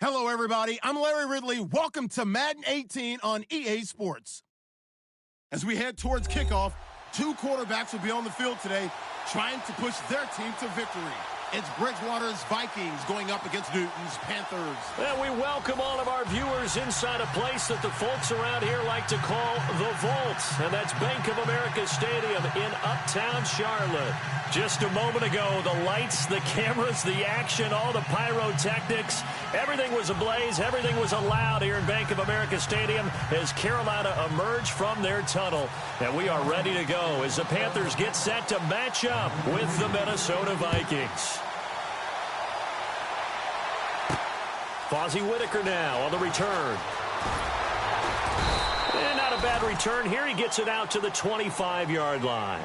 Hello, everybody. I'm Larry Ridley. Welcome to Madden 18 on EA Sports. As we head towards kickoff, two quarterbacks will be on the field today trying to push their team to victory. It's Bridgewater's Vikings going up against Newton's Panthers. And we welcome all of our viewers inside a place that the folks around here like to call the Vault. And that's Bank of America Stadium in Uptown Charlotte. Just a moment ago, the lights, the cameras, the action, all the pyrotechnics, everything was ablaze, everything was allowed here in Bank of America Stadium as Carolina emerged from their tunnel. And we are ready to go as the Panthers get set to match up with the Minnesota Vikings. Fozzie Whitaker now on the return. And not a bad return here. He gets it out to the 25-yard line.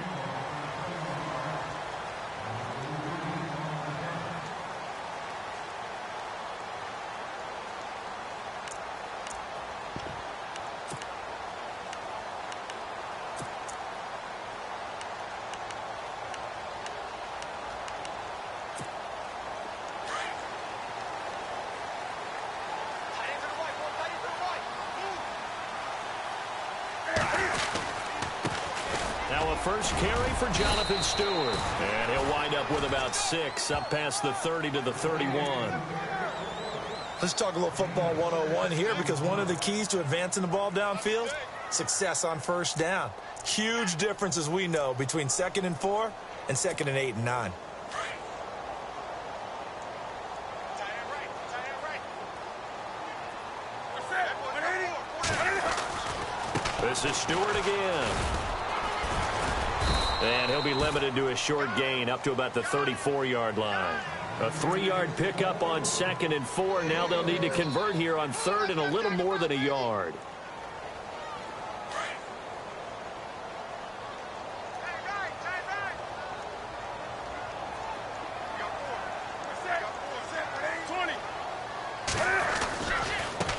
First carry for Jonathan Stewart. And he'll wind up with about 6 up past the 30 to the 31. Let's talk a little football 101 here, because one of the keys to advancing the ball downfield, success on first down. Huge difference, as we know, between 2nd and 4 and 2nd and 8 and 9. This is Stewart again. And he'll be limited to a short gain up to about the 34-yard line. A 3-yard pickup on 2nd and 4. Now they'll need to convert here on 3rd and a little more than a yard.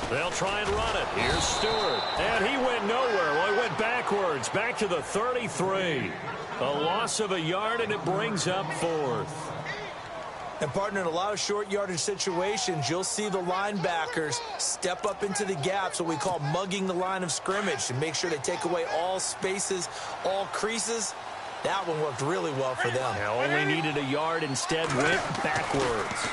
They'll try and run it. Here's Stewart. And he went nowhere. Well, he went backwards. Back to the 33. A loss of a yard, and it brings up 4th. And, partner, in a lot of short yardage situations, you'll see the linebackers step up into the gaps, what we call mugging the line of scrimmage, to make sure they take away all spaces, all creases. That one worked really well for them. Now only needed a yard, instead went backwards.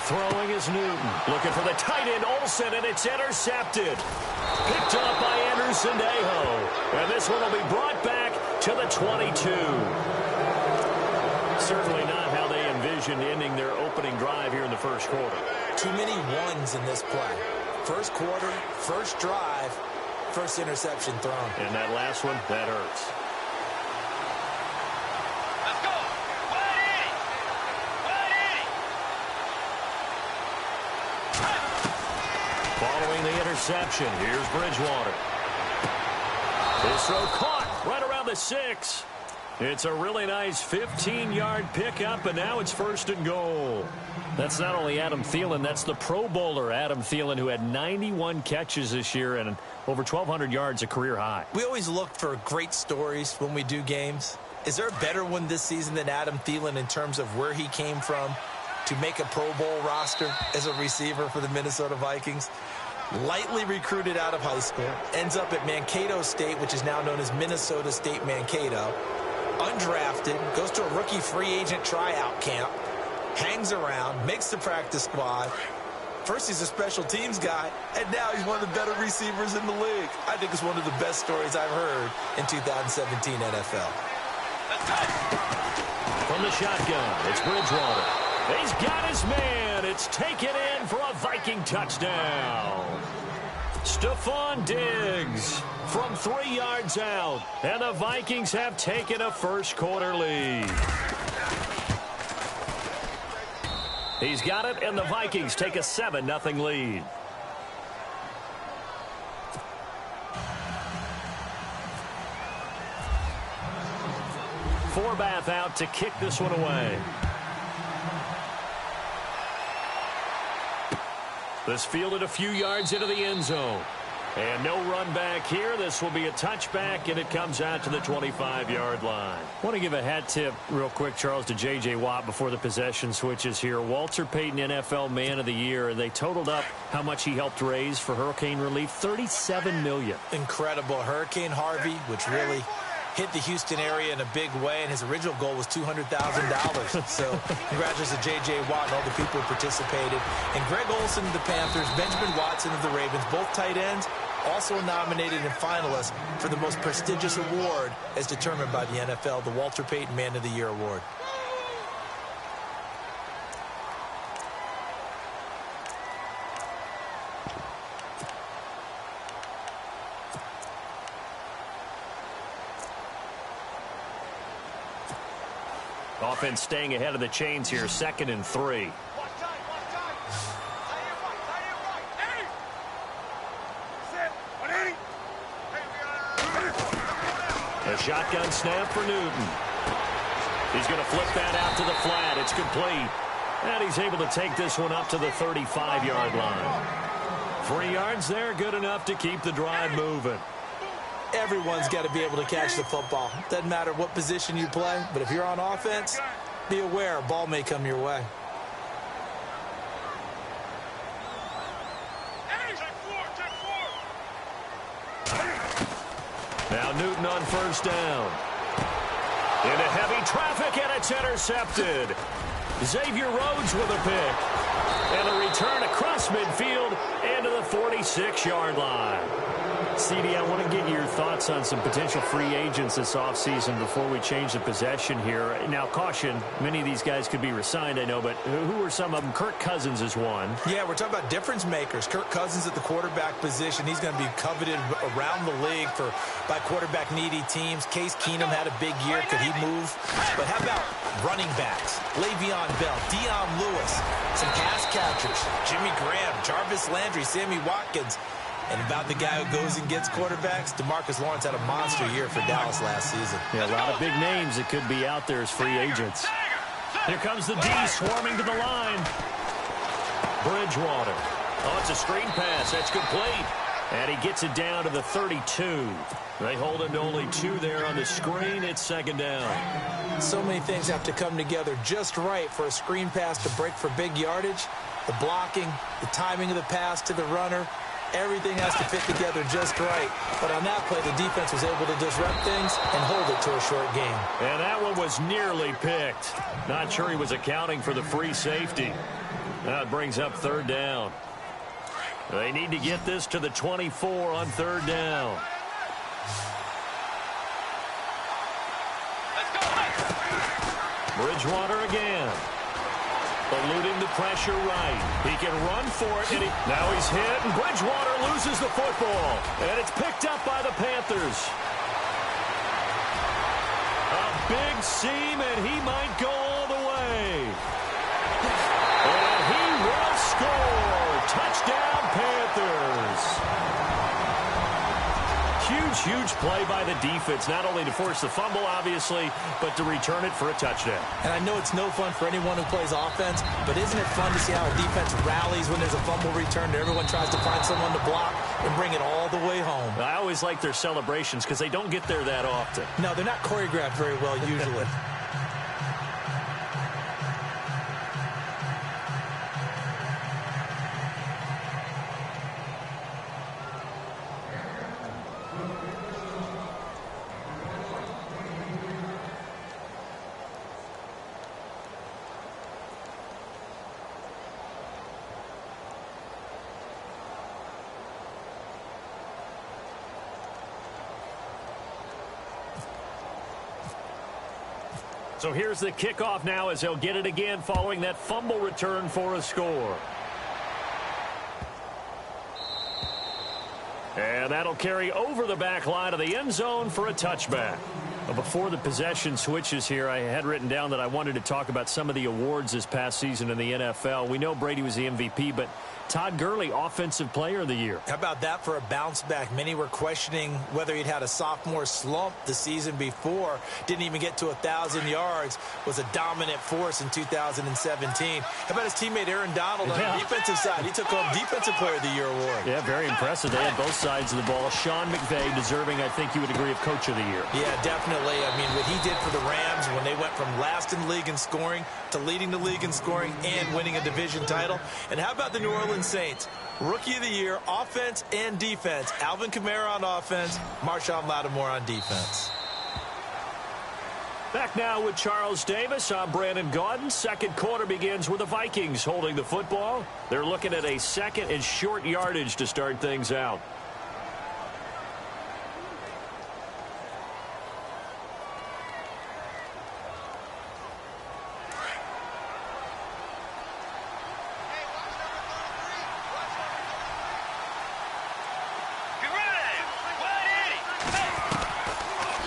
Throwing is Newton. Looking for the tight end, Olsen, and it's intercepted. Picked up by Anderson Aho. And this one will be brought back to the 22. Certainly not how they envisioned ending their opening drive here in the first quarter. Too many ones in this play. First quarter, first drive, first interception thrown. And that last one, that hurts. Following the interception, here's Bridgewater. This throw caught right around the 6. It's a really nice 15-yard pickup, and now it's 1st and goal. That's not only Adam Thielen, that's the Pro Bowler Adam Thielen, who had 91 catches this year and over 1,200 yards, a career high. We always look for great stories when we do games. Is there a better one this season than Adam Thielen in terms of where he came from to make a Pro Bowl roster as a receiver for the Minnesota Vikings? Lightly recruited out of high school, ends up at Mankato State, which is now known as Minnesota State Mankato. Undrafted, goes to a rookie free agent tryout camp, hangs around, makes the practice squad. First he's a special teams guy, and now he's one of the better receivers in the league. I think it's one of the best stories I've heard in 2017 NFL. From the shotgun, it's Bridgewater. He's got his man. It's taken in for a Viking touchdown. Stephon Diggs from 3 yards out. And the Vikings have taken a first quarter lead. He's got it, and the Vikings take a 7-0 lead. Forbath out to kick this one away. This fielded a few yards into the end zone. And no run back here. This will be a touchback, and it comes out to the 25-yard line. I want to give a hat tip real quick, Charles, to J.J. Watt before the possession switches here. Walter Payton, NFL Man of the Year, and they totaled up how much he helped raise for hurricane relief, $37 million. Incredible. Hurricane Harvey, which really hit the Houston area in a big way, and his original goal was $200,000. So congratulations to J.J. Watt and all the people who participated. And Greg Olsen of the Panthers, Benjamin Watson of the Ravens, both tight ends, also nominated and finalists for the most prestigious award as determined by the NFL, the Walter Payton Man of the Year Award. Offense staying ahead of the chains here, 2nd and 3. A shotgun snap for Newton. He's going to flip that out to the flat. It's complete. And he's able to take this one up to the 35-yard line. 3 yards there, good enough to keep the drive moving. Everyone's got to be able to catch the football. Doesn't matter what position you play, but if you're on offense, be aware a ball may come your way. Now Newton on 1st down. Into heavy traffic, and it's intercepted. Xavier Rhodes with a pick. And a return across midfield and to the 46-yard line. CD, I want to get your thoughts on some potential free agents this offseason before we change the possession here. Now, caution, many of these guys could be re-signed, I know, but who are some of them? Kirk Cousins is one. Yeah, we're talking about difference makers. Kirk Cousins at the quarterback position. He's going to be coveted around the league by quarterback-needy teams. Case Keenum had a big year. Could he move? But how about running backs? Le'Veon Bell, Dion Lewis, some pass catchers, Jimmy Graham, Jarvis Landry, Sammy Watkins. And about the guy who goes and gets quarterbacks, DeMarcus Lawrence had a monster year for Dallas last season. Yeah, a lot of big names that could be out there as free agents. Here comes the D swarming to the line. Bridgewater. Oh, it's a screen pass. That's complete. And he gets it down to the 32. They hold him to only 2 there on the screen. It's 2nd down. So many things have to come together just right for a screen pass to break for big yardage. The blocking, the timing of the pass to the runner. Everything has to fit together just right. But on that play, the defense was able to disrupt things and hold it to a short game. And that one was nearly picked. Not sure he was accounting for the free safety. That brings up 3rd down. They need to get this to the 24 on 3rd down. Bridgewater again. Eluding the pressure right. He can run for it. And now he's hit, and Bridgewater loses the football. And it's picked up by the Panthers. A big seam, and he might go all the way. And he will score. Touchdown, Panthers. Huge play by the defense, not only to force the fumble, obviously, but to return it for a touchdown. And I know it's no fun for anyone who plays offense, but isn't it fun to see how a defense rallies when there's a fumble return and everyone tries to find someone to block and bring it all the way home? I always like their celebrations because they don't get there that often. No, they're not choreographed very well usually. So here's the kickoff now as they'll get it again following that fumble return for a score. And that'll carry over the back line of the end zone for a touchback. Well, before the possession switches here, I had written down that I wanted to talk about some of the awards this past season in the NFL. We know Brady was the MVP, but Todd Gurley, Offensive Player of the Year. How about that for a bounce back? Many were questioning whether he'd had a sophomore slump the season before. Didn't even get to 1,000 yards. Was a dominant force in 2017. How about his teammate Aaron Donald on the defensive side? He took home Defensive Player of the Year award. Yeah, very impressive. They had both sides of the ball. Sean McVay deserving, I think you would agree, of Coach of the Year. Yeah, definitely. I mean, what he did for the Rams when they went from last in the league in scoring to leading the league in scoring and winning a division title. And how about the New Orleans Saints? Rookie of the Year, offense and defense. Alvin Kamara on offense, Marshawn Lattimore on defense. Back now with Charles Davis. I'm Brandon Gaudin. Second quarter begins with the Vikings holding the football. They're looking at a second and short yardage to start things out.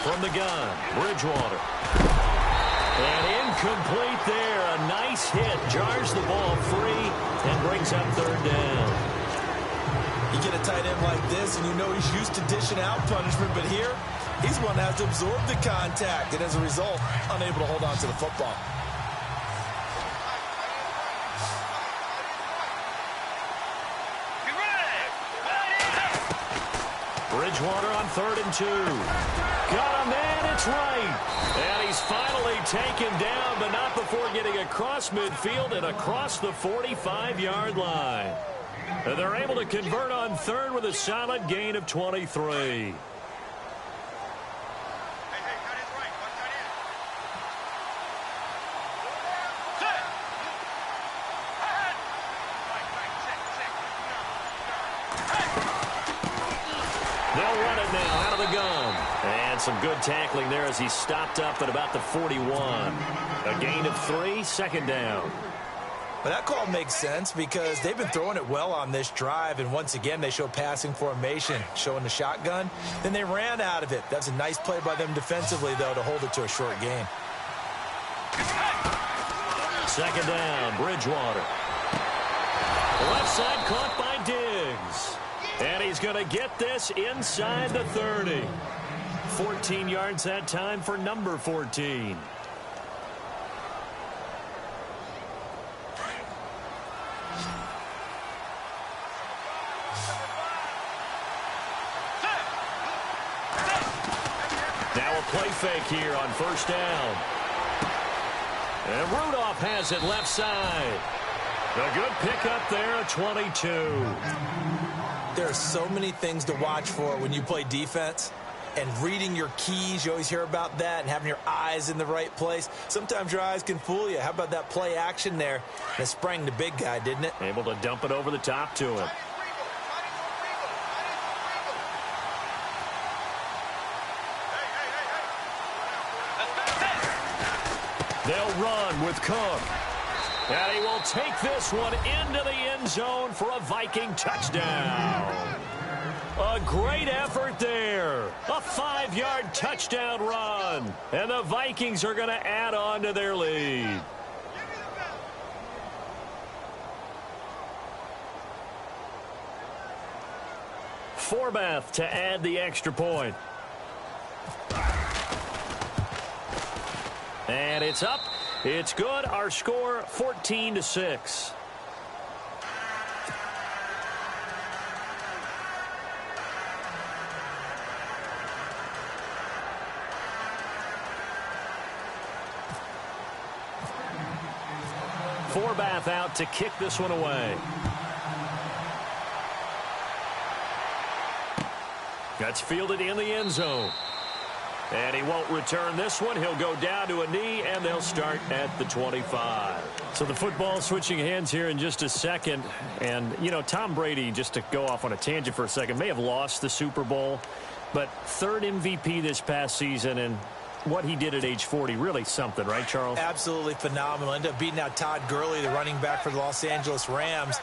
From the gun, Bridgewater. And incomplete there. A nice hit. Jars the ball free and brings up third down. You get a tight end like this, and you know he's used to dishing out punishment, but here, he's one that has to absorb the contact, and as a result, unable to hold on to the football. Bridgewater on 3rd and 2. Got him, and it's right. And he's finally taken down, but not before getting across midfield and across the 45-yard line. And they're able to convert on 3rd with a solid gain of 23. They'll run it now out of the gun. And some good tackling there as he stopped up at about the 41. A gain of 3, second down. But that call makes sense because they've been throwing it well on this drive, and once again they show passing formation, showing the shotgun. Then they ran out of it. That's a nice play by them defensively, though, to hold it to a short gain. Second down, Bridgewater. Left side caught by Diggs. And he's going to get this inside the 30. 14 yards that time for number 14. Now a play fake here on first down. And Rudolph has it left side. A good pickup there at 22. There are so many things to watch for when you play defense. And reading your keys, you always hear about that, and having your eyes in the right place. Sometimes your eyes can fool you. How about that play action there? And it sprang the big guy, didn't it? Able to dump it over the top to him. They'll run with Cook. And he will take this one into the end zone for a Viking touchdown. A great effort there. A 5-yard touchdown run. And the Vikings are going to add on to their lead. Forbath to add the extra point. And it's up. It's good. Our score 14-6. Forbath out to kick this one away. That's fielded in the end zone. And he won't return this one. He'll go down to a knee, and they'll start at the 25. So the football switching hands here in just a second. And, you know, Tom Brady, just to go off on a tangent for a second, may have lost the Super Bowl, but third MVP this past season, and what he did at age 40, really something, right, Charles? Absolutely phenomenal. Ended up beating out Todd Gurley, the running back for the Los Angeles Rams.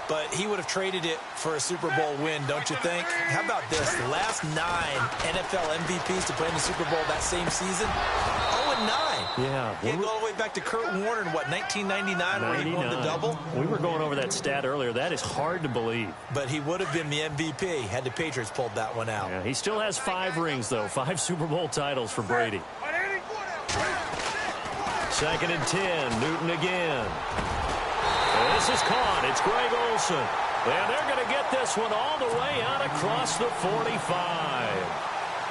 but he would have traded it for a Super Bowl win, don't you think? How about this? The last 9 NFL MVPs to play in the Super Bowl that same season, 0-9. Yeah. He go all the way back to Kurt Warner in, what, 1999 where he won the double? We were going over that stat earlier. That is hard to believe. But he would have been the MVP had the Patriots pulled that one out. Yeah, he still has 5 rings, though. 5 Super Bowl titles for Brady. 2nd and 10. Newton again. This is caught. It's Greg Olsen. And they're going to get this one all the way out across the 45.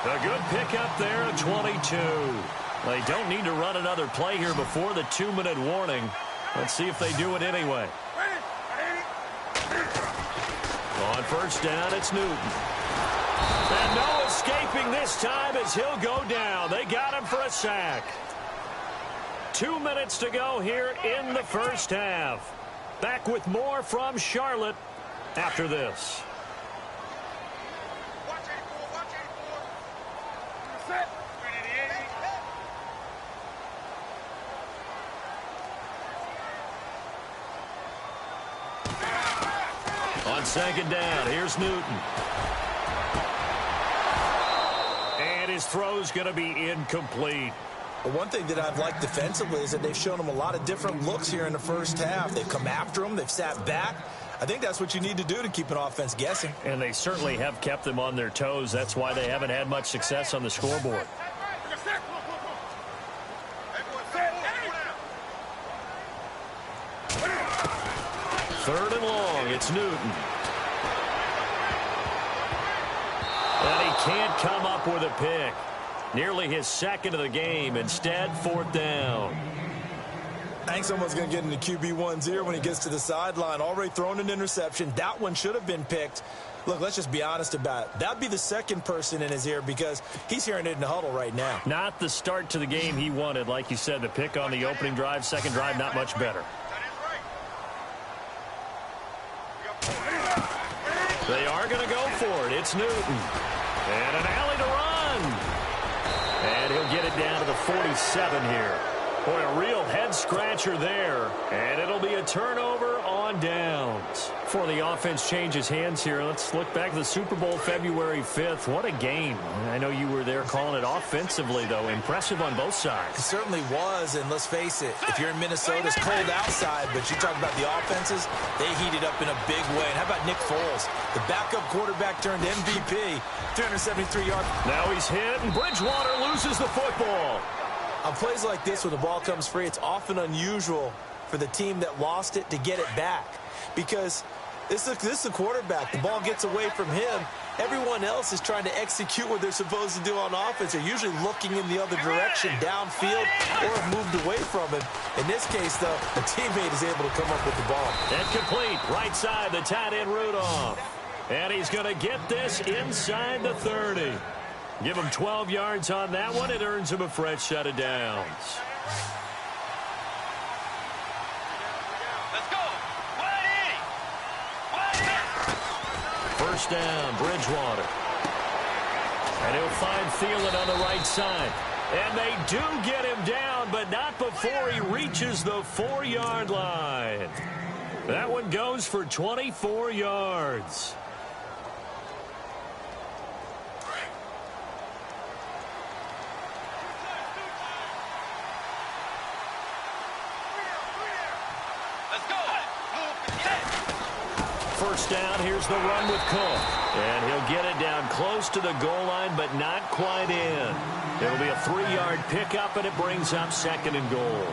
A good pickup there at 22. They don't need to run another play here before the 2-minute warning. Let's see if they do it anyway. On first down, it's Newton. And no escaping this time as he'll go down. They got him for a sack. 2 minutes to go here in the first half. Back with more from Charlotte after this. On 2nd down, here's Newton. And his throw's going to be incomplete. But one thing that I've liked defensively is that they've shown him a lot of different looks here in the first half. They've come after him. They've sat back. I think that's what you need to do to keep an offense guessing. And they certainly have kept them on their toes. That's why they haven't had much success on the scoreboard. 3rd and long. It's Newton. And he can't come up with a pick. Nearly his 2nd of the game. Instead, 4th down. I think someone's going to get into QB1's ear when he gets to the sideline. Already thrown an interception. That one should have been picked. Look, let's just be honest about it. That'd be the 2nd person in his ear because he's hearing it in the huddle right now. Not the start to the game he wanted. Like you said, the pick on the opening drive, 2nd drive, not much better. They are going to go for it. It's Newton. And an alley to run. And he'll get it down to the 47 here. Boy, a real head-scratcher there. And it'll be a turnover on downs. Before the offense changes hands here, let's look back to the Super Bowl February 5th. What a game. I know you were there calling it offensively, though. Impressive on both sides. It certainly was, and let's face it, if you're in Minnesota, it's cold outside, but you talk about the offenses, they heated up in a big way. And how about Nick Foles? The backup quarterback turned MVP, 373 yards. Now he's hit, and Bridgewater loses the football. On plays like this, when the ball comes free, it's often unusual for the team that lost it to get it back. Because this is the quarterback. The ball gets away from him. Everyone else is trying to execute what they're supposed to do on offense. They're usually looking in the other direction, downfield, or have moved away from him. In this case, though, a teammate is able to come up with the ball. And complete. Right side, the tight end Rudolph. And he's going to get this inside the 30. Give him 12 yards on that one. It earns him a fresh set of downs. Let's go. 180. First down, Bridgewater. And he'll find Thielen on the right side. And they do get him down, but not before he reaches the 4-yard line. That one goes for 24 yards. First down, here's the run with Cook. And he'll get it down close to the goal line, but not quite in. It'll be a 3-yard pickup, and it brings up 2nd and goal.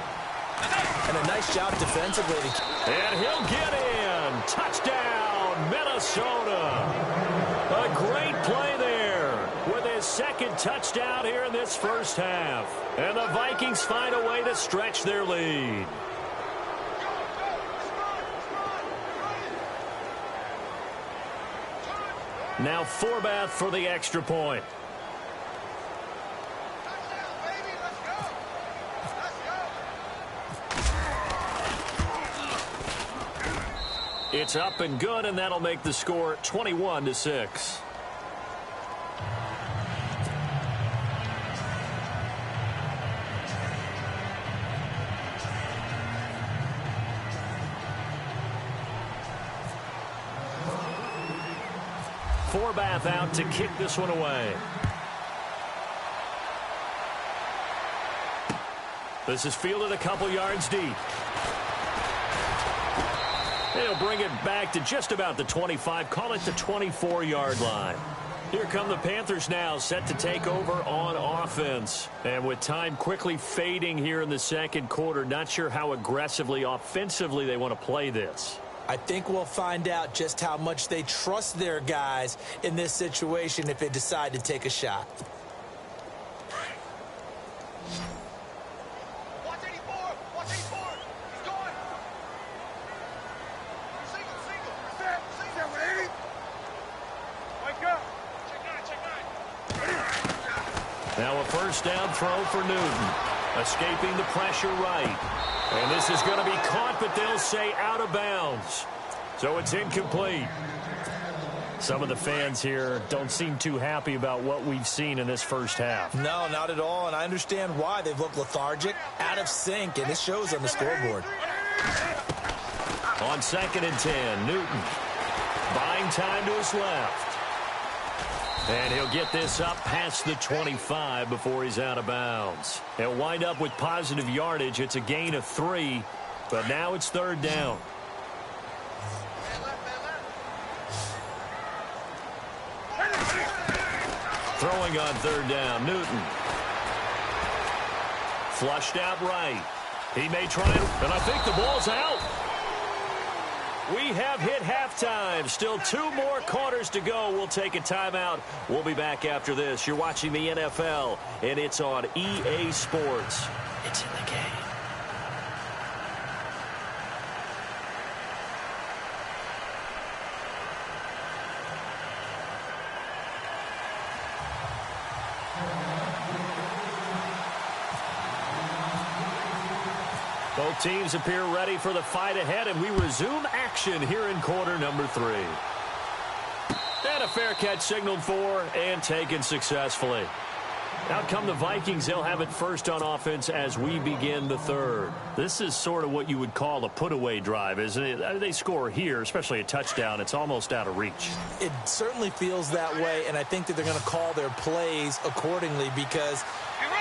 And a nice job defensively. And he'll get in. Touchdown, Minnesota. A great play there with his 2nd touchdown here in this first half. And the Vikings find a way to stretch their lead. Now Forbath for the extra point. It's up and good, and that'll make the score 21-6. Forbath out to kick this one away. This is fielded a couple yards deep. He'll bring it back to just about the 25, call it the 24-yard line. Here come the Panthers now, set to take over on offense. And with time quickly fading here in the second quarter, not sure how aggressively, offensively they want to play this. I think we'll find out just how much they trust their guys in this situation if they decide to take a shot. Now a first down throw for Newton. Escaping the pressure right. And this is going to be caught, but they'll say out of bounds. So it's incomplete. Some of the fans here don't seem too happy about what we've seen in this first half. No, not at all, and I understand why. They've looked lethargic, out of sync, and it shows on the scoreboard. On 2nd and 10, Newton buying time to his left. And he'll get this up past the 25 before he's out of bounds. He'll wind up with positive yardage. It's a gain of 3, but now it's 3rd down. Throwing on 3rd down, Newton. Flushed out right. He may try it, and I think the ball's out. We have hit halftime. Still 2 more quarters to go. We'll take a timeout. We'll be back after this. You're watching the NFL, and it's on EA Sports. It's in the game. Both teams appear ready for the fight ahead, and we resume action here in quarter number 3. And a fair catch signaled for and taken successfully. Out come the Vikings. They'll have it first on offense as we begin the 3rd. This is sort of what you would call a put-away drive, isn't it? They score here, especially a touchdown. It's almost out of reach. It certainly feels that way, and I think that they're going to call their plays accordingly because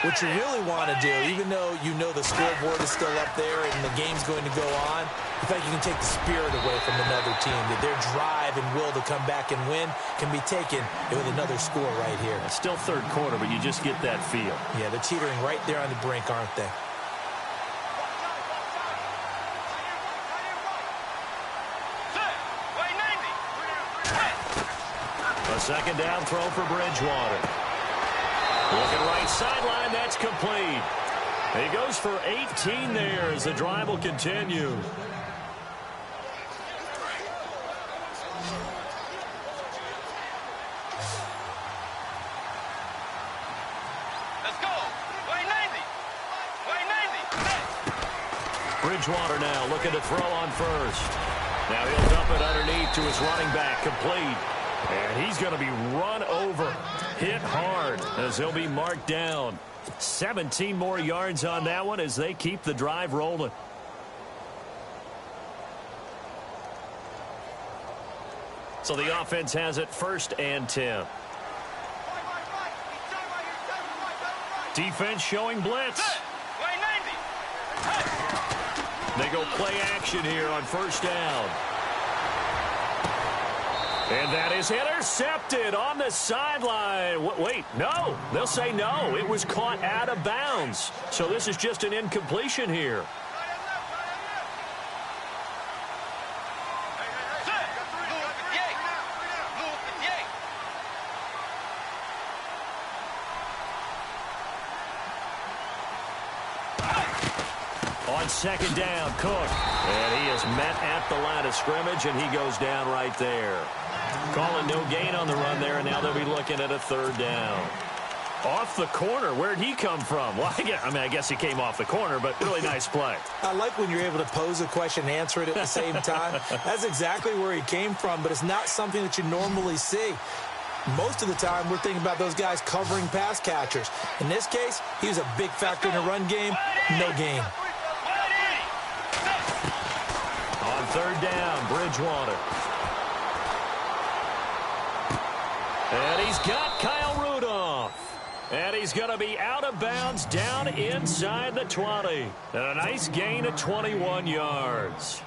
what you really want to do, even though you know the scoreboard is still up there and the game's going to go on, I think you can take the spirit away from another team. That their drive and will to come back and win can be taken with another score right here. It's still 3rd quarter, but you just get that feel. Yeah, they're teetering right there on the brink, aren't they? A 2nd down throw for Bridgewater. Looking right sideline, that's complete. He goes for 18 there as the drive will continue. Let's go. Way 90. Way 90. Bridgewater now looking to throw on first. Now he'll dump it underneath to his running back, complete. And he's going to be run over, hit hard as he'll be marked down. 17 more yards on that one as they keep the drive rolling. So the offense has it 1st and 10. Defense showing blitz. They go play action here on 1st down. And that is intercepted on the sideline. Wait, no. They'll say no. It was caught out of bounds. So this is just an incompletion here. On 2nd down, Cook. And he is met at the line of scrimmage, and he goes down right there. Calling no gain on the run there, and now they'll be looking at a 3rd down. Off the corner. Where'd he come from? Well, I guess he came off the corner, but really nice play. I like when you're able to pose a question and answer it at the same time. That's exactly where he came from, but it's not something that you normally see. Most of the time, we're thinking about those guys covering pass catchers. In this case, he was a big factor in the run game. No gain. On 3rd down, Bridgewater. And he's got Kyle Rudolph. And he's going to be out of bounds down inside the 20. And a nice gain of 21 yards.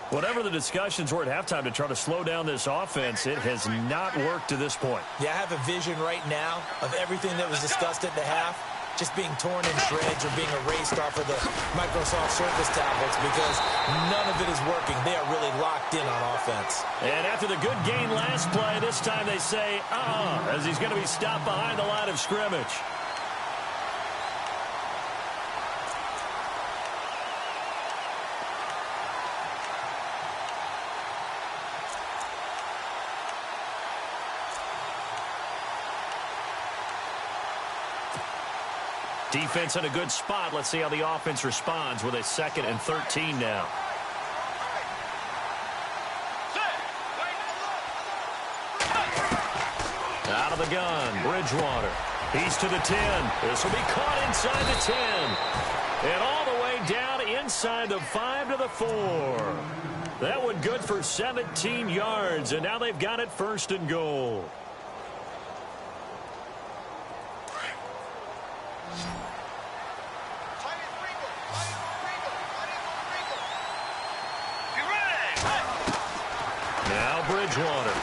Whatever the discussions were at halftime to try to slow down this offense, it has not worked to this point. Yeah, I have a vision right now of everything that was discussed at the half just being torn in shreds or being erased off of the Microsoft Surface tablets because none of it is working. They are really locked in on offense. And after the good gain last play, this time they say, as he's going to be stopped behind the line of scrimmage. Defense in a good spot. Let's see how the offense responds with a 2nd and 13 now. Out of the gun, Bridgewater. He's to the 10. This will be caught inside the 10. And all the way down inside the 5 to the 4. That one good for 17 yards, and now they've got it 1st and goal. Now Bridgewater.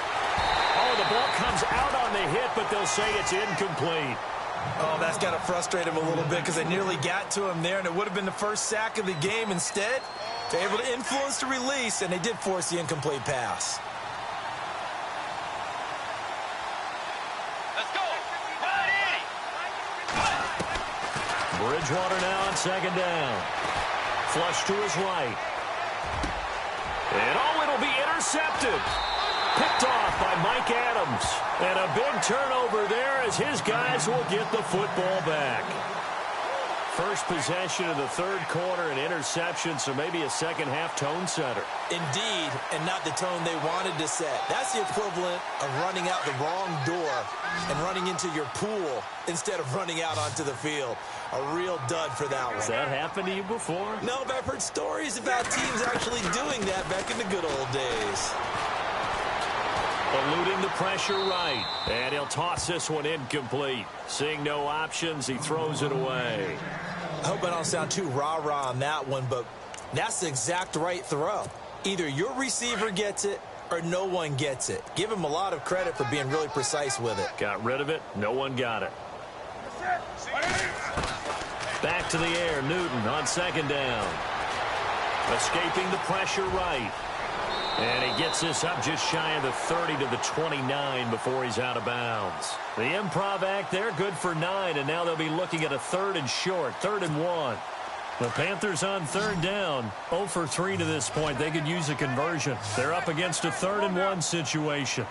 Oh, the ball comes out on the hit, but they'll say it's incomplete. Oh, that's got to frustrate him a little bit because they nearly got to him there, and it would have been the first sack of the game. Instead, they're able to influence the release, and they did force the incomplete pass. Let's go. Right, Bridgewater now on 2nd down. Flush to his right. And it'll be intercepted. Picked off by Mike Adams. And a big turnover there as his guys will get the football back. First possession of the 3rd quarter, an interception, so maybe a second-half tone setter. Indeed, and not the tone they wanted to set. That's the equivalent of running out the wrong door and running into your pool instead of running out onto the field. A real dud for that one. Has that happened to you before? No, but I've heard stories about teams actually doing that back in the good old days. Eluding the pressure right. And he'll toss this one incomplete. Seeing no options, he throws it away. I hope I don't sound too rah-rah on that one, but that's the exact right throw. Either your receiver gets it or no one gets it. Give him a lot of credit for being really precise with it. Got rid of it. No one got it. Back to the air. Newton on 2nd down. Escaping the pressure right. And he gets this up just shy of the 30 to the 29 before he's out of bounds. The improv act there, good for 9, and now they'll be looking at a 3rd and short, 3rd and 1. The Panthers on 3rd down, 0 for 3 to this point. They could use a conversion. They're up against a 3rd and 1 situation.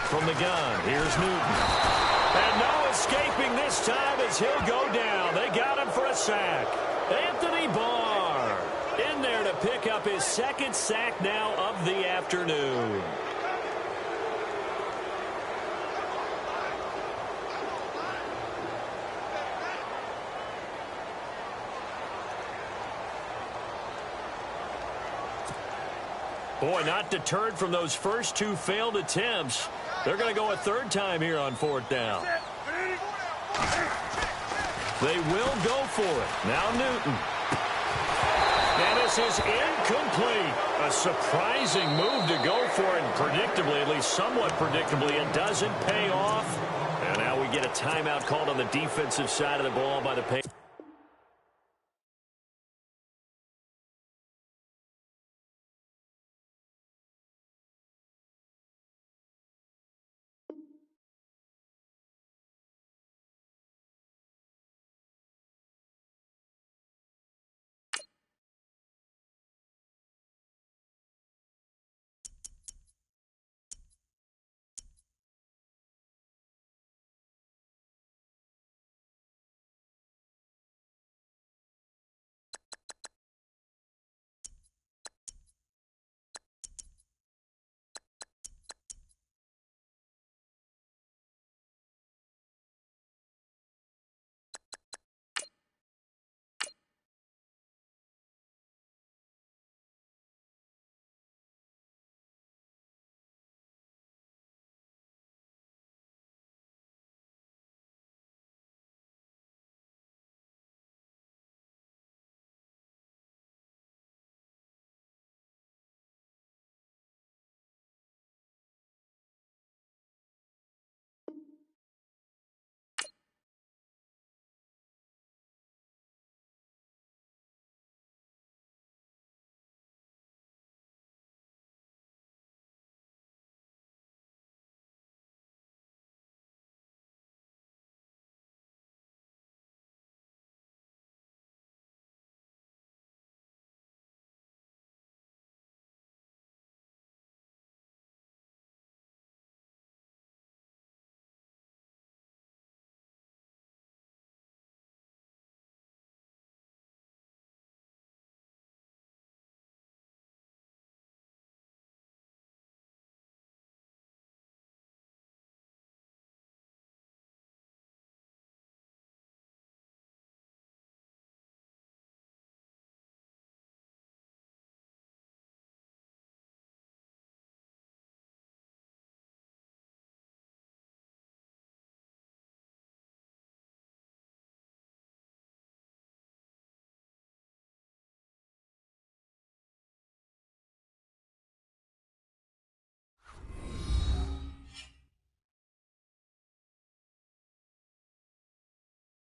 From the gun, here's Newton. And no escaping this time as he'll go down. They got him for a sack. Anthony Barr in there to pick up his 2nd sack now of the afternoon. Boy, not deterred from those first 2 failed attempts. They're going to go a 3rd time here on 4th down. They will go for it. Now Newton. And this is incomplete. A surprising move to go for it. And predictably, at least somewhat predictably, it doesn't pay off. And now we get a timeout called on the defensive side of the ball by the Panthers.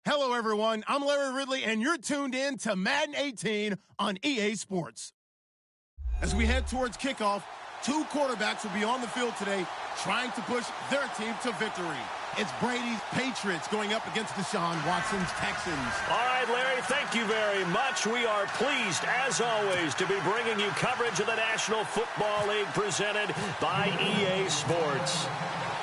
Hello, everyone. I'm Larry Ridley, and you're tuned in to Madden 18 on EA Sports. As we head towards kickoff, two quarterbacks will be on the field today trying to push their team to victory. It's Brady's Patriots going up against Deshaun Watson's Texans. All right, Larry, thank you very much. We are pleased, as always, to be bringing you coverage of the National Football League presented by EA Sports.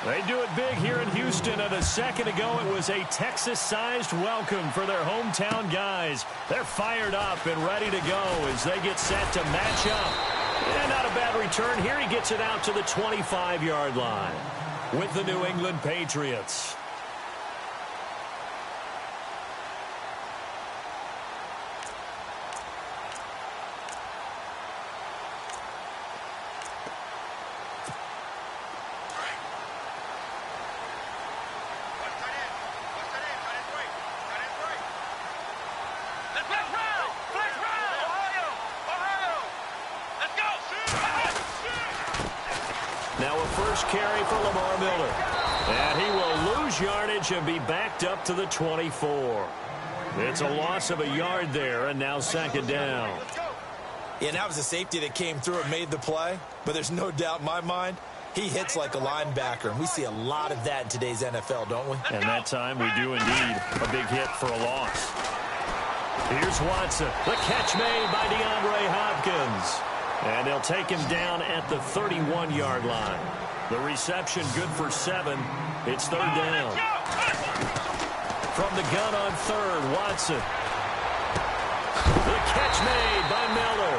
They do it big here in Houston, and a second ago it was a Texas-sized welcome for their hometown guys. They're fired up and ready to go as they get set to match up. And not a bad return here. He gets it out to the 25-yard line with the New England Patriots. Now a first carry for Lamar Miller. And he will lose yardage and be backed up to the 24. It's a loss of a yard there, and now second down. Yeah, that was a safety that came through and made the play. But there's no doubt in my mind, he hits like a linebacker. And we see a lot of that in today's NFL, don't we? And that time we do indeed. A big hit for a loss. Here's Watson. The catch made by DeAndre Hopkins. And they'll take him down at the 31-yard line. The reception good for 7. It's third down. From the gun on third, Watson. The catch made by Miller.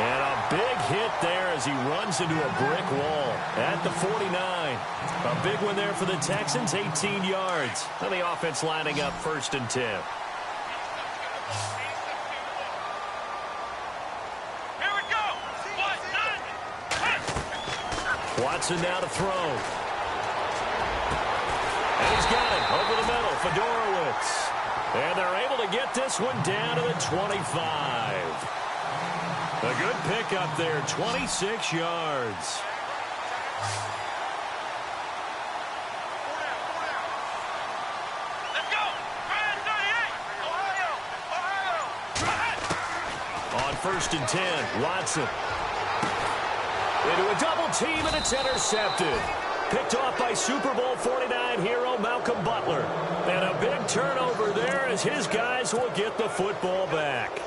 And a big hit there as he runs into a brick wall at the 49. A big one there for the Texans, 18 yards. And the offense lining up first and 10. Watson now to throw. And he's got it over the middle. Fedorowicz. And they're able to get this one down to the 25. A good pickup there, 26 yards. Let's go! 38! Ohio! On first and 10, Watson. Into a double team, and it's intercepted. Picked off by Super Bowl 49 hero Malcolm Butler. And a big turnover there as his guys will get the football back.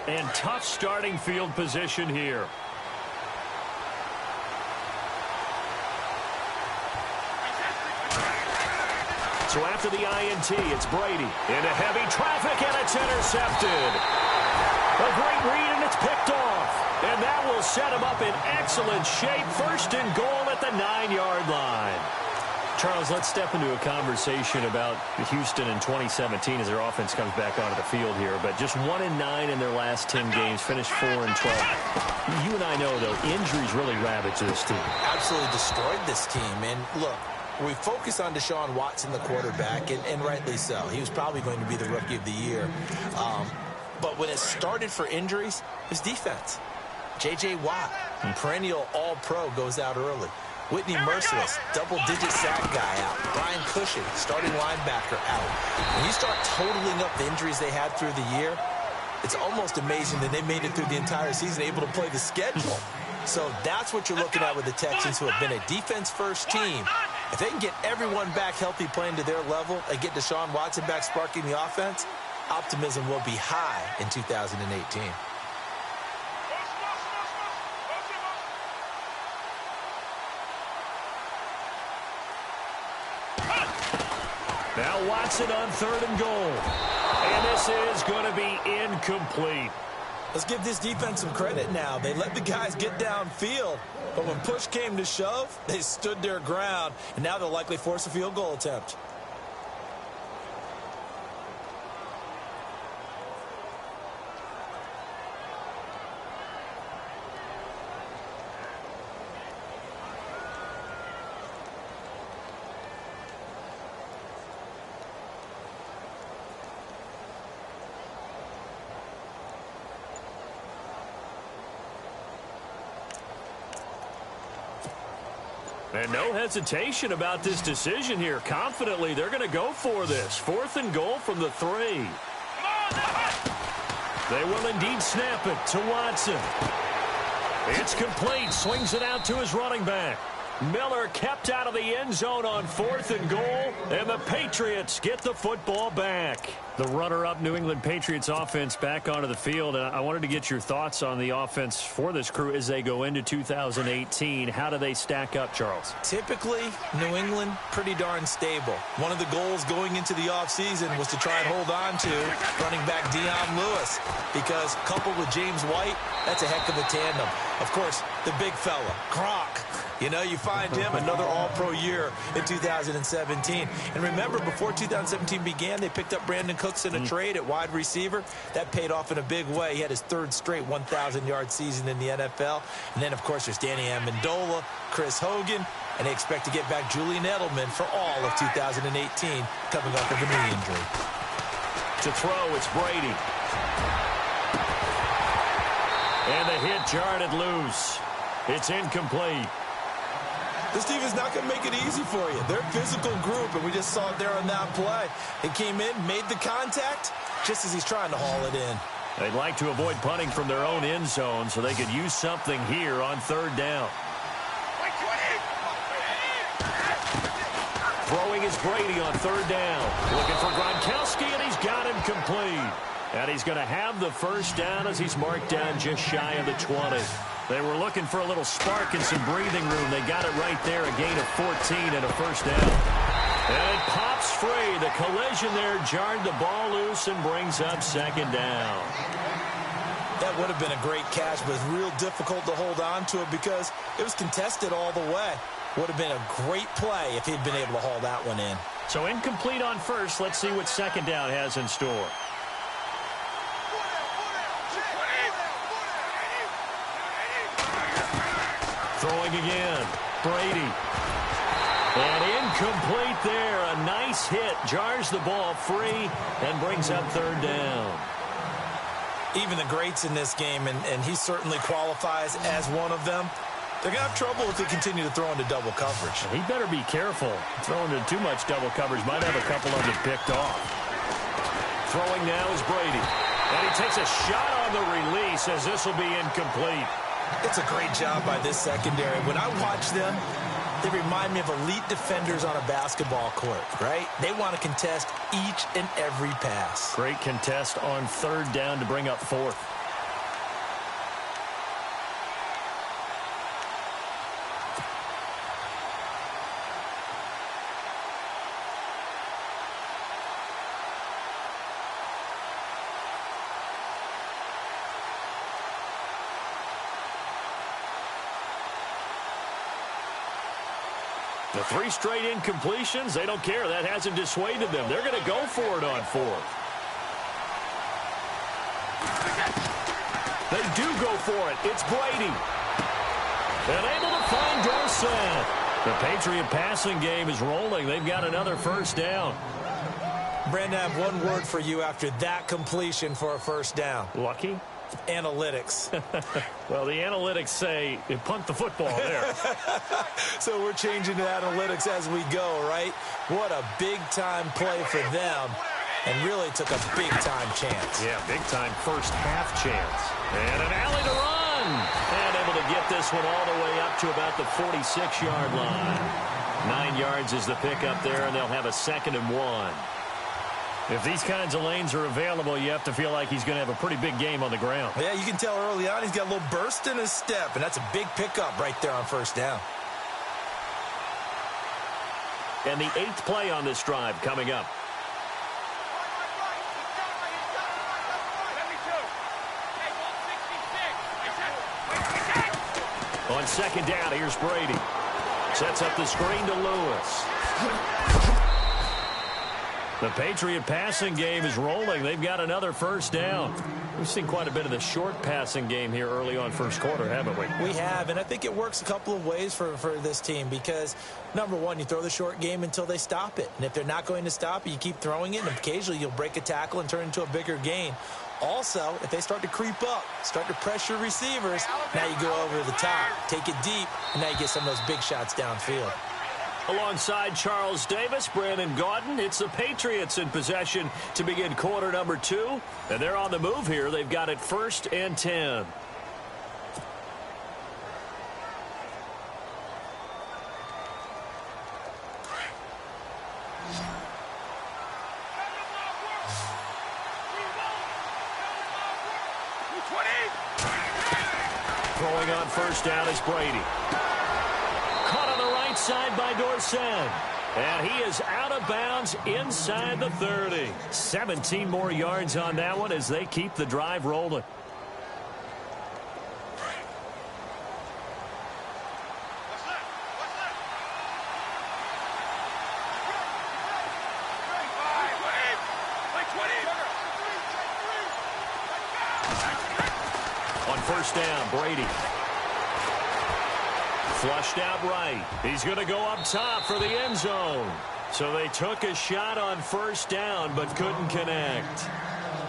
And tough starting field position here. So after the INT, it's Brady into heavy traffic, and it's intercepted. A great read, and it's picked off. And that will set him up in excellent shape. First and goal at the 9-yard line. Charles, let's step into a conversation about Houston in 2017 as their offense comes back onto the field here. But just 1-9 in their last 10 games, finished 4-12. You and I know, though, injuries really ravaged this team. Absolutely destroyed this team. And look, we focus on Deshaun Watson, the quarterback, and rightly so. He was probably going to be the rookie of the year. But when it started for injuries, it was defense. J.J. Watt, perennial all-pro, goes out early. Whitney Merciless, double-digit sack guy out. Brian Cushing, starting linebacker, out. When you start totaling up the injuries they had through the year, it's almost amazing that they made it through the entire season able to play the schedule. So that's what you're looking at with the Texans, who have been a defense-first team. If they can get everyone back healthy playing to their level and get Deshaun Watson back sparking the offense, optimism will be high in 2018. Now Watson on third and goal. And this is going to be incomplete. Let's give this defense some credit now. They let the guys get downfield, but when push came to shove, they stood their ground, and now they'll likely force a field goal attempt. And no hesitation about this decision here. Confidently, they're going to go for this. 4th and goal from the 3. They will indeed snap it to Watson. It's complete. Swings it out to his running back. Miller kept out of the end zone on 4th and goal, and the Patriots get the football back. The runner-up New England Patriots offense back onto the field. I wanted to get your thoughts on the offense for this crew as they go into 2018. How do they stack up, Charles? Typically, New England, pretty darn stable. One of the goals going into the offseason was to try and hold on to running back Dion Lewis, because coupled with James White, that's a heck of a tandem. Of course, the big fella, Gronk. You know, you find him another all-pro year in 2017. And remember, before 2017 began, they picked up Brandon Cooks in a trade at wide receiver. That paid off in a big way. He had his 3rd straight 1,000-yard season in the NFL. And then, of course, there's Danny Amendola, Chris Hogan, and they expect to get back Julian Edelman for all of 2018, coming off of a knee injury. To throw, it's Brady. And the hit jarred it loose. It's incomplete. This team is not going to make it easy for you. They're a physical group, and we just saw it there on that play. He came in, made the contact, just as he's trying to haul it in. They'd like to avoid punting from their own end zone so they could use something here on 3rd down. Throwing is Brady on 3rd down. Looking for Gronkowski, and he's got him complete. And he's going to have the first down as he's marked down just shy of the 20. They were looking for a little spark and some breathing room. They got it right there, a gain of 14 and a first down. And it pops free. The collision there jarred the ball loose and brings up 2nd down. That would have been a great catch, but it's real difficult to hold on to it because it was contested all the way. Would have been a great play if he'd been able to haul that one in. So incomplete on first. Let's see what 2nd down has in store. Throwing again. Brady. And incomplete there. A nice hit. Jars the ball free and brings up 3rd down. Even the greats in this game, and he certainly qualifies as one of them, they're going to have trouble if they continue to throw into double coverage. He better be careful. Throwing into too much double coverage might have a couple of them picked off. Throwing now is Brady. And he takes a shot on the release as this will be incomplete. It's a great job by this secondary. When I watch them, they remind me of elite defenders on a basketball court, right? They want to contest each and every pass. Great contest on 3rd down to bring up 4th. The 3 straight incompletions, they don't care. That hasn't dissuaded them. They're going to go for it on 4th. They do go for it. It's Brady. And able to find Dorsett. The Patriot passing game is rolling. They've got another first down. Brandon, I have one word for you after that completion for a first down. Lucky? Analytics. Well, the analytics say punt the football there. So we're changing to analytics as we go, right? What a big-time play for them, and really took a big-time chance. Yeah, big-time first half chance. And an alley to run. And able to get this one all the way up to about the 46-yard line. 9 yards is the pickup there, and they'll have a 2nd and 1. If these kinds of lanes are available, you have to feel like he's going to have a pretty big game on the ground. Yeah, you can tell early on he's got a little burst in his step, and that's a big pickup right there on first down. And the 8th play on this drive coming up. On 2nd down, here's Brady. Sets up the screen to Lewis. The Patriot passing game is rolling. They've got another first down. We've seen quite a bit of the short passing game here early on first quarter, haven't we? We have, and I think it works a couple of ways for this team because, number one, you throw the short game until they stop it. And if they're not going to stop it, you keep throwing it, and occasionally you'll break a tackle and turn it into a bigger gain. Also, if they start to creep up, start to pressure receivers, now you go over the top, take it deep, and now you get some of those big shots downfield. Alongside Charles Davis, Brandon Gaudin, it's the Patriots in possession to begin quarter number 2. And they're on the move here. They've got it 1st and 10. Throwing on first down is Brady. Caught on the right side by Dorsett. And he is out of bounds inside the 30. 17 more yards on that one as they keep the drive rolling. On first down, Brady. Flushed out right. He's going to go up top for the end zone. So they took a shot on first down but couldn't connect.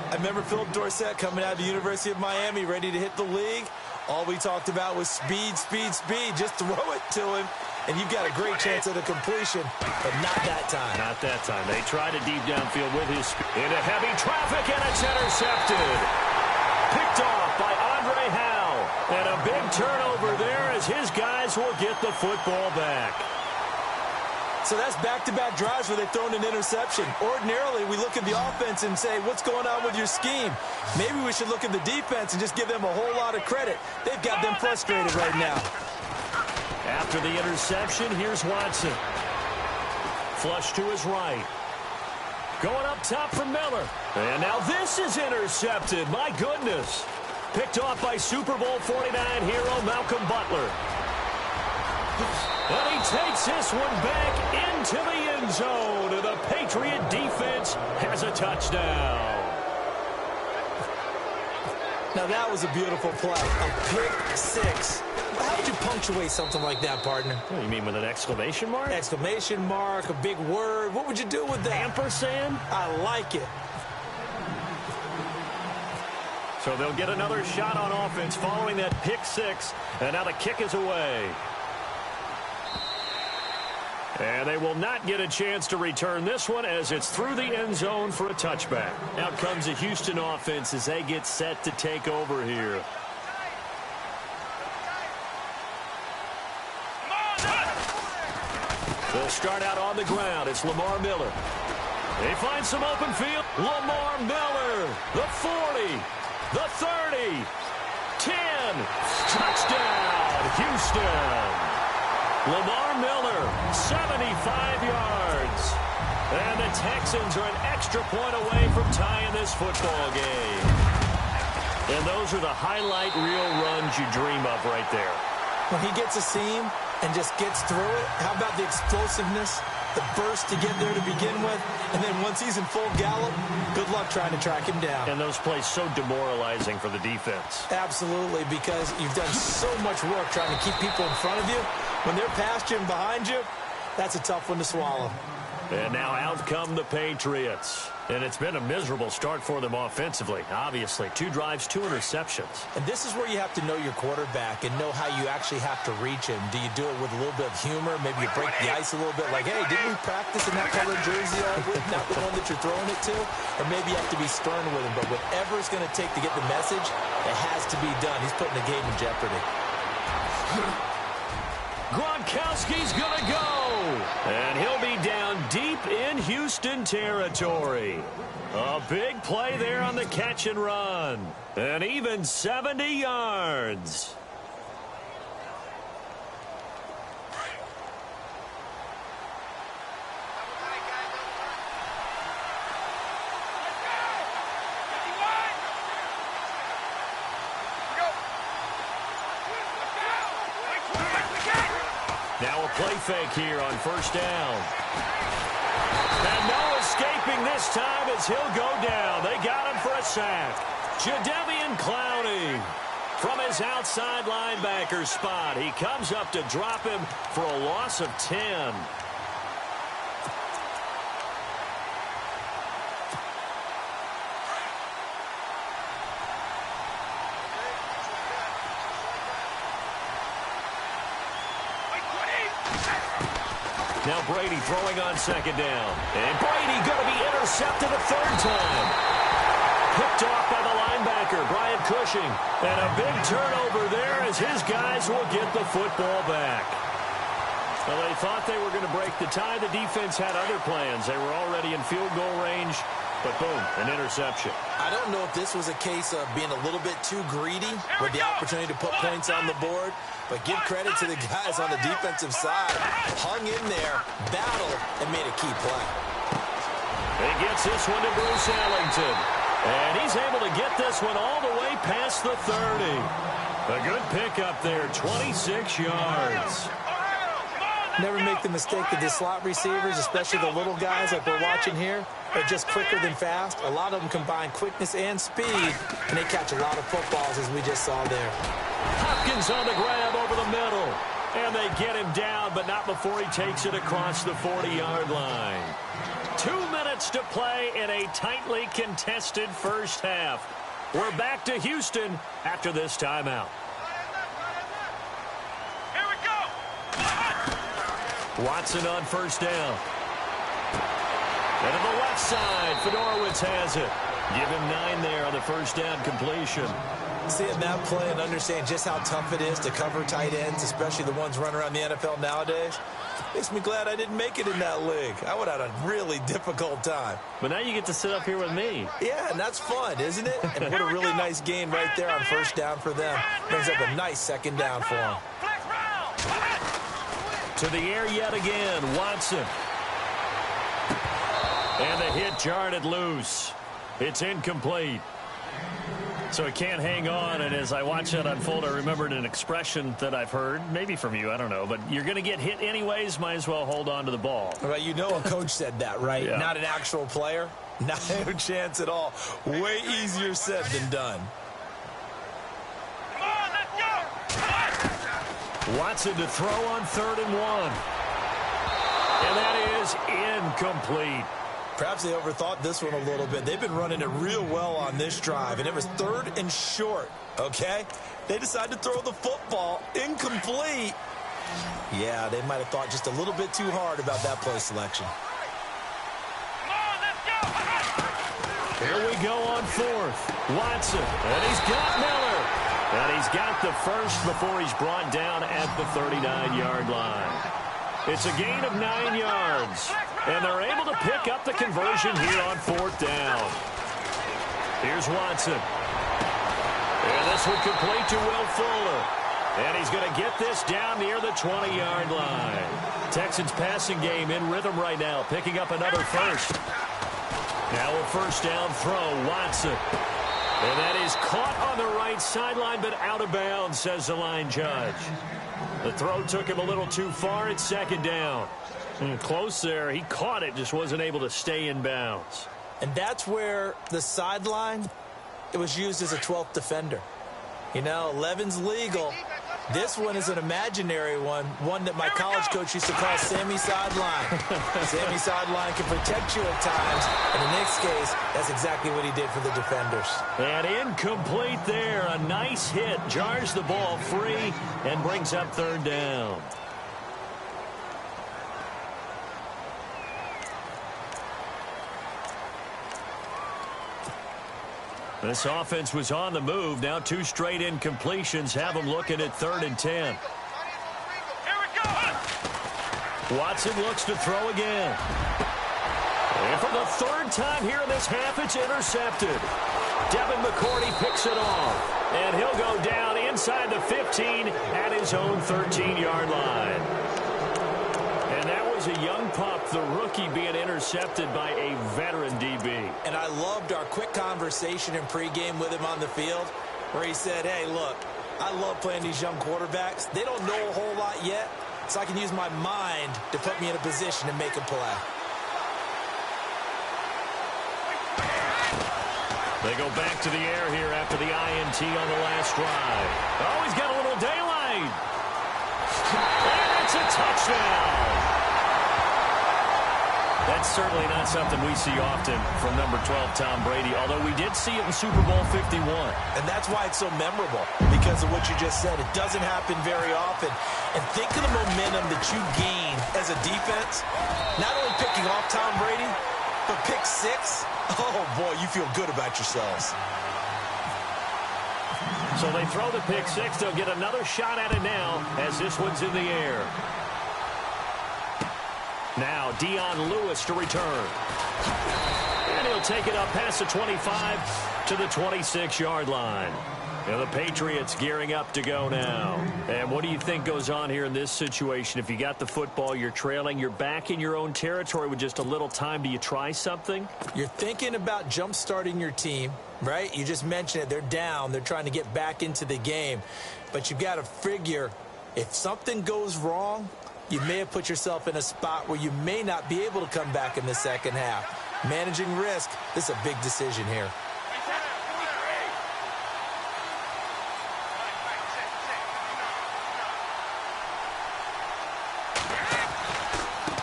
I remember Philip Dorsett coming out of the University of Miami ready to hit the league. All we talked about was speed, speed, speed. Just throw it to him, and you've got a great chance at a completion, but not that time. Not that time. They tried a deep downfield with his speed. Into heavy traffic, and it's intercepted. Picked off by Andre Howe. And a big turnover there as his guys will get the football back. So that's back-to-back drives where they've thrown an interception. Ordinarily, we look at the offense and say, what's going on with your scheme? Maybe we should look at the defense and just give them a whole lot of credit. They've got them frustrated right now. After the interception, here's Watson. Flush to his right. Going up top for Miller. And now this is intercepted. My goodness. Picked off by Super Bowl 49 hero Malcolm Butler. And he takes this one back into the end zone. And the Patriot defense has a touchdown. Now that was a beautiful play. A pick six. How would you punctuate something like that, partner? Oh, you mean with an exclamation mark? Exclamation mark, a big word. What would you do with that? Ampersand? I like it. So they'll get another shot on offense following that pick six. And now the kick is away. And they will not get a chance to return this one as it's through the end zone for a touchback. Out comes the Houston offense as they get set to take over here. They'll start out on the ground. It's Lamar Miller. They find some open field. Lamar Miller, the 40. The 30, 10, touchdown, Houston. Lamar Miller, 75 yards. And the Texans are an extra point away from tying this football game. And those are the highlight reel runs you dream of right there. When he gets a seam and just gets through it, how about the explosiveness, the burst to get there to begin with, and then once he's in full gallop, good luck trying to track him down. And those plays so demoralizing for the defense. Absolutely, because you've done so much work trying to keep people in front of you. When they're past you and behind you, that's a tough one to swallow. And now out come the Patriots. And it's been a miserable start for them offensively. Obviously, 2 drives, 2 interceptions. And this is where you have to know your quarterback and know how you actually have to reach him. Do you do it with a little bit of humor? Maybe you break the ice a little bit like, hey, didn't we practice in that colored jersey all week? Not the one that you're throwing it to? Or maybe you have to be stern with him. But whatever it's going to take to get the message, it has to be done. He's putting the game in jeopardy. Gronkowski's going to go. And he'll be down deep in Houston territory. A big play there on the catch and run. And even 70 yards. Now a play fake here on first down. And no escaping this time as he'll go down. They got him for a sack. Jadeveon Clowney from his outside linebacker spot. He comes up to drop him for a loss of 10. Now Brady throwing on second down. And Brady going to be intercepted a third time. Picked off by the linebacker, Brian Cushing. And a big turnover there as his guys will get the football back. Well, they thought they were going to break the tie. The defense had other plans. They were already in field goal range. But boom, an interception. I don't know if this was a case of being a little bit too greedy with the opportunity to put points on the board, but give credit to the guys on the defensive side. Hung in there, battled, and made a key play. He gets this one to Bruce Ellington. And he's able to get this one all the way past the 30. A good pickup there, 26 yards. Never make the mistake that the slot receivers, especially the little guys like we're watching here, are just quicker than fast. A lot of them combine quickness and speed, and they catch a lot of footballs, as we just saw there. Hopkins on the grab over the middle. And they get him down, but not before he takes it across the 40-yard line. 2 minutes to play in a tightly contested first half. We're back to Houston after this timeout. Watson on first down. And to the left side, Fedorowicz has it. Give him 9 there on the first down completion. Seeing that play and understand just how tough it is to cover tight ends, especially the ones running around the NFL nowadays, makes me glad I didn't make it in that league. I would have had a really difficult time. But now you get to sit up here with me. Yeah, and that's fun, isn't it? And what a really nice gain right there on first down for them. Brings up a nice second down for them. To the air yet again, Watson. And the hit jarred it loose. It's incomplete. So it can't hang on, and as I watch that unfold, I remembered an expression that I've heard, maybe from you, I don't know, but you're going to get hit anyways, might as well hold on to the ball. Well, you know a coach said that, right? Yeah. Not an actual player. Not a chance at all. Way easier said than done. Watson to throw on 3rd and 1. And that is incomplete. Perhaps they overthought this one a little bit. They've been running it real well on this drive, and it was 3rd and short, okay? They decided to throw the football incomplete. Yeah, they might have thought just a little bit too hard about that play selection. Here we go on 4th. Watson, and he's got Miller. And he's got the first before he's brought down at the 39-yard line. It's a gain of 9 yards. And they're able to pick up the conversion here on 4th down. Here's Watson. And this one complete to Will Fuller. And he's going to get this down near the 20-yard line. Texans passing game in rhythm right now, picking up another first. Now a first down throw, Watson. And that is caught on the right sideline, but out of bounds, says the line judge. The throw took him a little too far. It's 2nd down. Close there. He caught it, just wasn't able to stay in bounds. And that's where the sideline, it was used as a 12th defender. You know, 11's legal. This one is an imaginary one that my college coach used to call Sammy Sideline. Sammy Sideline can protect you at times. And in Nick's case, that's exactly what he did for the defenders. And incomplete there. A nice hit. Jars the ball free and brings up 3rd down. This offense was on the move. Now 2 straight incompletions have them looking at 3rd and 10. Watson looks to throw again. And for the 3rd time here in this half, it's intercepted. Devin McCourty picks it off. And he'll go down inside the 15 at his own 13-yard line. And that was a young pup, the rookie, being intercepted by a veteran DB. And I loved our quick conversation in pregame with him on the field where he said, hey, look, I love playing these young quarterbacks. They don't know a whole lot yet, so I can use my mind to put me in a position to make a play. They go back to the air here after the INT on the last drive. Oh, he's got a little daylight. And it's a touchdown. That's certainly not something we see often from number 12, Tom Brady, although we did see it in Super Bowl 51. And that's why it's so memorable, because of what you just said. It doesn't happen very often. And think of the momentum that you gain as a defense, not only picking off Tom Brady, but pick 6. Oh, boy, you feel good about yourselves. So they throw the pick 6. They'll get another shot at it now as this one's in the air. Now Dion Lewis to return. And he'll take it up past the 25 to the 26-yard line. And the Patriots gearing up to go now. And what do you think goes on here in this situation? If you got the football, you're trailing, you're back in your own territory with just a little time. Do you try something? You're thinking about jump-starting your team, right? You just mentioned it. They're down. They're trying to get back into the game. But you've got to figure if something goes wrong, you may have put yourself in a spot where you may not be able to come back in the second half. Managing risk, this is a big decision here.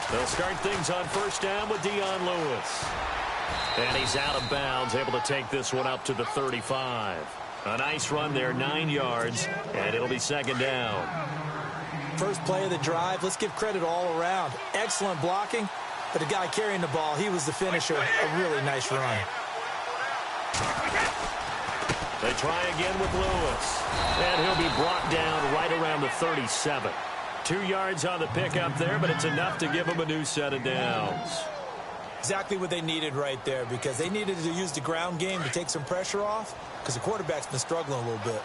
They'll start things on first down with Dion Lewis. And he's out of bounds, able to take this one up to the 35. A nice run there, 9 yards, and it'll be second down. First play of the drive, let's give credit all around. Excellent blocking, but the guy carrying the ball, he was the finisher. A really nice run. They try again with Lewis. And he'll be brought down right around the 37. 2 yards on the pickup there, but it's enough to give them a new set of downs. Exactly what they needed right there, because they needed to use the ground game to take some pressure off, because the quarterback's been struggling a little bit.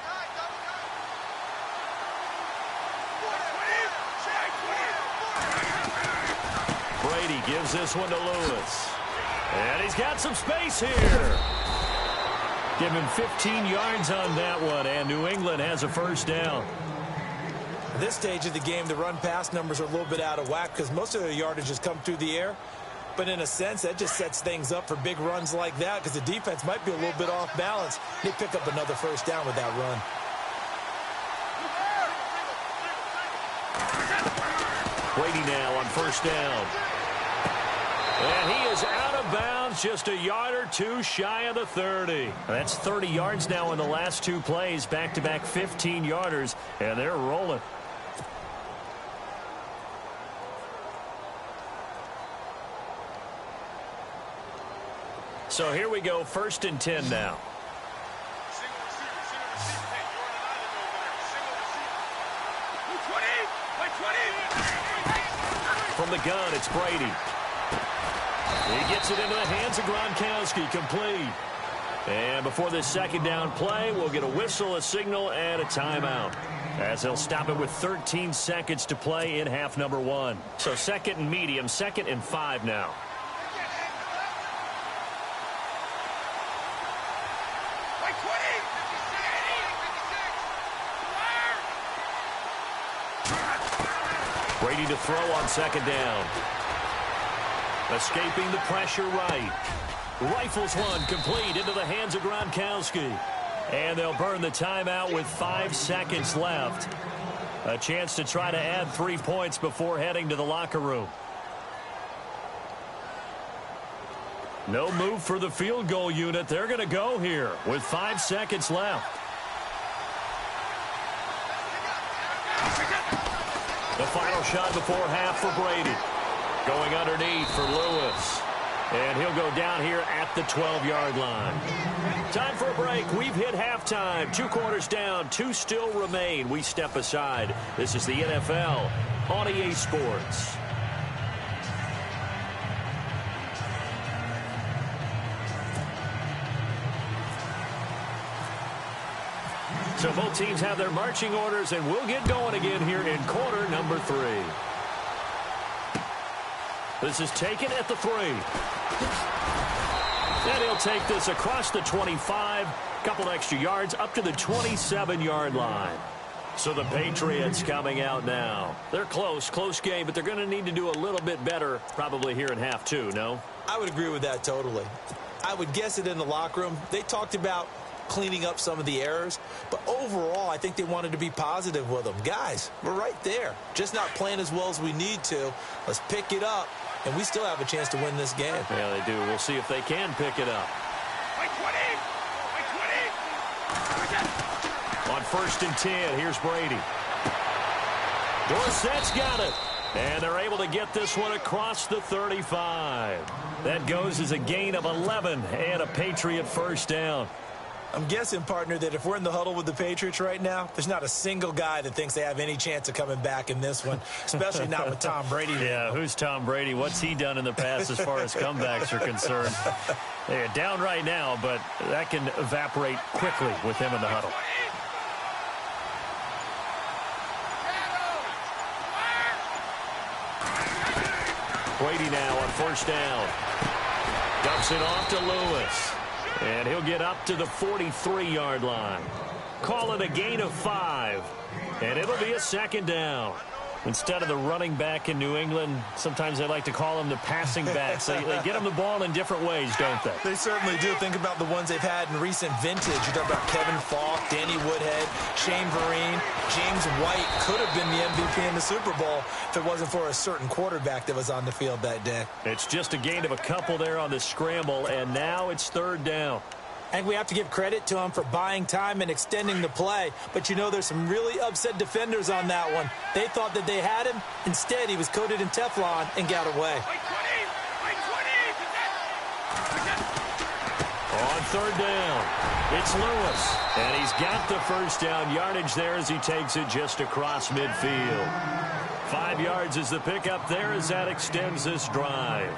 Brady gives this one to Lewis. And he's got some space here. Give him 15 yards on that one, and New England has a first down. At this stage of the game, the run-pass numbers are a little bit out of whack because most of their yardage has come through the air. But in a sense, that just sets things up for big runs like that because the defense might be a little bit off balance. They pick up another first down with that run. Brady now on first down. And he is out of bounds, just a yard or two shy of the 30. That's 30 yards now in the last 2 plays, back-to-back 15-yarders, and they're rolling. So here we go, 1st and 10 now. From the gun, it's Brady. He gets it into the hands of Gronkowski, complete. And before this second down play, we'll get a whistle, a signal, and a timeout, as they'll stop it with 13 seconds to play in half number 1. So 2nd and medium, 2nd and 5 now. Brady to throw on 2nd down. Escaping the pressure right. Rifles one complete into the hands of Gronkowski. And they'll burn the timeout with 5 seconds left. A chance to try to add 3 points before heading to the locker room. No move for the field goal unit. They're going to go here with 5 seconds left. The final shot before half for Brady. Going underneath for Lewis. And he'll go down here at the 12-yard line. Time for a break. We've hit halftime. 2 quarters down. 2 still remain. We step aside. This is the NFL on EA Sports. So both teams have their marching orders, and we'll get going again here in quarter number 3. This is taken at the 3. And he'll take this across the 25, couple extra yards up to the 27-yard line. So the Patriots coming out now. They're close game, but they're going to need to do a little bit better probably here in half two, no? I would agree with that totally. I would guess it in the locker room. They talked about cleaning up some of the errors, but overall, I think they wanted to be positive with them. Guys, we're right there. Just not playing as well as we need to. Let's pick it up, and we still have a chance to win this game. Yeah, they do. We'll see if they can pick it up. On 1st and 10, here's Brady. Dorsett's got it. And they're able to get this one across the 35. That goes as a gain of 11 and a Patriot first down. I'm guessing, partner, that if we're in the huddle with the Patriots right now, there's not a single guy that thinks they have any chance of coming back in this one, especially not with Tom Brady. Yeah, who's Tom Brady? What's he done in the past as far as comebacks are concerned? They're down right now, but that can evaporate quickly with him in the huddle. Brady now on 1st down. Dumps it off to Lewis. And he'll get up to the 43-yard line. Call it a gain of 5. And it'll be a 2nd down. Instead of the running back in New England, sometimes they like to call them the passing backs. They get them the ball in different ways, don't they? They certainly do. Think about the ones they've had in recent vintage. You talk about Kevin Falk, Danny Woodhead, Shane Vereen, James White could have been the MVP in the Super Bowl if it wasn't for a certain quarterback that was on the field that day. It's just a gain of a couple there on the scramble, and now it's 3rd down. I think we have to give credit to him for buying time and extending the play. But, you know, there's some really upset defenders on that one. They thought that they had him. Instead, he was coated in Teflon and got away. On 3rd down, it's Lewis. And he's got the first down yardage there as he takes it just across midfield. 5 yards is the pickup there as that extends this drive.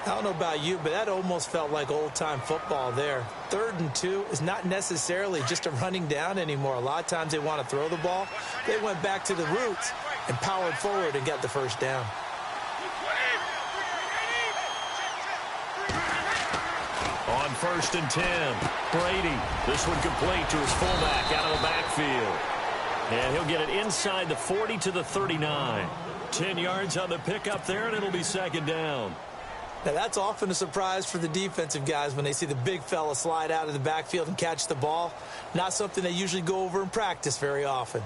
I don't know about you, but that almost felt like old-time football there. 3rd and 2 is not necessarily just a running down anymore. A lot of times they want to throw the ball. They went back to the roots and powered forward and got the first down. On 1st and 10, Brady. This one complete to his fullback out of the backfield. And he'll get it inside the 40 to the 39. 10 yards on the pickup there, and it'll be 2nd down. Now, that's often a surprise for the defensive guys when they see the big fella slide out of the backfield and catch the ball. Not something they usually go over in practice very often.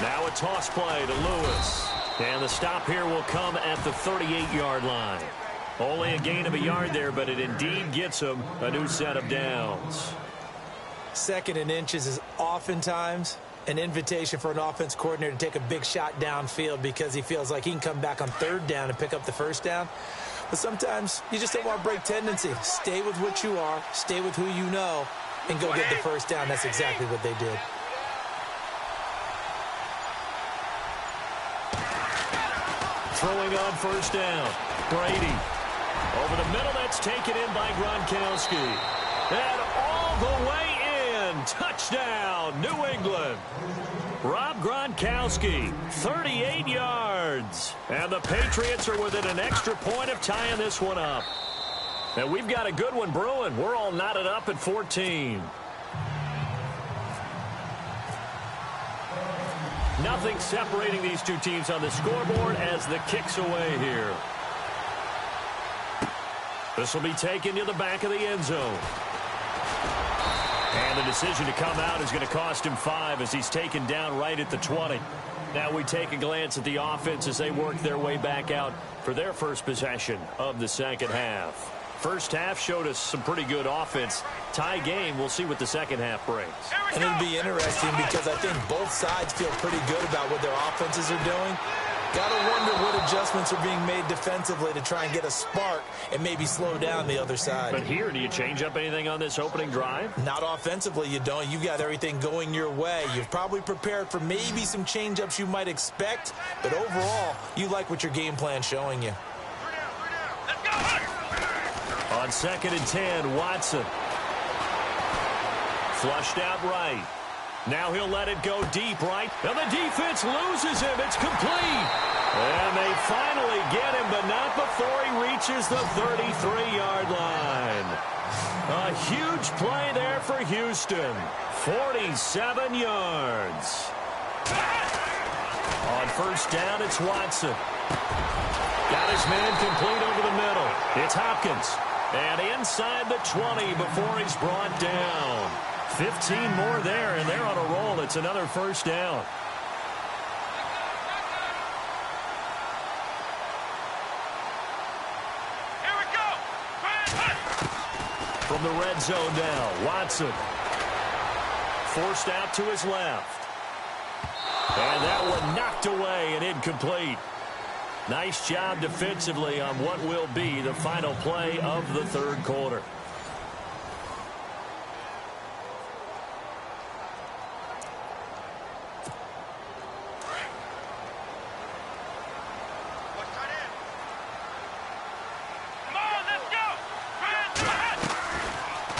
Now a toss play to Lewis. And the stop here will come at the 38-yard line. Only a gain of a yard there, but it indeed gets him a new set of downs. 2nd and inches is oftentimes an invitation for an offense coordinator to take a big shot downfield because he feels like he can come back on 3rd down and pick up the first down. But sometimes you just don't want to break tendency. Stay with what you are, stay with who you know, and go get the first down. That's exactly what they did. Throwing on 1st down, Brady. Over the middle, that's taken in by Gronkowski. And all the way in. Touchdown, New England. Rob Gronkowski, 38 yards. And the Patriots are within an extra point of tying this one up. And we've got a good one brewing. We're all knotted up at 14. Nothing separating these two teams on the scoreboard as the kick's away here. This will be taken to the back of the end zone. And the decision to come out is going to cost him 5 as he's taken down right at the 20. Now we take a glance at the offense as they work their way back out for their first possession of the 2nd half. First half showed us some pretty good offense. Tie game, we'll see what the 2nd half brings. And it'll be interesting because I think both sides feel pretty good about what their offenses are doing. Got to wonder what adjustments are being made defensively to try and get a spark and maybe slow down the other side. But here, do you change up anything on this opening drive? Not offensively, you don't. You've got everything going your way. You've probably prepared for maybe some change-ups you might expect, but overall, you like what your game plan's showing you. On 2nd and 10, Watson. Flushed out right. Now he'll let it go deep right. And the defense loses him. It's complete. And they finally get him, but not before he reaches the 33-yard line. A huge play there for Houston. 47 yards. On first down, it's Watson. Got his man complete over the middle. It's Hopkins. And inside the 20 before he's brought down. 15 more there, and they're on a roll. It's another first down. Here we go. From the red zone now, Watson. Forced out to his left. And that one knocked away and incomplete. Nice job defensively on what will be the final play of the third quarter.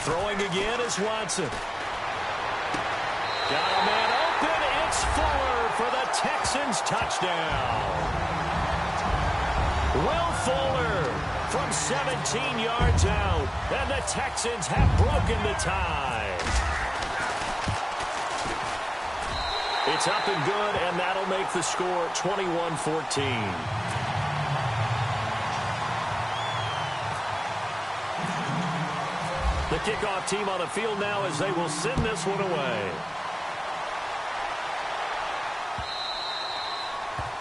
Throwing again is Watson. Got a man open. It's Fuller for the Texans touchdown. Will Fuller from 17 yards out. And the Texans have broken the tie. It's up and good, and that'll make the score 21-14. The kickoff team on the field now as they will send this one away.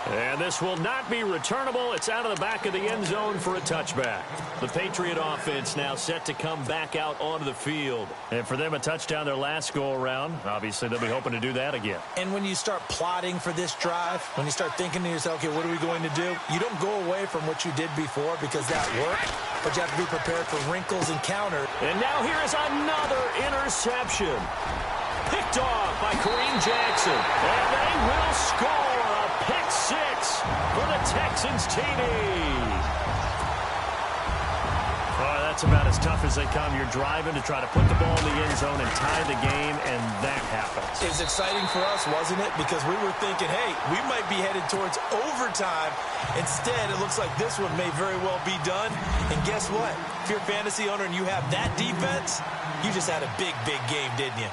And this will not be returnable. It's out of the back of the end zone for a touchback. The Patriot offense now set to come back out onto the field. And for them, a touchdown their last go-around. Obviously, they'll be hoping to do that again. And when you start plotting for this drive, when you start thinking to yourself, okay, what are we going to do? You don't go away from what you did before because that worked, but you have to be prepared for wrinkles and counter. And now here is another interception. Picked off by Kareem Jackson. And they will score a pick six for the Texans TD. Oh, that's about as tough as they come. You're driving to try to put the ball in the end zone and tie the game, and that happens. It was exciting for us, wasn't it? Because we were thinking, hey, we might be headed towards overtime. Instead, it looks like this one may very well be done. And guess what? If you're a fantasy owner and you have that defense, you just had a big, big game, didn't you?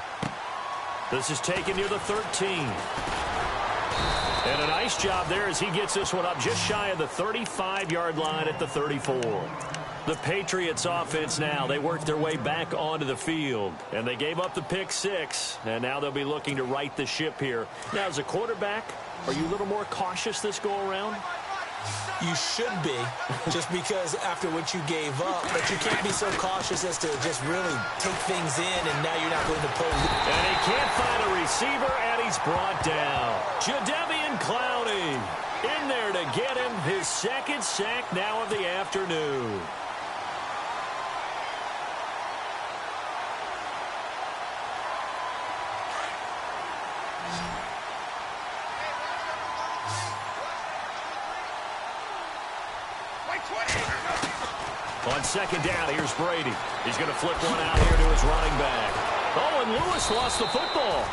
This is taken near the 13. And a nice job there as he gets this one up just shy of the 35-yard line at the 34. The Patriots offense now, they worked their way back onto the field. And they gave up the pick six. And now they'll be looking to right the ship here. Now, as a quarterback, are you a little more cautious this go-around? You should be, just because after what you gave up, but you can't be so cautious as to just really take things in, and now you're not going to pull. And he can't find a receiver, and he's brought down. Jadeveon Clowney in there to get him his second sack now of the afternoon. On second down, here's Brady. He's going to flip one out here to his running back. Oh, and Lewis lost the football.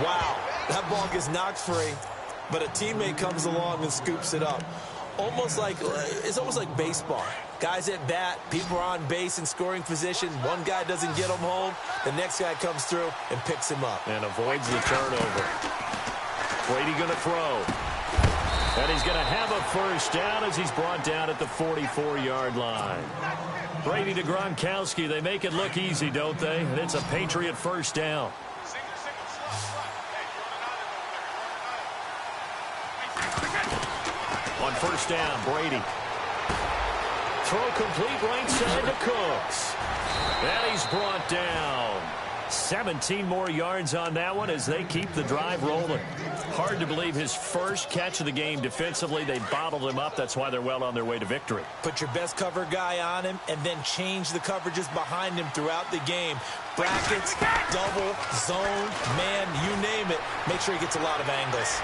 Wow, that ball gets knocked free, but a teammate comes along and scoops it up. It's almost like baseball. Guys at bat, people are on base in scoring position. One guy doesn't get him home. The next guy comes through and picks him up. And avoids the turnover. Brady going to throw. And he's going to have a first down as he's brought down at the 44-yard line. Brady to Gronkowski. They make it look easy, don't they? And it's a Patriot first down. On first down, Brady. Throw complete right side to Cooks. And he's brought down. 17 more yards on that one as they keep the drive rolling. Hard to believe his first catch of the game defensively. They bottled him up. That's why they're well on their way to victory. Put your best cover guy on him and then change the coverages behind him throughout the game. Brackets, double, zone, man, you name it. Make sure he gets a lot of angles.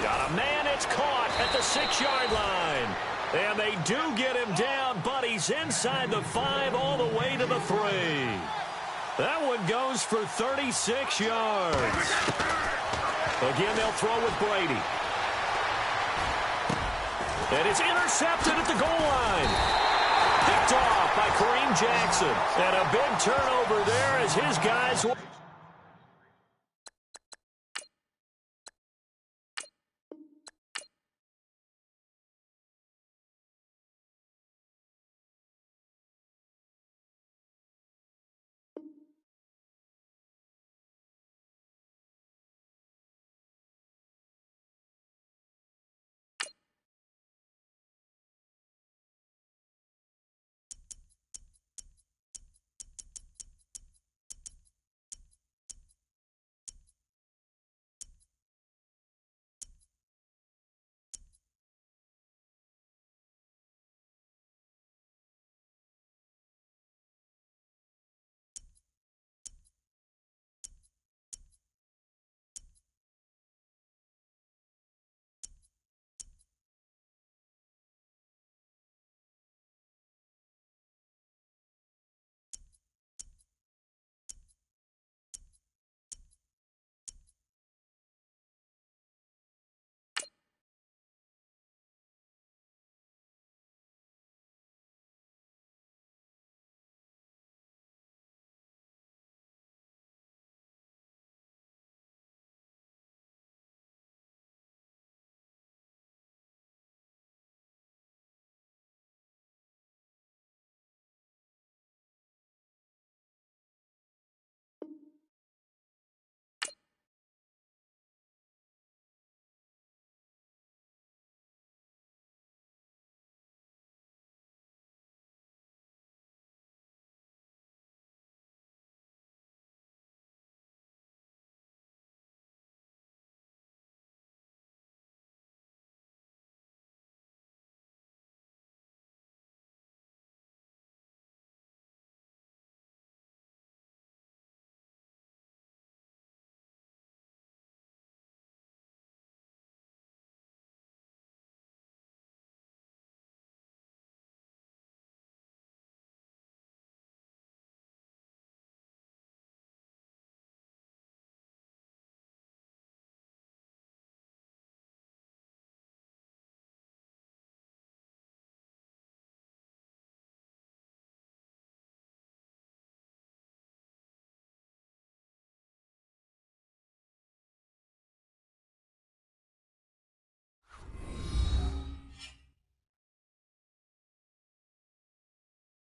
Got a man. It's caught at the 6-yard line. And they do get him down, but he's inside the 5 all the way to the 3. That one goes for 36 yards. Again, they'll throw with Brady. And it's intercepted at the goal line. Picked off by Kareem Jackson. And a big turnover there as his guys...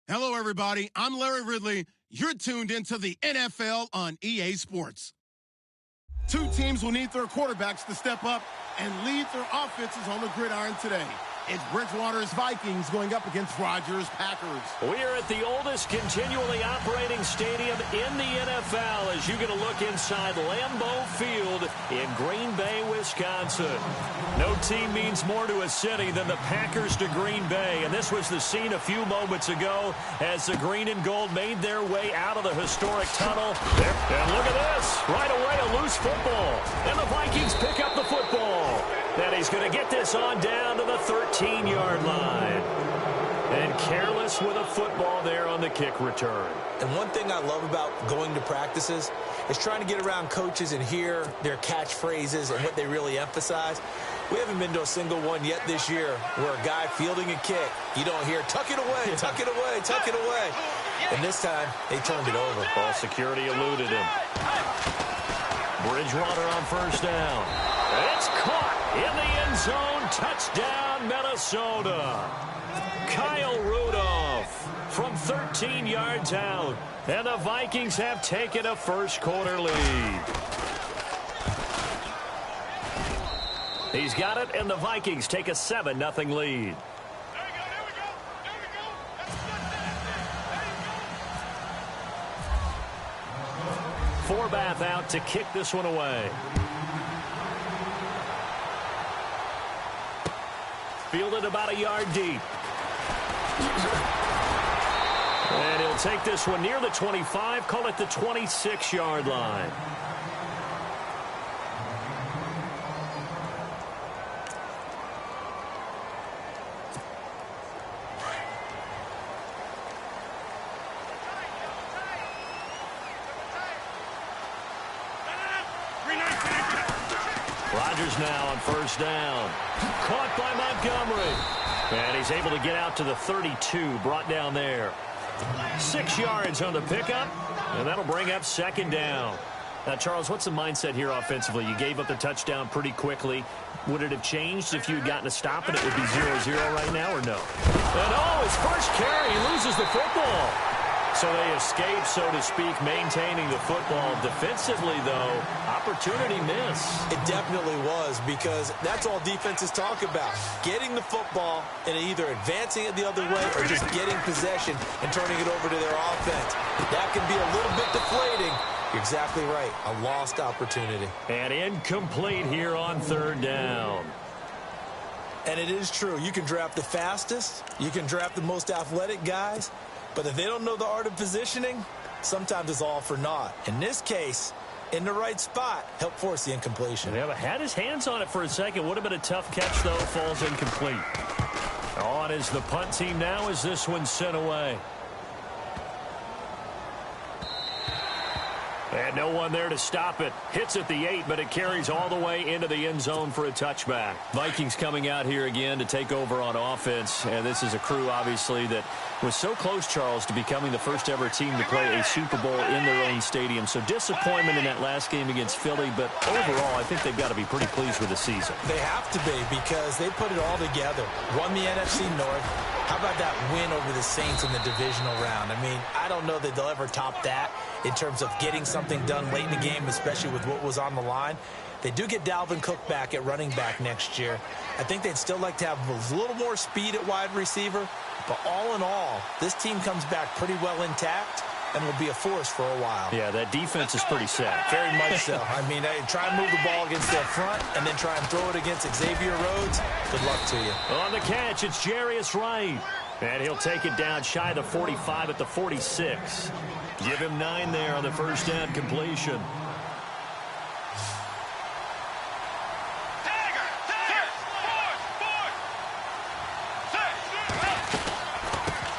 Hello, everybody. I'm Larry Ridley. You're tuned into the NFL on EA Sports. Two teams will need their quarterbacks to step up and lead their offenses on the gridiron today. It's Bridgewater's Vikings going up against Rodgers' Packers. We are at the oldest continually operating stadium in the NFL as you get a look inside Lambeau Field in Green Bay, Wisconsin. No team means more to a city than the Packers to Green Bay, and this was the scene a few moments ago as the green and gold made their way out of the historic tunnel. And look at this. Right away, a loose football. And the Vikings pick up the football. And he's going to get this on down to the 13-yard line. And careless with a football there on the kick return. And one thing I love about going to practices is trying to get around coaches and hear their catchphrases and what they really emphasize. We haven't been to a single one yet this year where a guy fielding a kick, you don't hear, tuck it away, tuck it away, tuck it away. And this time, they turned it over. Ball security eluded him. Bridgewater on first down. It's caught in the end zone. Touchdown, Minnesota. Kyle Rudolph from 13 yards out. And the Vikings have taken a first-quarter lead. He's got it, and the Vikings take a 7-0 lead. Forbath out to kick this one away. Fielded about a yard deep. And he'll take this one near the 25, call it the 26-yard line. Rodgers now on first down. Caught by Montgomery. And he's able to get out to the 32, brought down there. 6 yards on the pickup, and that'll bring up second down. Now, Charles, what's the mindset here offensively? You gave up the touchdown pretty quickly. Would it have changed if you had gotten a stop and it would be 0-0 right now, or no? And his first carry, he loses the football. So they escape, so to speak, maintaining the football. Defensively, though, opportunity miss. It definitely was, because that's all defenses talk about. Getting the football and either advancing it the other way or just getting possession and turning it over to their offense. That can be a little bit deflating. You're exactly right. A lost opportunity. And incomplete here on third down. And it is true. You can draft the fastest. You can draft the most athletic guys. But if they don't know the art of positioning, sometimes it's all for naught. In this case, in the right spot, help force the incompletion. Yeah, but had his hands on it for a second. Would have been a tough catch, though. Falls incomplete. On is the punt team now as this one's sent away. And no one there to stop it. Hits at the 8, but it carries all the way into the end zone for a touchback. Vikings coming out here again to take over on offense. And this is a crew, obviously, that was so close, Charles, to becoming the first ever team to play a Super Bowl in their own stadium. So disappointment in that last game against Philly. But overall, I think they've got to be pretty pleased with the season. They have to be, because they put it all together. Won the NFC North. How about that win over the Saints in the divisional round? I mean, I don't know that they'll ever top that in terms of getting something done late in the game, especially with what was on the line. They do get Dalvin Cook back at running back next year. I think they'd still like to have a little more speed at wide receiver. But all in all, this team comes back pretty well intact and will be a force for a while. Yeah, that defense is pretty set. Very much so. I mean, try and move the ball against their front and then try and throw it against Xavier Rhodes. Good luck to you. On the catch, it's Jarius Wright. And he'll take it down shy of the 45 at the 46. Give him 9 there on the first down completion.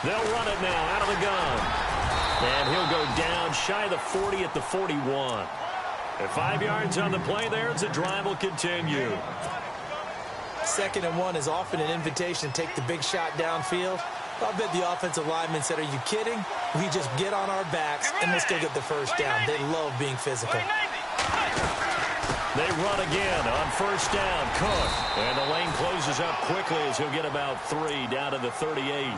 They'll run it now out of the gun. And he'll go down shy of the 40 at the 41. And 5 yards on the play there as the drive will continue. 2nd and 1 is often an invitation to take the big shot downfield. I bet the offensive lineman said, are you kidding? We just get on our backs and we'll still get the first down. They love being physical. They run again on first down. Cook. And the lane closes up quickly as he'll get about 3 down to the 38.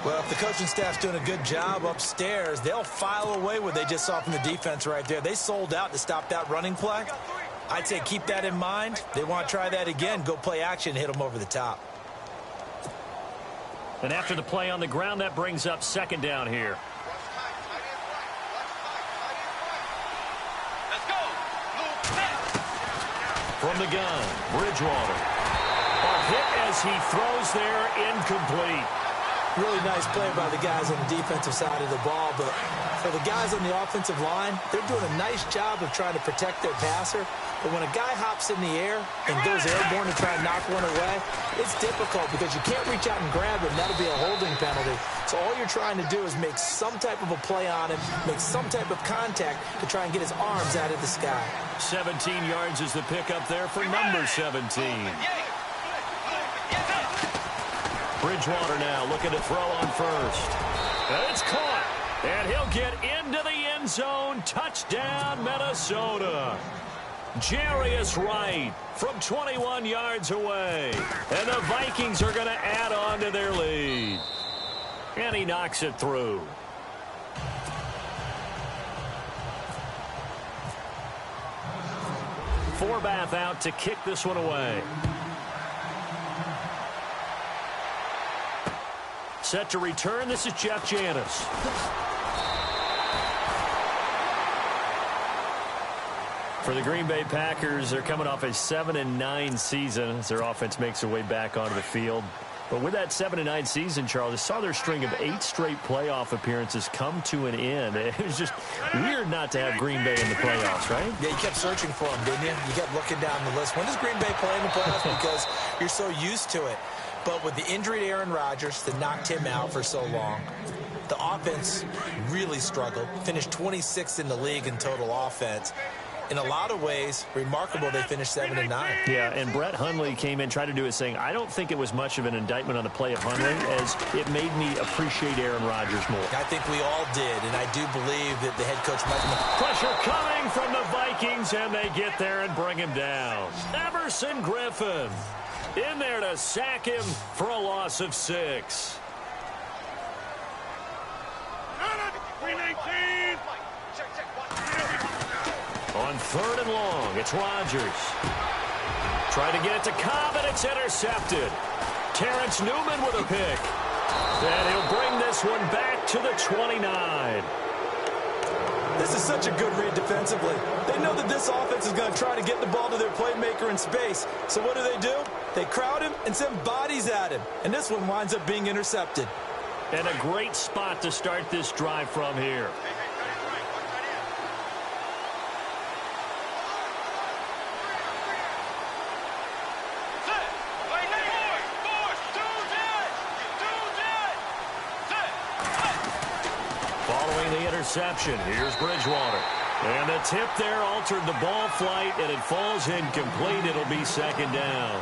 Well, if the coaching staff's doing a good job upstairs, they'll file away what they just saw from the defense right there. They sold out to stop that running play. I'd say keep that in mind. They want to try that again. Go play action and hit them over the top. And after the play on the ground, that brings up second down here. Let's go. From the gun, Bridgewater. A hit as he throws there, incomplete. Really nice play by the guys on the defensive side of the ball, but for the guys on the offensive line, they're doing a nice job of trying to protect their passer. But when a guy hops in the air and goes airborne to try and knock one away, it's difficult because you can't reach out and grab him. That'll be a holding penalty. So all you're trying to do is make some type of a play on him, make some type of contact to try and get his arms out of the sky. 17 yards is the pickup there for number 17. Bridgewater now looking to throw on first. And it's caught. And he'll get into the end zone. Touchdown, Minnesota. Jarius Wright from 21 yards away. And the Vikings are going to add on to their lead. And he knocks it through. Forbath out to kick this one away. Set to return, this is Jeff Janis. For the Green Bay Packers, they're coming off a 7-9 season as their offense makes their way back onto the field. But with that 7-9 season, Charles, they saw their string of 8 straight playoff appearances come to an end. It was just weird not to have Green Bay in the playoffs, right? Yeah, you kept searching for them, didn't you? You kept looking down the list. When does Green Bay play in the playoffs? Because you're so used to it. But with the injury to Aaron Rodgers that knocked him out for so long, the offense really struggled. Finished 26th in the league in total offense. in a lot of ways, remarkable they finished 7-9. Yeah, and Brett Hundley came in, tried to do his thing. I don't think it was much of an indictment on the play of Hundley, as it made me appreciate Aaron Rodgers more. I think we all did, and I do believe that the head coach might... Pressure coming from the Vikings, and they get there and bring him down. Everson Griffin in there to sack him for a loss of 6. On 3rd and long, it's Rodgers. Trying to get it to Cobb, and it's intercepted. Terrence Newman with a pick. And he'll bring this one back to the 29. This is such a good read defensively. They know that this offense is going to try to get the ball to their playmaker in space. So what do? They crowd him and send bodies at him. And this one winds up being intercepted. And a great spot to start this drive from here. Following the interception, here's Bridgewater. And the tip there altered the ball flight, and it falls incomplete. It'll be 2nd down.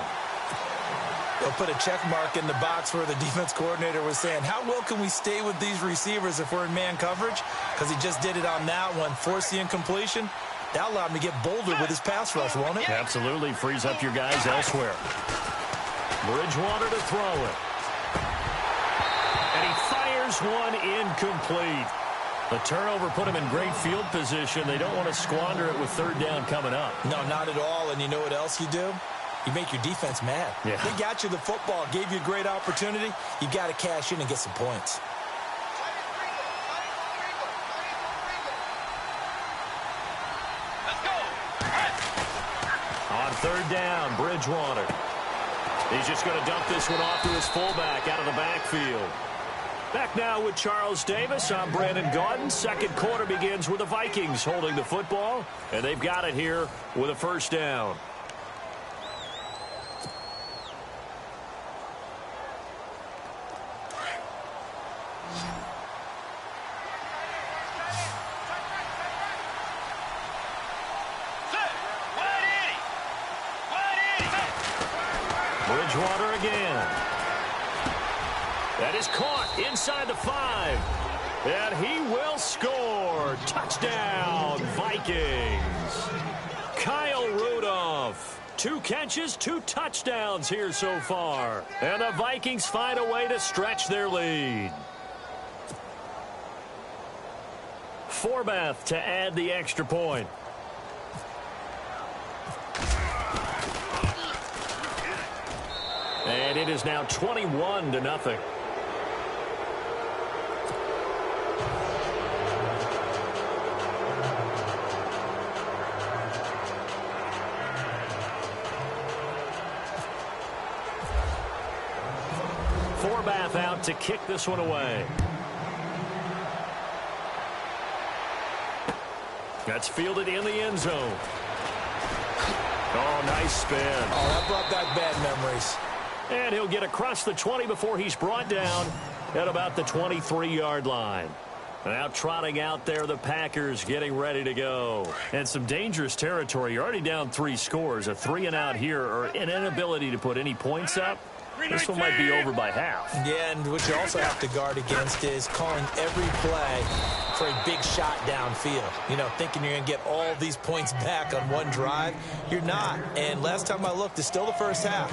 They'll put a check mark in the box where the defense coordinator was saying, how well can we stay with these receivers if we're in man coverage? Because he just did it on that one, forced the incompletion. That allowed him to get bolder with his pass rush, won't it? Absolutely. Frees up your guys elsewhere. Bridgewater to throw it. And he fires one incomplete. The turnover put him in great field position. They don't want to squander it with 3rd down coming up. No, not at all. And you know what else you do? You make your defense mad. Yeah. They got you the football, gave you a great opportunity. You got to cash in and get some points. Let's go. On 3rd down, Bridgewater. He's just going to dump this one off to his fullback out of the backfield. Back now with Charles Davis. I'm Brandon Gaudin. 2nd quarter begins with the Vikings holding the football, and they've got it here with a 1st down. Bridgewater again. That is caught inside the 5. And he will score. Touchdown, Vikings. Kyle Rudolph. 2 catches, 2 touchdowns here so far. And the Vikings find a way to stretch their lead. Forbath to add the extra point. And it is now 21-0. Forbath out to kick this one away. That's fielded in the end zone. Oh, nice spin. Oh, that brought back bad memories. And he'll get across the 20 before he's brought down at about the 23-yard line. Now trotting out there, the Packers getting ready to go. And some dangerous territory. You're already down 3 scores. A 3-and-out here, or an inability to put any points up. This one might be over by half. Yeah, and what you also have to guard against is calling every play for a big shot downfield. You know, thinking you're going to get all these points back on one drive. You're not. And last time I looked, it's still the first half.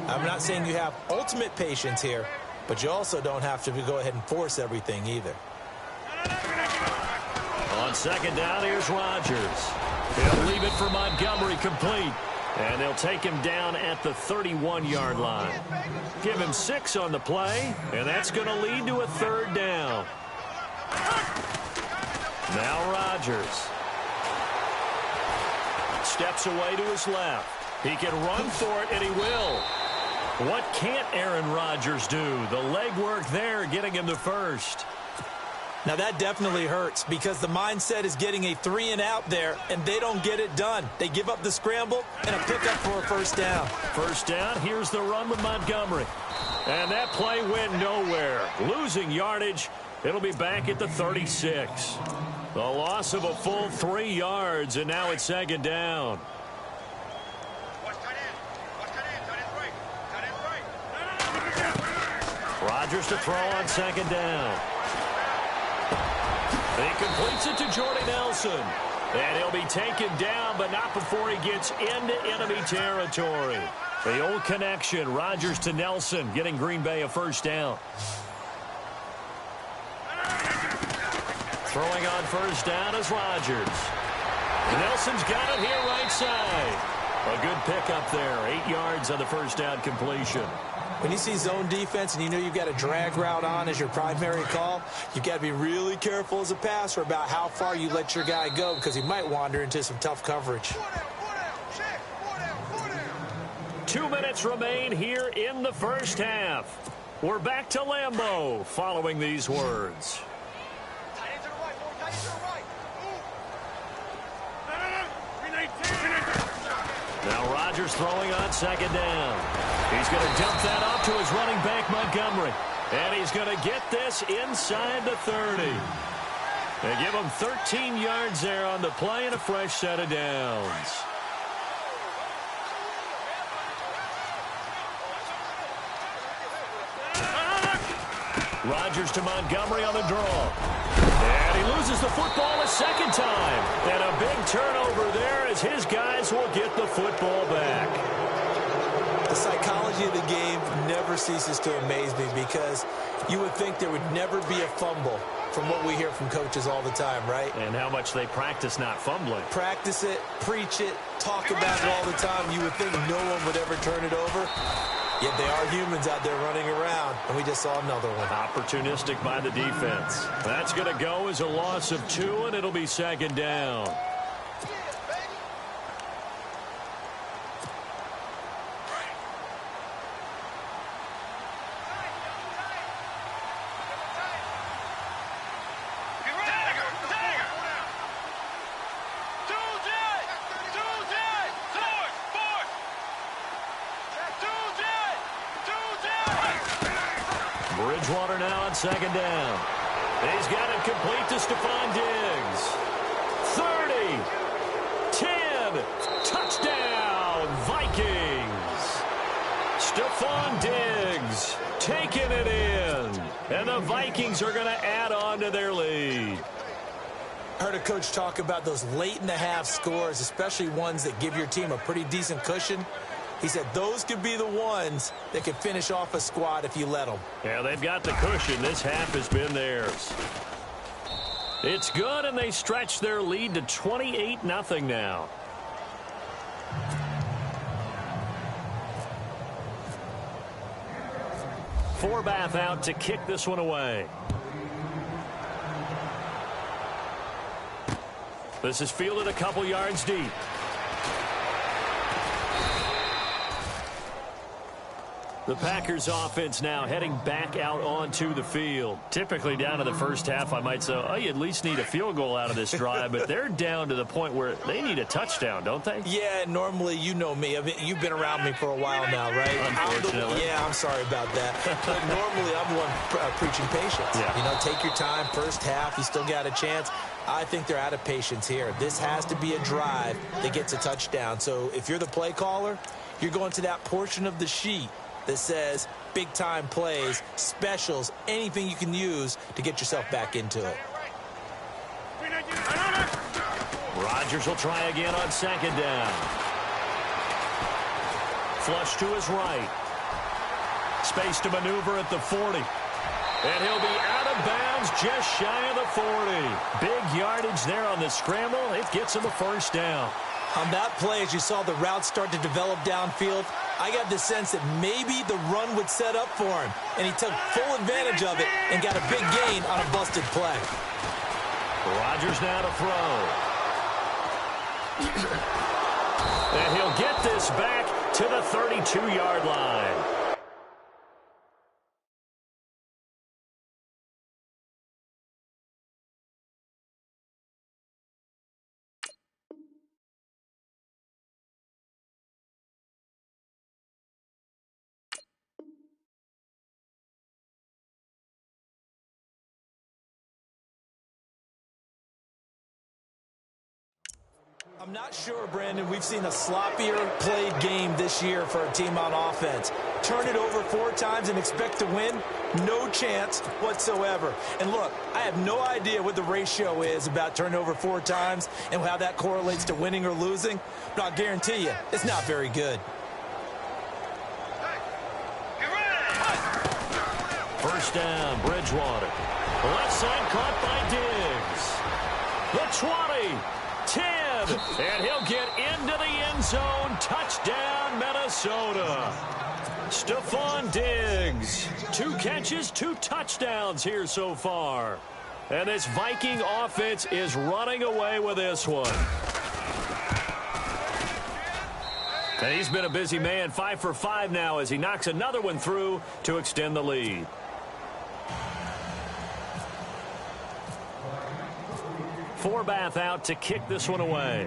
I'm not saying you have ultimate patience here, but you also don't have to go ahead and force everything either. On 2nd down, here's Rodgers. He'll leave it for Montgomery complete. And they'll take him down at the 31-yard line. Give him 6 on the play, and that's going to lead to a 3rd down. Now Rodgers. Steps away to his left. He can run for it, and he will. What can't Aaron Rodgers do? The legwork there getting him the first. Now that definitely hurts because the mindset is getting a 3-and-out there, and they don't get it done. They give up the scramble and a pickup for a 1st down. 1st down, here's the run with Montgomery. And that play went nowhere. Losing yardage. It'll be back at the 36. A loss of a full 3 yards, and now it's second down. Rodgers to throw on second down. He completes it to Jordy Nelson. And he'll be taken down, but not before he gets into enemy territory. The old connection, Rodgers to Nelson, getting Green Bay a first down. Throwing on first down is Rodgers. Nelson's got it here right side. A good pickup there. 8 yards on the first down completion. When you see zone defense and you know you've got a drag route on as your primary call, you've got to be really careful as a passer about how far you let your guy go because he might wander into some tough coverage. 2 minutes remain here in the first half. We're back to Lambeau following these words. Now Rodgers throwing on second down. He's going to dump that off to his running back, Montgomery. And he's going to get this inside the 30. They give him 13 yards there on the play and a fresh set of downs. Rodgers to Montgomery on the draw. And he loses the football a second time. And a big turnover there as his guys will get the football back. The psychology of the game never ceases to amaze me because you would think there would never be a fumble from what we hear from coaches all the time, right? And how much they practice not fumbling. Practice it, preach it, talk about it all the time. You would think no one would ever turn it over. Yet they are humans out there running around, and we just saw another one. Opportunistic by the defense. That's going to go as a loss of 2, and it'll be second down. Bridgewater now on second down. He's got it complete to Stephon Diggs. 30, 10, touchdown, Vikings. Stephon Diggs taking it in. And the Vikings are going to add on to their lead. I heard a coach talk about those late-in-the-half scores, especially ones that give your team a pretty decent cushion. He said those could be the ones that could finish off a squad if you let them. Yeah, they've got the cushion. This half has been theirs. It's good, and they stretch their lead to 28-0 now. Forbath out to kick this one away. This is fielded a couple yards deep. The Packers offense now heading back out onto the field. Typically down to the first half, I might say, oh, you at least need a field goal out of this drive, but they're down to the point where they need a touchdown, don't they? Yeah, normally, you know me. I mean, you've been around me for a while now, right? Unfortunately. I'm sorry about that. But normally, I'm the one preaching patience. Yeah. You know, take your time. First half, you still got a chance. I think they're out of patience here. This has to be a drive that gets a touchdown. So if you're the play caller, you're going to that portion of the sheet that says big-time plays, specials, anything you can use to get yourself back into it. Rodgers will try again on second down. Flush to his right. Space to maneuver at the 40. And he'll be out of bounds just shy of the 40. Big yardage there on the scramble. It gets him a first down. On that play, as you saw the route start to develop downfield, I got the sense that maybe the run would set up for him, and he took full advantage of it and got a big gain on a busted play. Rodgers now to throw. And he'll get this back to the 32-yard line. I'm not sure, Brandon, we've seen a sloppier played game this year for a team on offense. Turn it over 4 times and expect to win? No chance whatsoever. And look, I have no idea what the ratio is about turning over 4 times and how that correlates to winning or losing, but I'll guarantee you, it's not very good. First down, Bridgewater. Left side caught by Diggs. The 20, 10, and he'll get into the end zone. Touchdown, Minnesota. Stephon Diggs. 2 catches, 2 touchdowns here so far. And this Viking offense is running away with this one. And he's been a busy man, 5 for 5 now as he knocks another one through to extend the lead. Forbath out to kick this one away.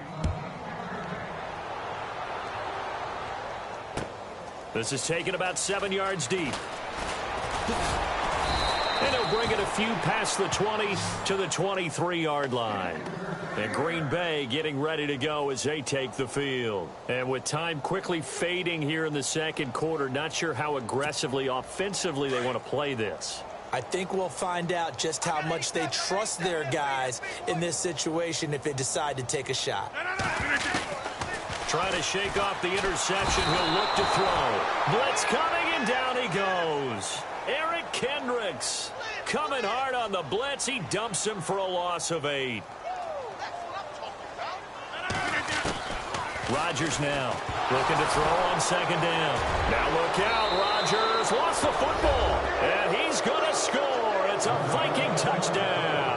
This is taken about 7 yards deep. And he'll bring it a few past the 20 to the 23-yard line. And Green Bay getting ready to go as they take the field. And with time quickly fading here in the second quarter, not sure how aggressively, offensively they want to play this. I think we'll find out just how much they trust their guys in this situation if they decide to take a shot. Trying to shake off the interception. He'll look to throw. Blitz coming, and down he goes. Eric Kendricks coming hard on the blitz. He dumps him for a loss of 8. Rodgers now looking to throw on second down. Now look out. Rodgers lost the football, and he's going to score. It's a Viking touchdown.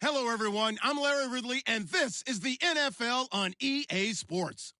Hello, everyone. I'm Larry Ridley, and this is the NFL on EA Sports.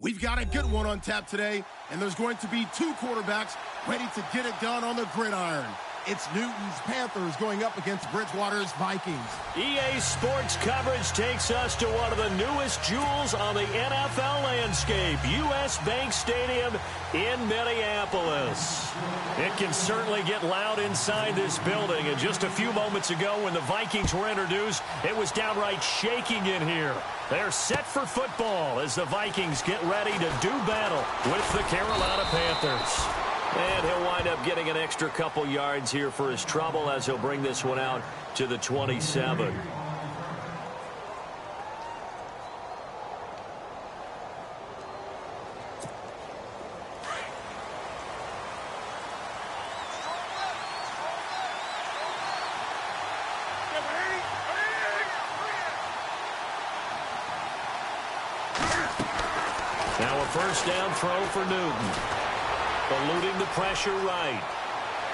We've got a good one on tap today, and there's going to be two quarterbacks ready to get it done on the gridiron. It's Newton's Panthers going up against Bridgewater's Vikings. EA Sports coverage takes us to one of the newest jewels on the NFL landscape, US Bank Stadium in Minneapolis. It can certainly get loud inside this building, and just a few moments ago when the Vikings were introduced, it was downright shaking in here. They're set for football as the Vikings get ready to do battle with the Carolina Panthers. And he'll wind up getting an extra couple yards here for his trouble as he'll bring this one out to the 27. Now a first down throw for Newton. Eluding the pressure right.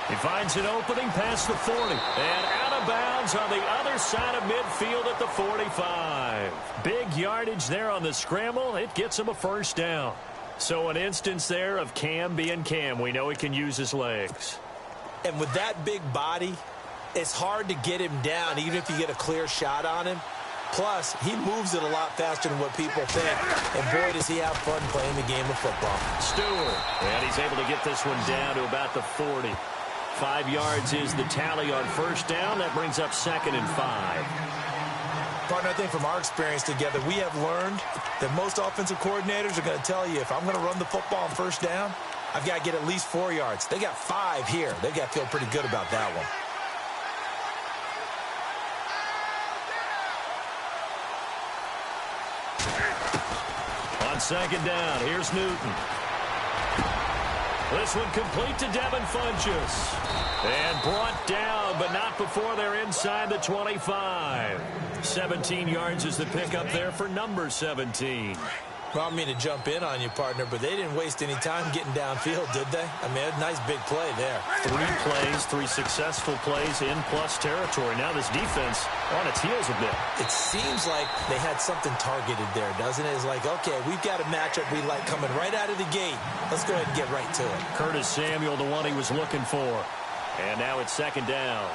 He finds an opening past the 40. And out of bounds on the other side of midfield at the 45. Big yardage there on the scramble. It gets him a first down. So an instance there of Cam being Cam. We know he can use his legs. And with that big body, it's hard to get him down even if you get a clear shot on him. Plus, he moves it a lot faster than what people think. And boy, does he have fun playing the game of football. Stewart. And he's able to get this one down to about the 40. 5 yards is the tally on first down. That brings up 2nd and 5. Partner, I think from our experience together, we have learned that most offensive coordinators are going to tell you, if I'm going to run the football on first down, I've got to get at least 4 yards. They got 5 here. They've got to feel pretty good about that one. On second down, here's Newton. This one complete to Devin Funchess. And brought down, but not before they're inside the 25. 17 yards is the pickup there for number 17. Well, I don't mean to jump in on you, partner, but they didn't waste any time getting downfield, did they? I mean, a nice big play there. 3 plays, 3 successful plays in plus territory. Now this defense on its heels a bit. It seems like they had something targeted there, doesn't it? It's like, okay, we've got a matchup we like coming right out of the gate. Let's go ahead and get right to it. Curtis Samuel, the one he was looking for. And now it's second down.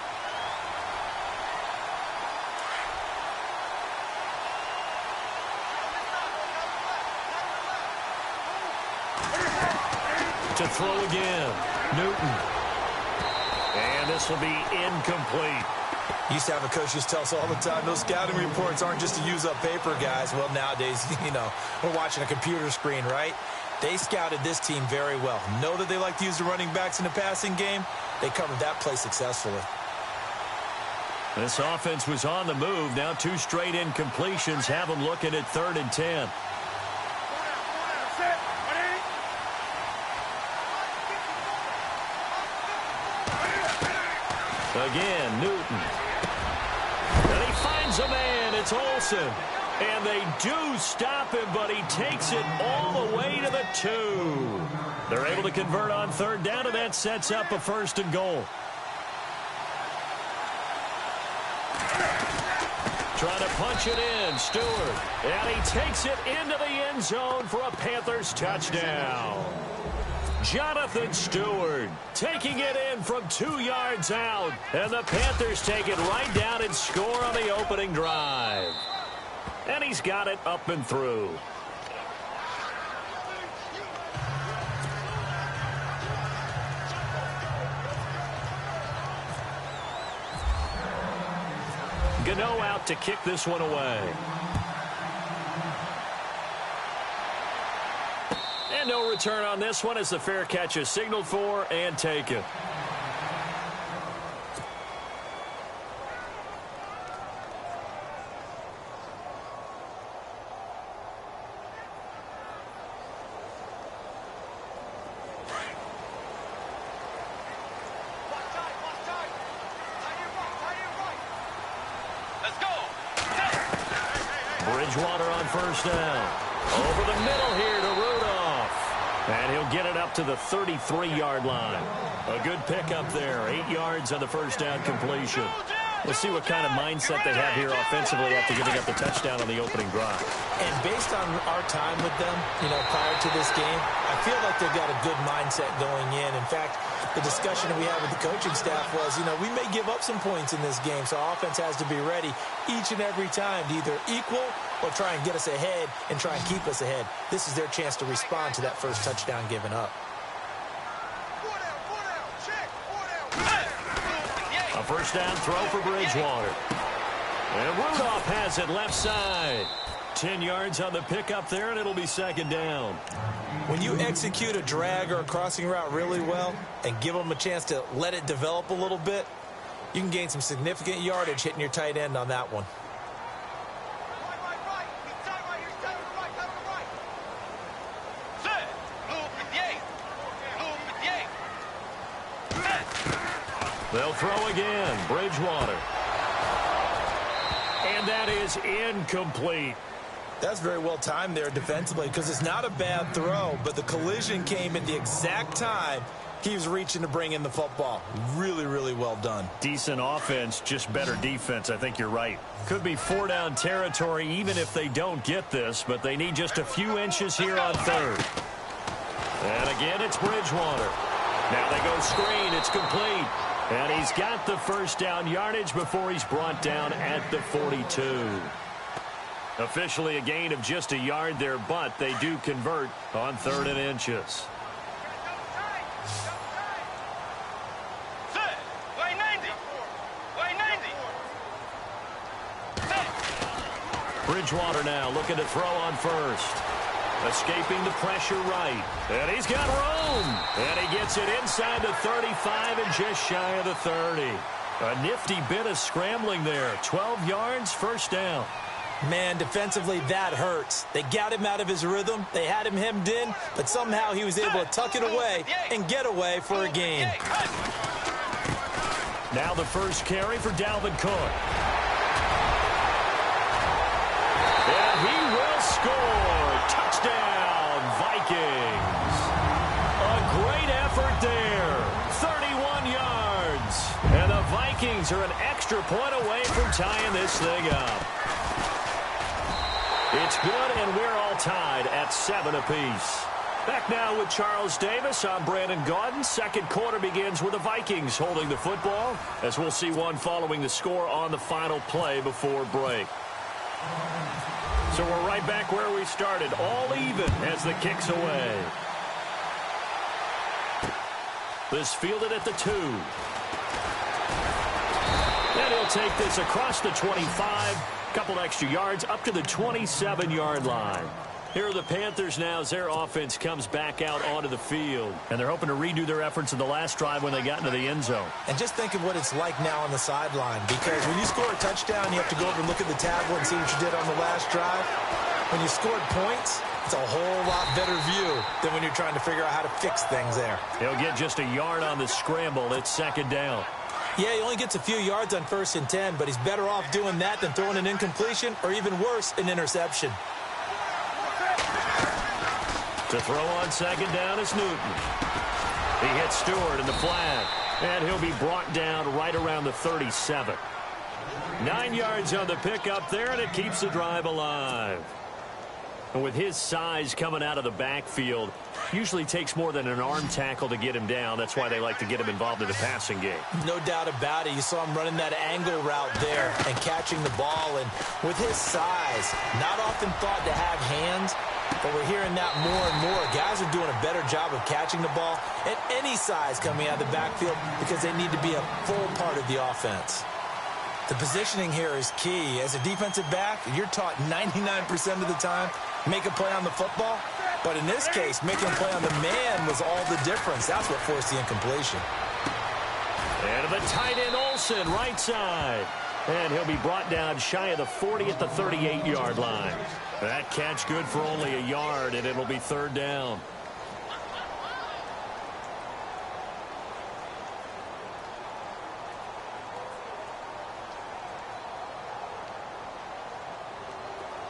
To throw again, Newton. And this will be incomplete. Used to have a coach just tell us all the time, those scouting reports aren't just to use up paper, guys. Well, nowadays, you know, we're watching a computer screen, right? They scouted this team very well. Know that they like to use the running backs in the passing game. They covered that play successfully. This offense was on the move. Now 2 straight incompletions have them looking at 3rd and 10. Again, Newton. And he finds a man. It's Olsen. And they do stop him, but he takes it all the way to the 2. They're able to convert on 3rd down, and that sets up a 1st and goal. Trying to punch it in, Stewart. And he takes it into the end zone for a Panthers touchdown. Jonathan Stewart taking it in from 2 yards out. And the Panthers take it right down and score on the opening drive. And he's got it up and through. Gano out to kick this one away. And no return on this one as the fair catch is signaled for and taken. Bridgewater on first down. Over the middle here to Rudolph. And he'll get it up to the 33-yard line. A good pickup there. 8 yards on the first down completion. We'll see what kind of mindset they have here offensively after giving up the touchdown on the opening drive. And based on our time with them, prior to this game, I feel like they've got a good mindset going in. In fact, the discussion we had with the coaching staff was, we may give up some points in this game, so our offense has to be ready each and every time to either equal or try and get us ahead and try and keep us ahead. This is their chance to respond to that first touchdown given up. A first down throw for Bridgewater. And Rudolph has it left side. 10 yards on the pickup there, and it'll be second down. When you execute a drag or a crossing route really well and give them a chance to let it develop a little bit, you can gain some significant yardage hitting your tight end on that one. They'll throw again. Bridgewater. And that is incomplete. That's very well timed there defensively because it's not a bad throw, but the collision came at the exact time he was reaching to bring in the football. Really, really well done. Decent offense, just better defense. I think you're right. Could be 4-down territory even if they don't get this, but they need just a few inches here on third. And again, it's Bridgewater. Now they go screen. It's complete. And he's got the first down yardage before he's brought down at the 42. Officially a gain of just a yard there, but they do convert on 3rd and inches. Bridgewater now looking to throw on first. Escaping the pressure right. And he's got room. And he gets it inside the 35 and just shy of the 30. A nifty bit of scrambling there. 12 yards, first down. Man, defensively, that hurts. They got him out of his rhythm. They had him hemmed in, but somehow he was able to tuck it away and get away for a gain. Now the first carry for Dalvin Cook. And he will score. Touchdown, Vikings. A great effort there. 31 yards. And the Vikings are an extra point away from tying this thing up. It's good, and we're all tied at 7 apiece. Back now with Charles Davis. I'm Brandon Gaudin. Second quarter begins with the Vikings holding the football, as we'll see one following the score on the final play before break. So we're right back where we started, all even as the kick's away. This fielded at the 2. And he'll take this across the 25. Couple extra yards up to the 27-yard line. Here are the Panthers now as their offense comes back out onto the field. And they're hoping to redo their efforts in the last drive when they got into the end zone. And just think of what it's like now on the sideline, because when you score a touchdown, you have to go over and look at the tablet and see what you did on the last drive. When you scored points, it's a whole lot better view than when you're trying to figure out how to fix things there. He'll get just a yard on the scramble. It's second down. Yeah, he only gets a few yards on 1st and 10, but he's better off doing that than throwing an incompletion or even worse, an interception. To throw on second down is Newton. He hits Stewart in the flat, and he'll be brought down right around the 37. 9 yards on the pickup there, and it keeps the drive alive. And with his size coming out of the backfield, usually takes more than an arm tackle to get him down. That's why they like to get him involved in the passing game. No doubt about it. You saw him running that angle route there and catching the ball. And with his size, not often thought to have hands, but we're hearing that more and more. Guys are doing a better job of catching the ball at any size coming out of the backfield because they need to be a full part of the offense. The positioning here is key. As a defensive back, you're taught 99% of the time, make a play on the football. But in this case, making a play on the man was all the difference. That's what forced the incompletion. And the tight end Olsen, right side. And he'll be brought down shy of the 40 at the 38-yard line. That catch good for only a yard, and it'll be third down.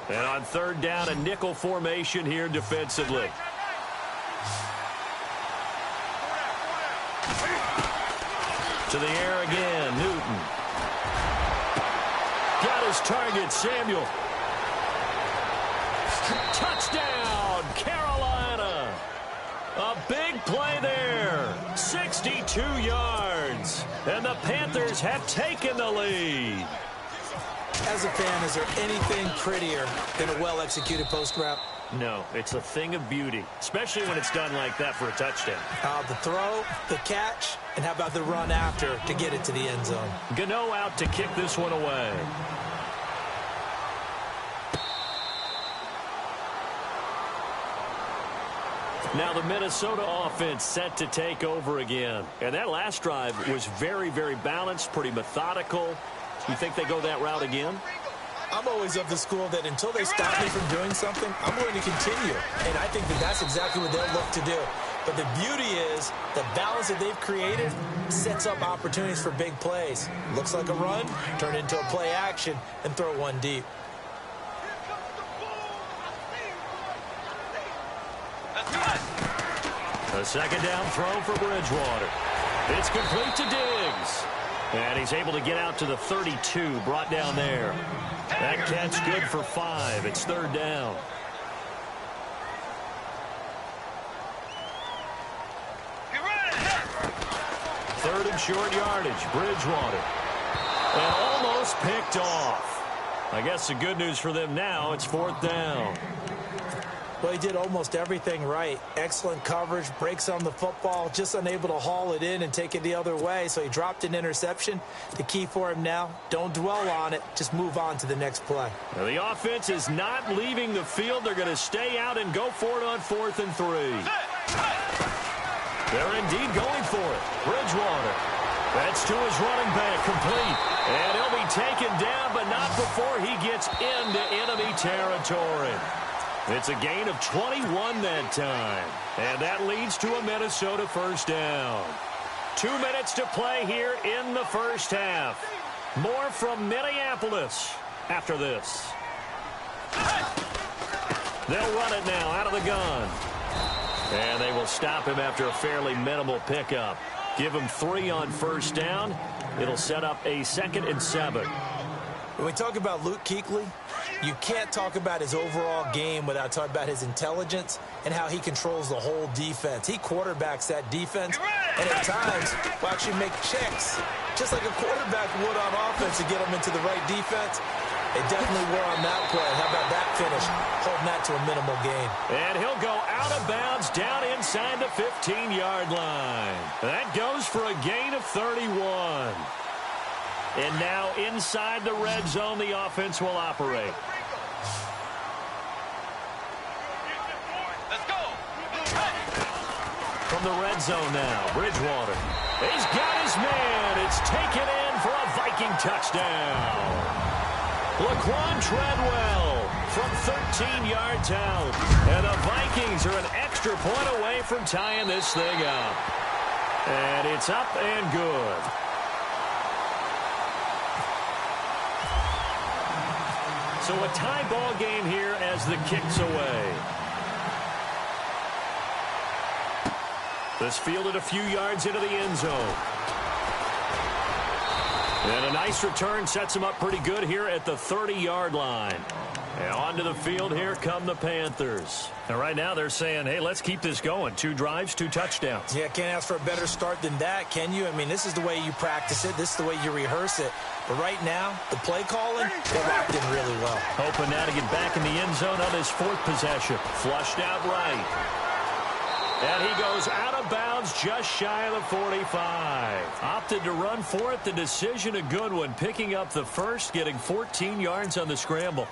And on third down, a nickel formation here defensively. To the air again, Newton. his target, Samuel. Touchdown, Carolina. A big play there. 62 yards. And the Panthers have taken the lead. As a fan, is there anything prettier than a well-executed post route? No, it's a thing of beauty, especially when it's done like that for a touchdown. The throw, the catch, and how about the run after to get it to the end zone? Gano out to kick this one away. Now the Minnesota offense set to take over again. And that last drive was very, very balanced, pretty methodical. You think they go that route again? I'm always of the school that until they stop me from doing something, I'm going to continue. And I think that that's exactly what they'll look to do. But the beauty is the balance that they've created sets up opportunities for big plays. Looks like a run, turn it into a play action, and throw one deep. A second down throw for Bridgewater. It's complete to Diggs. And he's able to get out to the 32, brought down there. That catch good for 5. It's third down. Third and short yardage, Bridgewater. And almost picked off. I guess the good news for them now, it's fourth down. Well, he did almost everything right. Excellent coverage, breaks on the football, just unable to haul it in and take it the other way, so he dropped an interception. The key for him now, don't dwell on it, just move on to the next play. Now, the offense is not leaving the field. They're going to stay out and go for it on 4th and 3. They're indeed going for it. Bridgewater. That's to his running back, complete. And he'll be taken down, but not before he gets into enemy territory. It's a gain of 21 that time. And that leads to a Minnesota first down. 2 minutes to play here in the first half. More from Minneapolis after this. They'll run it now out of the gun. And they will stop him after a fairly minimal pickup. Give him 3 on first down. It'll set up a 2nd and 7. When we talk about Luke Kuechly, you can't talk about his overall game without talking about his intelligence and how he controls the whole defense. He quarterbacks that defense, and at times will actually make checks, just like a quarterback would on offense to get them into the right defense. They definitely were on that play. How about that finish? Holding that to a minimal gain. And he'll go out of bounds down inside the 15-yard line. That goes for a gain of 31. And now inside the red zone, the offense will operate. Let's go. From the red zone now, Bridgewater. He's got his man. It's taken in for a Viking touchdown. Laquan Treadwell from 13 yards out. And the Vikings are an extra point away from tying this thing up. And it's up and good. So a tie ball game here as the kick's away. This fielded a few yards into the end zone. And a nice return sets him up pretty good here at the 30-yard line. And onto the field, here come the Panthers. And right now they're saying, hey, let's keep this going. 2 drives, 2 touchdowns. Yeah, can't ask for a better start than that, can you? I mean, this is the way you practice it. This is the way you rehearse it. But right now, the play calling, they're locked in really well. Hoping now to get back in the end zone on his 4th possession. Flushed out right. And he goes out of bounds just shy of the 45. Opted to run for it. The decision a good one. Picking up the first, getting 14 yards on the scramble.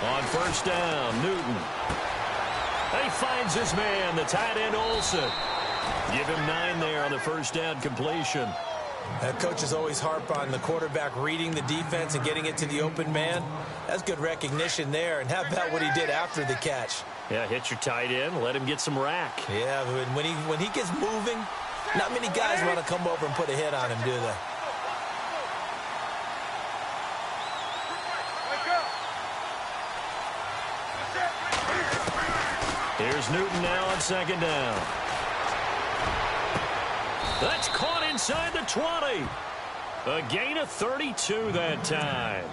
On first down, Newton. He finds his man, the tight end Olsen. Give him 9 there on the first down completion. Coaches always harp on the quarterback reading the defense and getting it to the open man. That's good recognition there. And how about what he did after the catch? Yeah, hit your tight end, let him get some rack. Yeah, when he gets moving, not many guys want to come over and put a hit on him, do they? Here's Newton now on second down. That's caught inside the 20. A gain of 32 that time.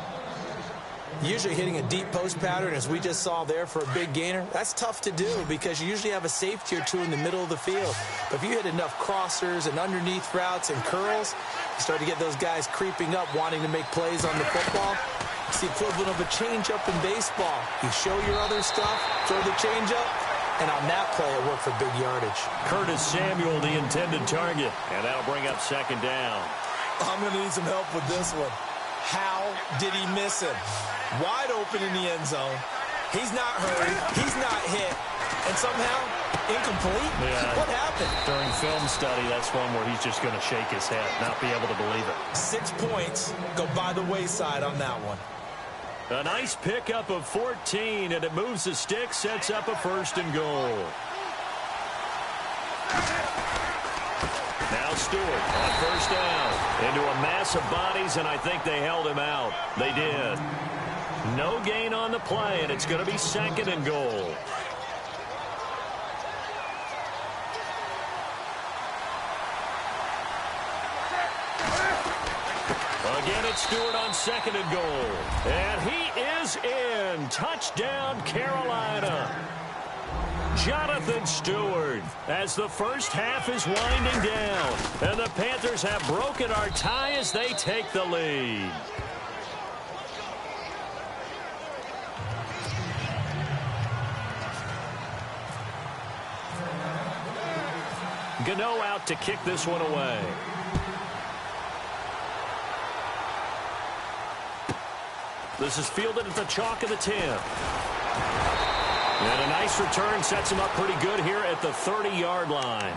Usually hitting a deep post pattern, as we just saw there for a big gainer, that's tough to do because you usually have a safety or two in the middle of the field. But if you hit enough crossers and underneath routes and curls, you start to get those guys creeping up, wanting to make plays on the football. It's the equivalent of a changeup in baseball. You show your other stuff, throw the changeup, and on that play, it worked for big yardage. Curtis Samuel, the intended target, and that'll bring up second down. I'm going to need some help with this one. How did he miss him? Wide open in the end zone. He's not hurried. He's not hit. And somehow, incomplete? Yeah. What happened? During film study, that's one where he's just going to shake his head, not be able to believe it. 6 points go by the wayside on that one. A nice pickup of 14, and it moves the stick, sets up a 1st and goal. Now Stewart on 1st down. Into a mass of bodies, and I think they held him out. They did. No gain on the play, and it's going to be 2nd and goal. Again, it's Stewart on 2nd and goal. And he is in. Touchdown, Carolina. Jonathan Stewart, as the first half is winding down. And the Panthers have broken our tie as they take the lead. Gano out to kick this one away. This is fielded at the chalk of the 10. And a nice return sets him up pretty good here at the 30-yard line.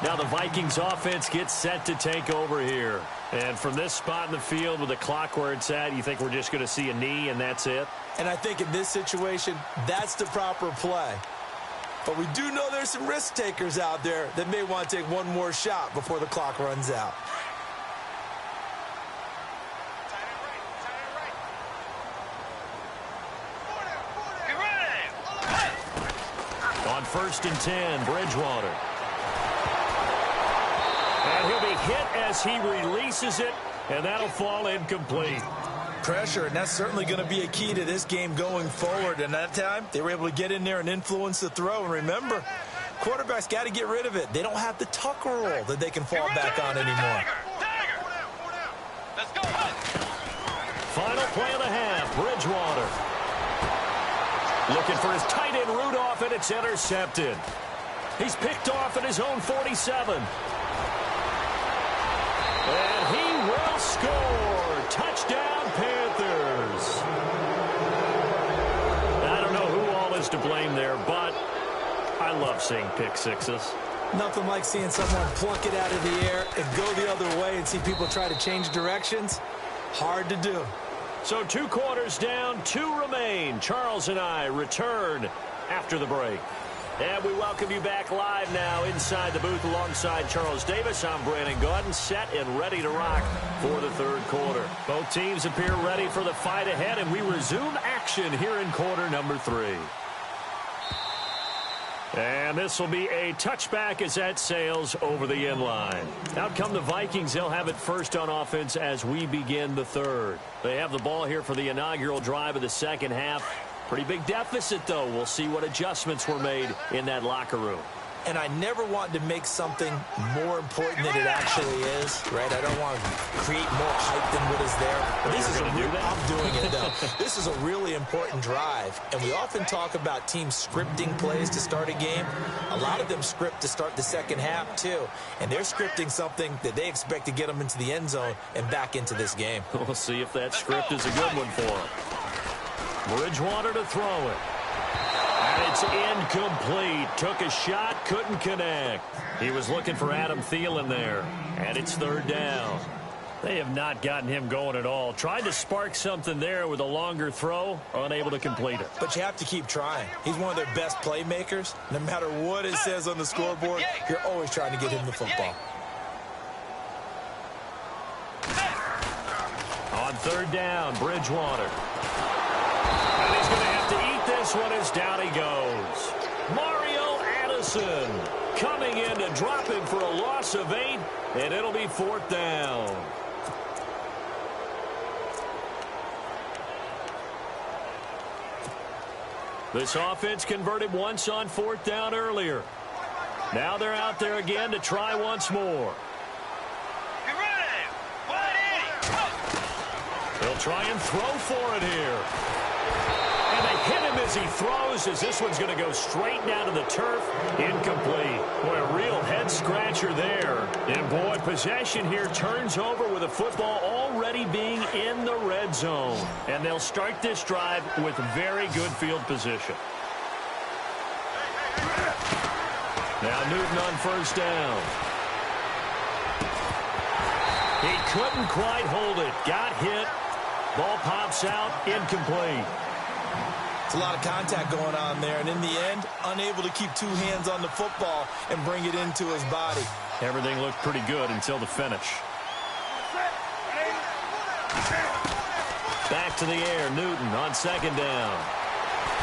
Now the Vikings offense gets set to take over here. And from this spot in the field with the clock where it's at, you think we're just going to see a knee and that's it? And I think in this situation, that's the proper play. But we do know there's some risk takers out there that may want to take one more shot before the clock runs out. On 1st and 10, Bridgewater. And he'll be hit as he releases it, and that'll fall incomplete. Pressure, and that's certainly going to be a key to this game going forward. And that time, they were able to get in there and influence the throw. And remember, quarterbacks got to get rid of it. They don't have the tuck roll that they can fall back on anymore. Let's go. Final play of the half, Bridgewater. Looking for his tight end Rudolph, and it's intercepted. He's picked off at his own 47. And he will score. Touchdown, Panthers. I don't know who all is to blame there, but I love seeing pick sixes. Nothing like seeing someone pluck it out of the air and go the other way and see people try to change directions. Hard to do. So 2 quarters down, 2 remain. Charles and I return after the break. And we welcome you back live now inside the booth alongside Charles Davis. I'm Brandon Gaudin, set and ready to rock for the 3rd quarter. Both teams appear ready for the fight ahead, and we resume action here in quarter number 3. And this will be a touchback as that sails over the end line. Out come the Vikings. They'll have it first on offense as we begin the 3rd. They have the ball here for the inaugural drive of the 2nd half. Pretty big deficit, though. We'll see what adjustments were made in that locker room. And I never want to make something more important than it actually is, right? I don't want to create more hype than what is there. But this is I'm doing it, though. This is a really important drive. And we often talk about teams scripting plays to start a game. A lot of them script to start the 2nd half, too. And they're scripting something that they expect to get them into the end zone and back into this game. We'll see if that script is a good one for them. Bridgewater to throw it. And it's incomplete. Took a shot, couldn't connect. He was looking for Adam Thielen there. And it's 3rd down. They have not gotten him going at all. Tried to spark something there with a longer throw, unable to complete it. But you have to keep trying. He's one of their best playmakers. No matter what it says on the scoreboard, you're always trying to get him the football. On 3rd down, Bridgewater. And he's going to have to eat this one as down he goes. Mario Addison coming in to drop him for a loss of 8, and it'll be 4th down. This offense converted once on 4th down earlier. Now they're out there again to try once more. They'll try and throw for it here. And they hit him as he throws, as this one's going to go straight down to the turf. Incomplete. Boy, a real head-scratcher there. And, boy, possession here turns over with the football already being in the red zone. And they'll start this drive with very good field position. Now Newton on 1st down. He couldn't quite hold it. Got hit. Ball pops out. Incomplete. It's a lot of contact going on there, and in the end, unable to keep 2 hands on the football and bring it into his body. Everything looked pretty good until the finish. Back to the air. Newton on 2nd down.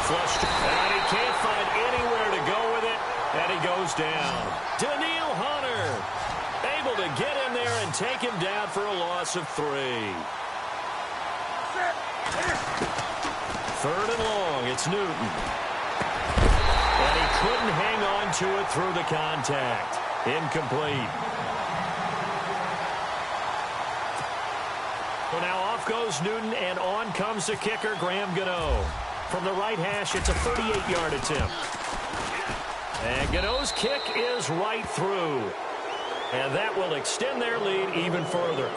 Flushed. And he can't find anywhere to go with it, and he goes down. Daniil Hunter able to get in there and take him down for a loss of 3. 3rd and long. It's Newton. And he couldn't hang on to it through the contact. Incomplete. So now off goes Newton, and on comes the kicker, Graham Gano. From the right hash, it's a 38-yard attempt. And Gano's kick is right through. And that will extend their lead even further.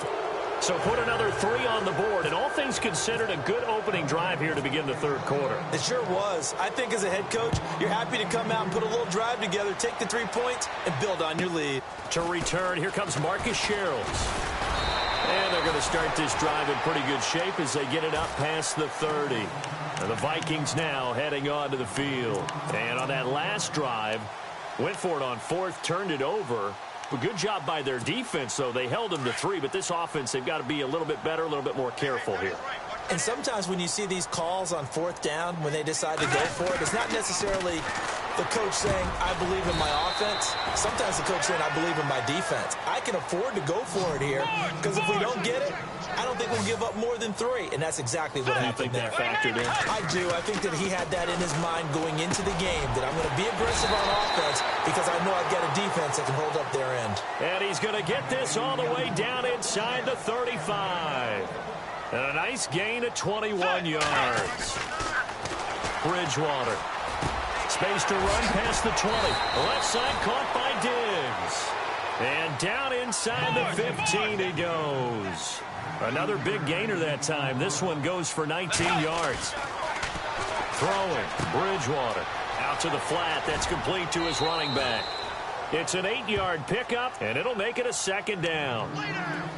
So put another 3 on the board, and all things considered, a good opening drive here to begin the 3rd quarter. It sure was. I think as a head coach, you're happy to come out and put a little drive together, take the 3 points, and build on your lead. To return, here comes Marcus Sherrills. And they're going to start this drive in pretty good shape as they get it up past the 30. And the Vikings now heading onto the field. And on that last drive, went for it on 4th, turned it over. A good job by their defense, though. They held them to 3, but this offense, they've got to be a little bit better, a little bit more careful here. And sometimes when you see these calls on 4th down, when they decide to go for it, it's not necessarily the coach saying, I believe in my offense. Sometimes the coach saying, I believe in my defense. I can afford to go for it here, because if we don't get it, I don't think we'll give up more than 3. And that's exactly what happened there. You think that factored in? I do. I think that he had that in his mind going into the game, that I'm going to be aggressive on offense because I know I've got a defense that can hold up their end. And he's going to get this all the way down inside the 35. And a nice gain of 21 yards. Bridgewater. Space to run past the 20. Left side caught by Diggs. And down inside the 15 he goes. Another big gainer that time. This one goes for 19 yards. Throwing. Bridgewater. Out to the flat. That's complete to his running back. It's an 8-yard pickup, and it'll make it a 2nd down.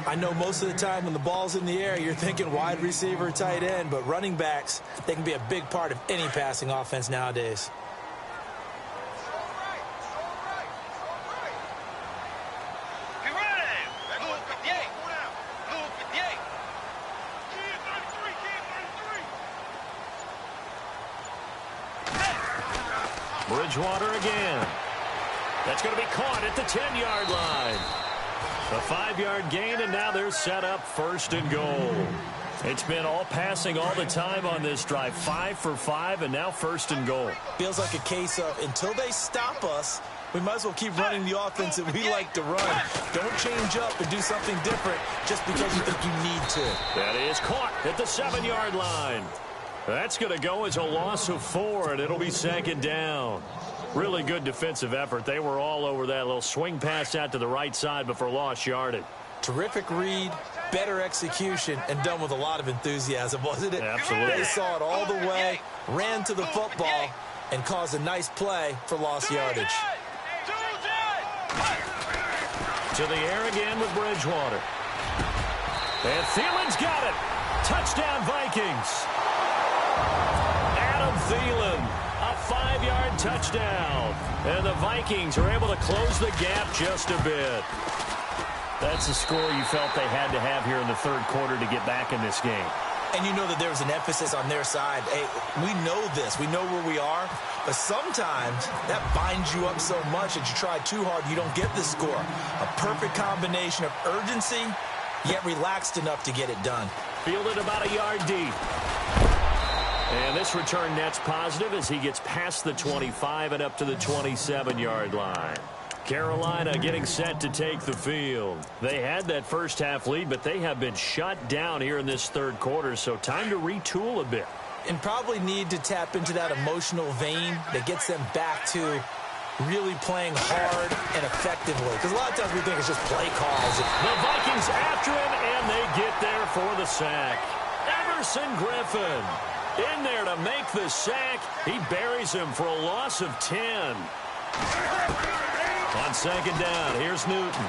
I know most of the time when the ball's in the air, you're thinking wide receiver, tight end, but running backs, they can be a big part of any passing offense nowadays. Bridgewater again. That's going to be caught at the 10-yard line. A 5-yard gain, and now they're set up 1st and goal. It's been all passing all the time on this drive. 5 for 5, and now 1st and goal. Feels like a case of until they stop us, we might as well keep running the offense that we like to run. Don't change up and do something different just because you think you need to. That is caught at the 7-yard line. That's going to go as a loss of 4, and it'll be 2nd down. Really good defensive effort. They were all over that little swing pass out to the right side before lost yardage. Terrific read, better execution, and done with a lot of enthusiasm, wasn't it? Absolutely. They saw it all the way, ran to the football, and caused a nice play for lost yardage. To the air again with Bridgewater. And Thielen's got it. Touchdown, Vikings. Adam Thielen, a 5-yard touchdown. And the Vikings are able to close the gap just a bit. That's the score you felt they had to have here in the 3rd quarter to get back in this game. And you know that there was an emphasis on their side. Hey, we know this. We know where we are. But sometimes that binds you up so much that you try too hard, you don't get the score. A perfect combination of urgency, yet relaxed enough to get it done. Fielded about a yard deep. And this return net's positive as he gets past the 25 and up to the 27-yard line. Carolina getting set to take the field. They had that first half lead, but they have been shut down here in this third quarter, so time to retool a bit. And probably need to tap into that emotional vein that gets them back to really playing hard and effectively. Because a lot of times we think it's just play calls. The Vikings after him, and they get there for the sack. Everson Griffin in there to make the sack. He buries him for a loss of 10. On second down, here's Newton.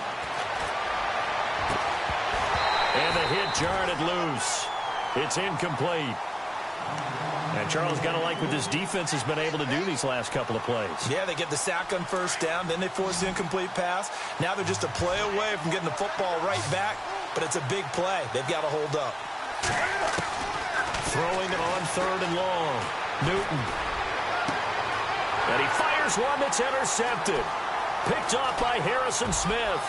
And the hit jarred it loose. It's incomplete. And Charles, got to like what this defense has been able to do these last couple of plays. Yeah, they get the sack on first down, then they force the incomplete pass. Now they're just a play away from getting the football right back, but it's a big play. They've got to hold up. Throwing it on third and long. Newton. And he fires one that's intercepted. Picked off by Harrison Smith.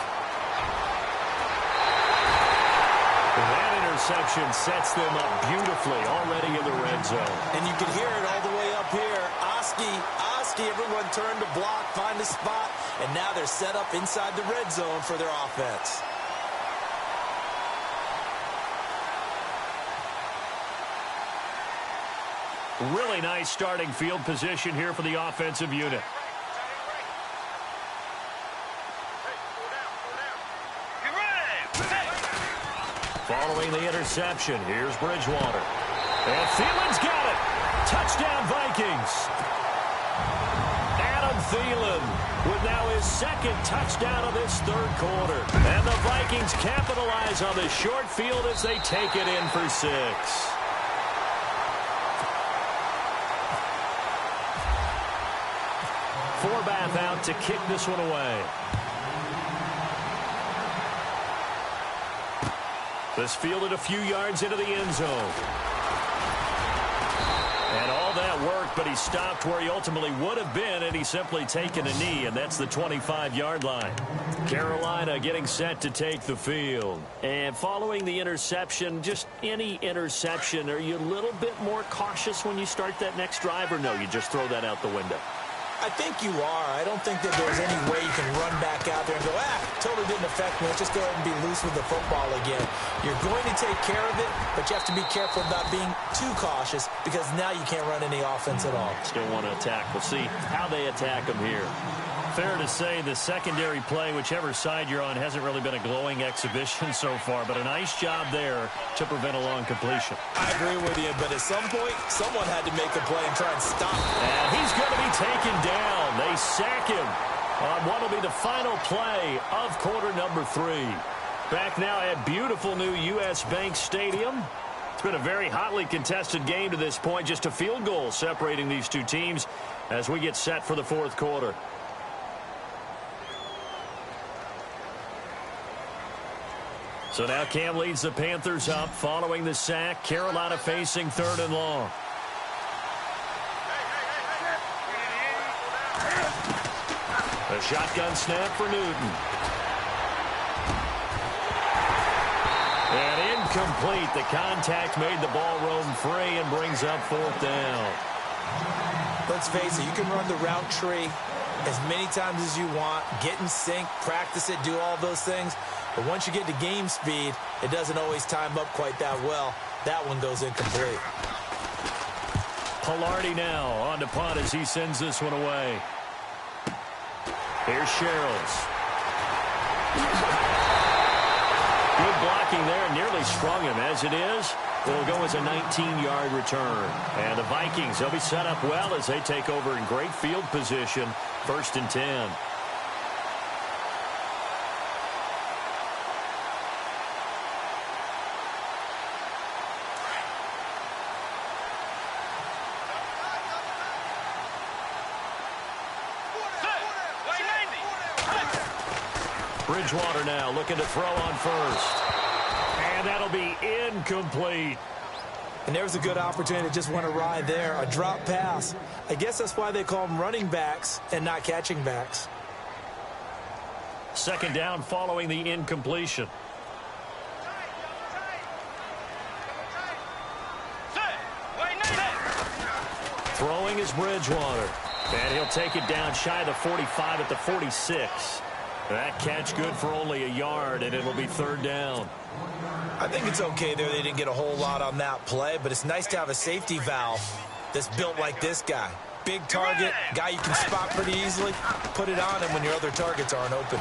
That interception sets them up beautifully already in the red zone. And you can hear it all the way up here. Oski, everyone turned to block, find a spot, and now they're set up inside the red zone for their offense. Really nice starting field position here for the offensive unit. Following the interception, here's Bridgewater. And Thielen's got it. Touchdown, Vikings. Adam Thielen with now his second touchdown of this third quarter. And the Vikings capitalize on the short field as they take it in for 6. Forbath out to kick this one away. This fielded a few yards into the end zone. And all that worked, but he stopped where he ultimately would have been, and he's simply taken a knee, and that's the 25-yard line. Carolina getting set to take the field. And following the interception, just any interception, are you a little bit more cautious when you start that next drive, or no, you just throw that out the window? I think you are. I don't think that there's any way you can run back out there and go, totally didn't affect me. Let's just go ahead and be loose with the football again. You're going to take care of it, but you have to be careful about being too cautious because now you can't run any offense at all. Still want to attack. We'll see how they attack them here. Fair to say the secondary play, whichever side you're on, hasn't really been a glowing exhibition so far, but a nice job there to prevent a long completion. I agree with you, but at some point, someone had to make a play and try and stop him. And he's going to be taken down. They sack him on what will be the final play of quarter number 3. Back now at beautiful new U.S. Bank Stadium. It's been a very hotly contested game to this point, just a field goal separating these two teams as we get set for the fourth quarter. So now Cam leads the Panthers up following the sack. Carolina facing third and long. A shotgun snap for Newton. And incomplete. The contact made the ball roam free and brings up fourth down. Let's face it, you can run the route tree as many times as you want, get in sync, practice it, do all those things. But once you get to game speed, it doesn't always time up quite that well. That one goes incomplete. Pilardi now on to punt as he sends this one away. Here's Sherrills. Good blocking there, nearly sprung him. As it is, it'll go as a 19-yard return. And the Vikings, they'll be set up well as they take over in great field position, 1st and 10. Bridgewater now looking to throw on first. And that'll be incomplete. And there's a good opportunity to just win a ride there, a drop pass. I guess that's why they call them running backs and not catching backs. Second down following the incompletion. Throwing is Bridgewater. And he'll take it down shy of the 45 at the 46. That catch good for only a yard, and it'll be third down. I think it's okay there. They didn't get a whole lot on that play, but it's nice to have a safety valve that's built like this guy. Big target, guy you can spot pretty easily. Put it on him when your other targets aren't open.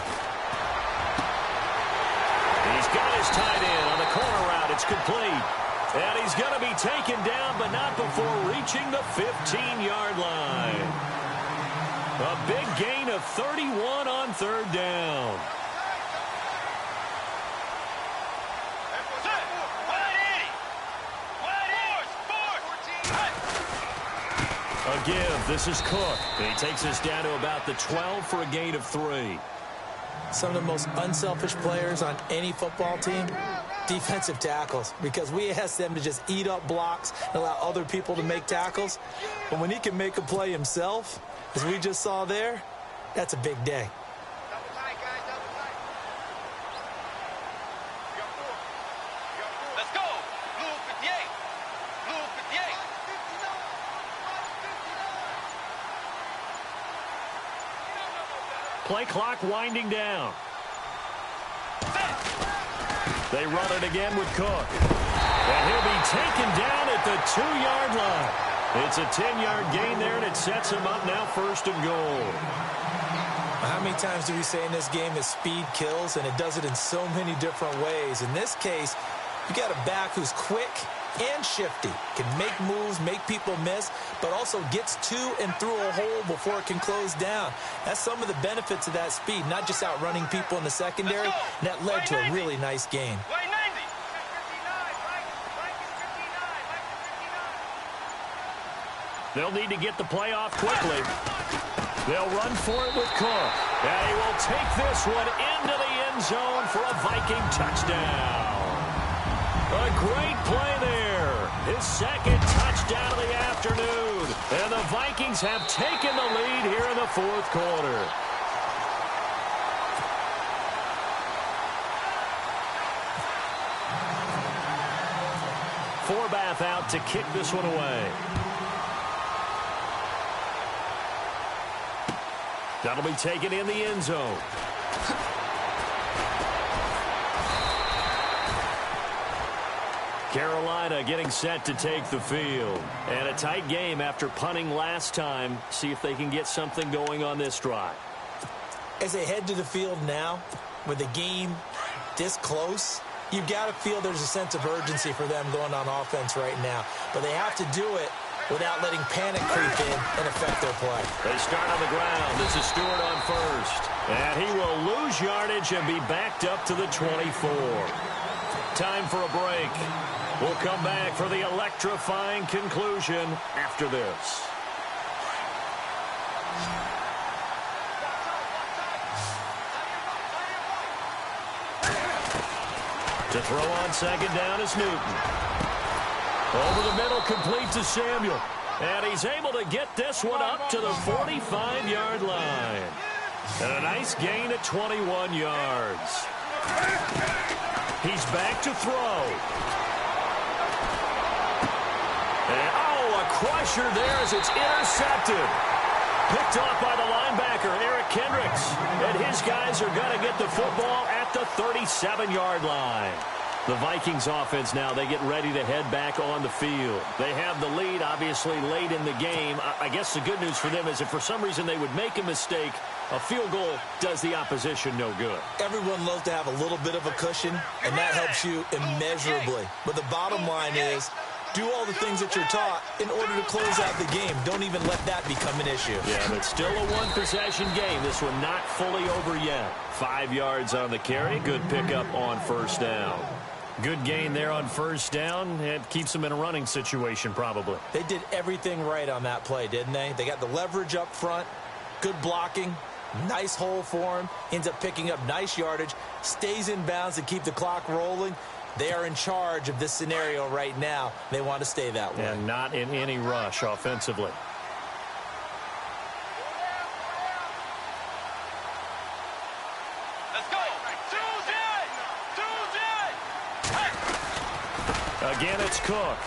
He's got his tight end on the corner route. It's complete. And he's going to be taken down, but not before reaching the 15-yard line. A big gain of 31 on third down. A give. This is Cook. And he takes us down to about the 12 for a gain of 3. Some of the most unselfish players on any football team, defensive tackles, because we ask them to just eat up blocks and allow other people to make tackles. But when he can make a play himself, as we just saw there, that's a big day. Let's go. Blue 58. Blue 58. Play clock winding down. They run it again with Cook. And he'll be taken down at the 2-yard line. It's a 10-yard gain there, and it sets him up now first and goal. How many times do we say in this game that speed kills, and it does it in so many different ways? In this case, you got a back who's quick and shifty, can make moves, make people miss, but also gets to and through a hole before it can close down. That's some of the benefits of that speed, not just outrunning people in the secondary, and that led to a really nice gain. They'll need to get the play off quickly. They'll run for it with Cook. And he will take this one into the end zone for a Viking touchdown. A great play there. His second touchdown of the afternoon. And the Vikings have taken the lead here in the fourth quarter. Forbath out to kick this one away. That'll be taken in the end zone. Carolina getting set to take the field. And a tight game after punting last time. See if they can get something going on this drive. As they head to the field now, with the game this close, you've got to feel there's a sense of urgency for them going on offense right now. But they have to do it without letting panic creep in and affect their play. They start on the ground. This is Stewart on first. And he will lose yardage and be backed up to the 24. Time for a break. We'll come back for the electrifying conclusion after this. To throw on second down is Newton. Over the middle, complete to Samuel. And he's able to get this one up to the 45-yard line. And a nice gain at 21 yards. He's back to throw. And, a crusher there as it's intercepted. Picked off by the linebacker, Eric Kendricks. And his guys are going to get the football at the 37-yard line. The Vikings offense now, they get ready to head back on the field. They have the lead, obviously, late in the game. I guess the good news for them is if for some reason they would make a mistake, a field goal does the opposition no good. Everyone loves to have a little bit of a cushion, and that helps you immeasurably. But the bottom line is, do all the things that you're taught in order to close out the game. Don't even let that become an issue. Yeah, but still a one-possession game. This one not fully over yet. 5 yards on the carry. Good pickup on first down. Good gain there on first down. It keeps them in a running situation probably. They did everything right on that play, didn't they? They got the leverage up front, good blocking, nice hole for him, ends up picking up nice yardage, stays in bounds to keep the clock rolling. They are in charge of this scenario right now. They want to stay that way. And not in any rush offensively. Let's go. Again, it's Cook.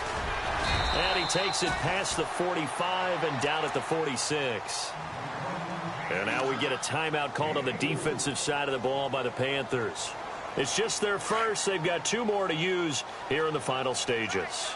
And he takes it past the 45 and down at the 46. And now we get a timeout called on the defensive side of the ball by the Panthers. It's just their first. They've got 2 more to use here in the final stages.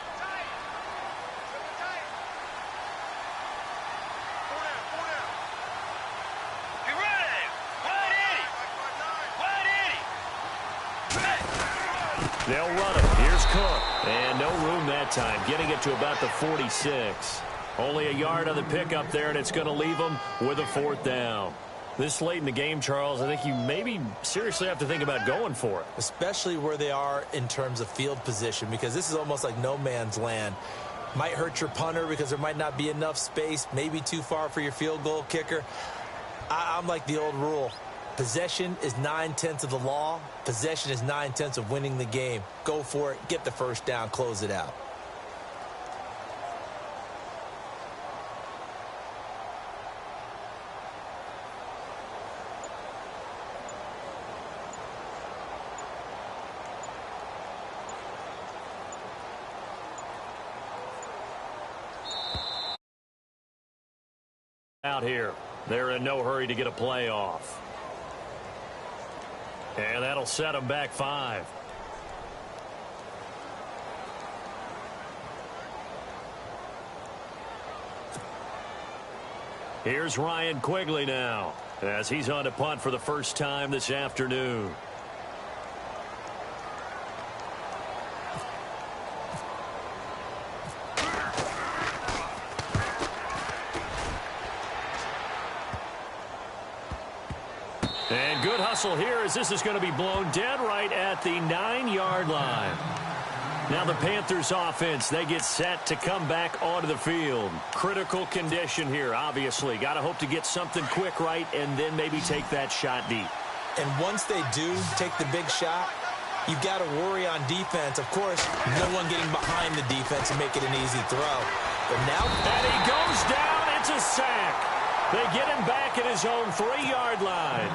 They'll run it. Here's Cook. And no room that time. Getting it to about the 46. Only a yard on the pickup there, and it's going to leave them with a 4th down. This late in the game, Charles, I think you maybe seriously have to think about going for it. Especially where they are in terms of field position, because this is almost like no man's land. Might hurt your punter because there might not be enough space, maybe too far for your field goal kicker. I'm like the old rule. Possession is 9/10 of the law. Possession is 9/10 of winning the game. Go for it. Get the first down. Close it out. Out here. They're in no hurry to get a play off. And that'll set them back 5. Here's Ryan Quigley now, as he's on to punt for the first time this afternoon. And good hustle here as this is going to be blown dead right at the 9-yard line. Now the Panthers offense, they get set to come back onto the field. Critical condition here, obviously. Got to hope to get something quick right and then maybe take that shot deep. And once they do take the big shot, you've got to worry on defense. Of course, no one getting behind the defense and make it an easy throw. But now... And he goes down. It's a sack. They get him back at his own 3-yard line.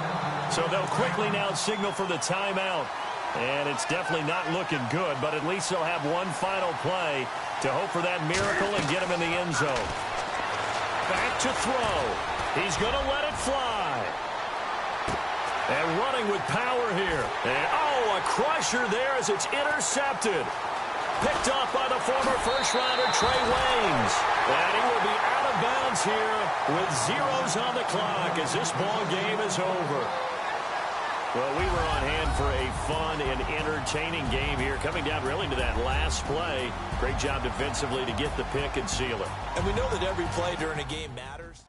So they'll quickly now signal for the timeout. And it's definitely not looking good, but at least they'll have one final play to hope for that miracle and get him in the end zone. Back to throw. He's going to let it fly. And running with power here. And, oh, a crusher there as it's intercepted. Picked off by the former first-rounder Trey Waynes. And he will be out of bounds here with zeros on the clock as this ball game is over. Well, we were on hand for a fun and entertaining game here, coming down really to that last play. Great job defensively to get the pick and seal it. And we know that every play during a game matters.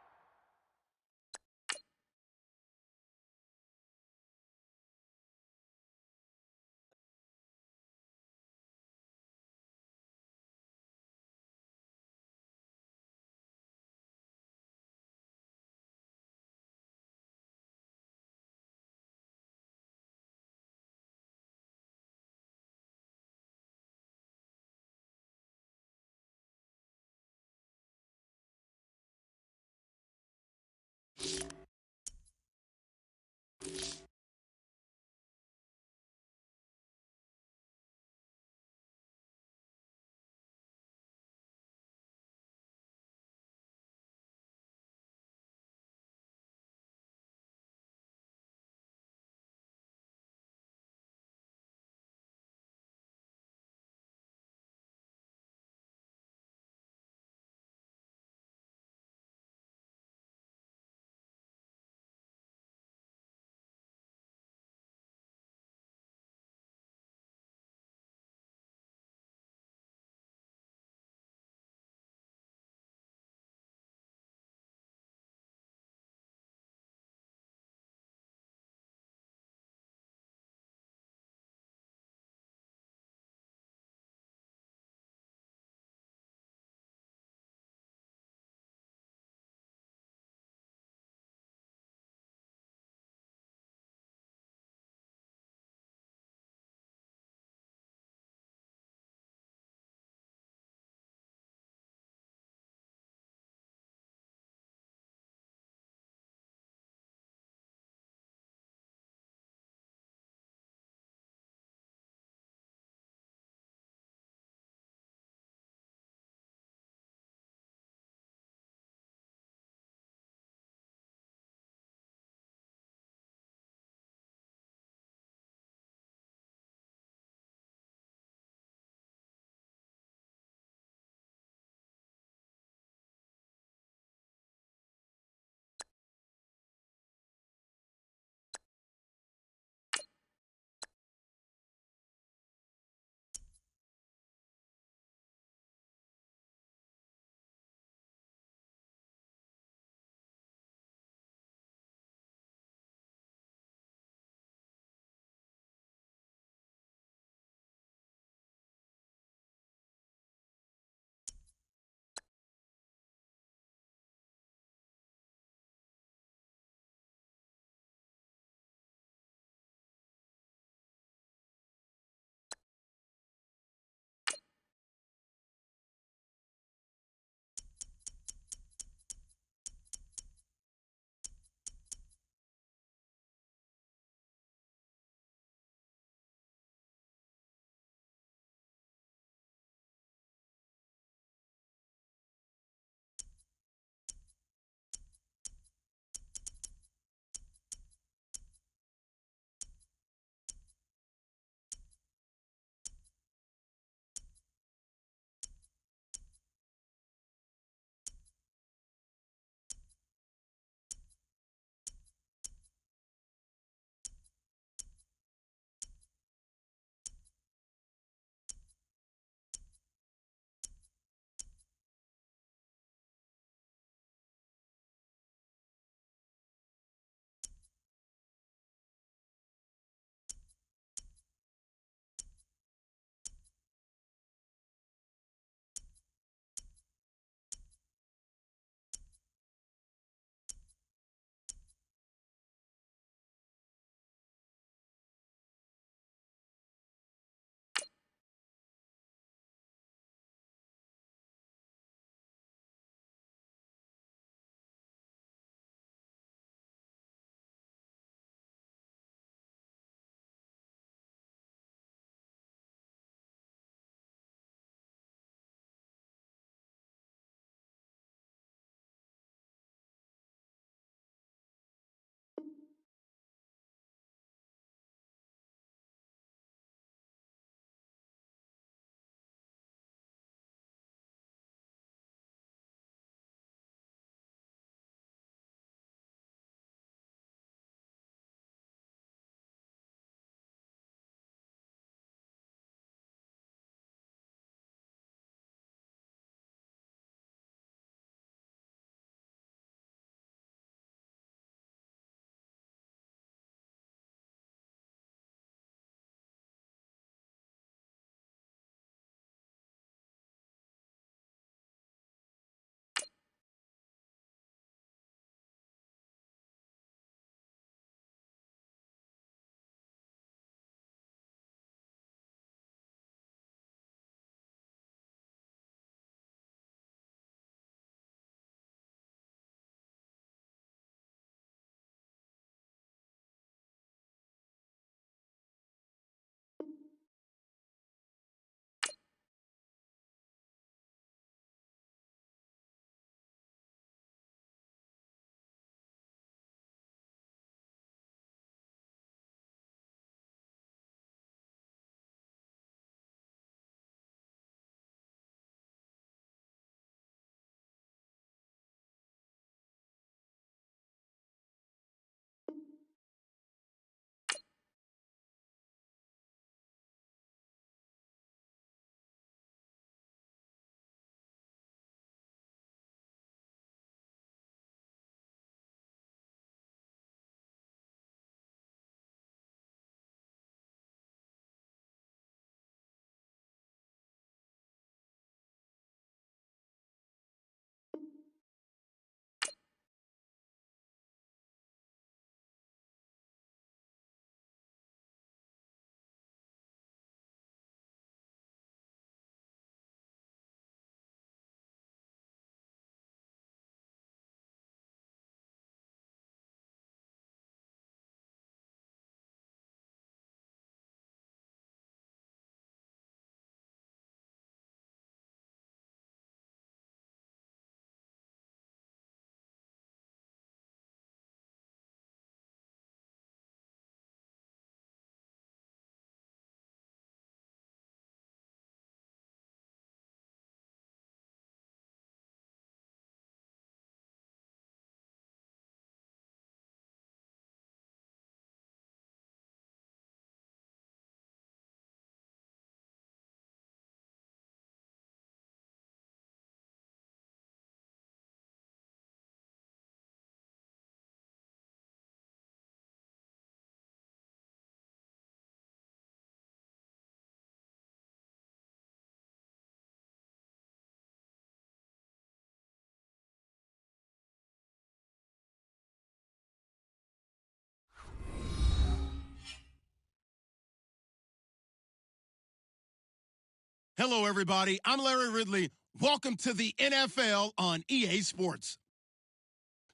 Hello, everybody. I'm Larry Ridley. Welcome to the NFL on EA Sports.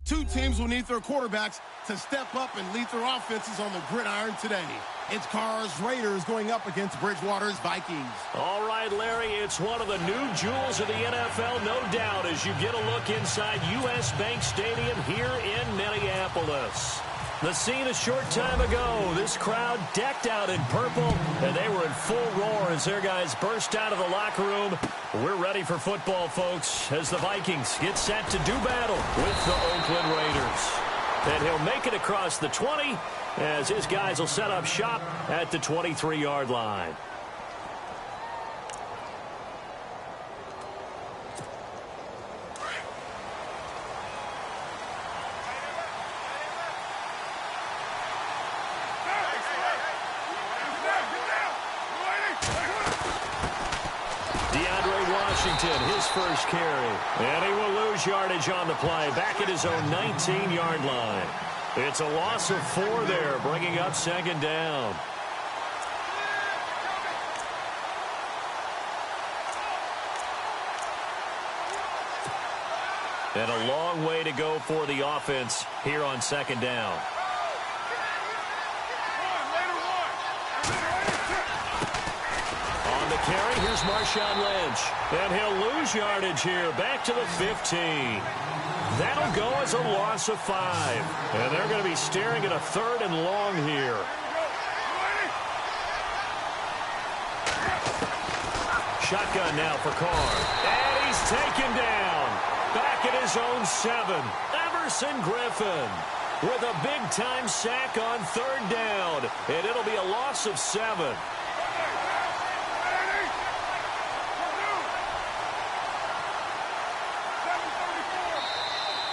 Two teams will need their quarterbacks to step up and lead their offenses on the gridiron today. It's Carr's Raiders going up against Bridgewater's Vikings. All right, Larry, it's one of the new jewels of the NFL, no doubt, as you get a look inside U.S. Bank Stadium here in Minneapolis. The scene a short time ago, this crowd decked out in purple, and they were in full roar as their guys burst out of the locker room. We're ready for football, folks, as the Vikings get set to do battle with the Oakland Raiders. And he'll make it across the 20 as his guys will set up shop at the 23-yard line. His first carry. And he will lose yardage on the play. Back at his own 19-yard line. It's a loss of 4 there, bringing up second down. And a long way to go for the offense here on second down. Carry, here's Marshawn Lynch. And he'll lose yardage here, back to the 15. That'll go as a loss of 5. And they're going to be staring at a 3rd and long here. Shotgun now for Carr. And he's taken down. Back at his own 7. Everson Griffin with a big-time sack on 3rd down. And it'll be a loss of 7.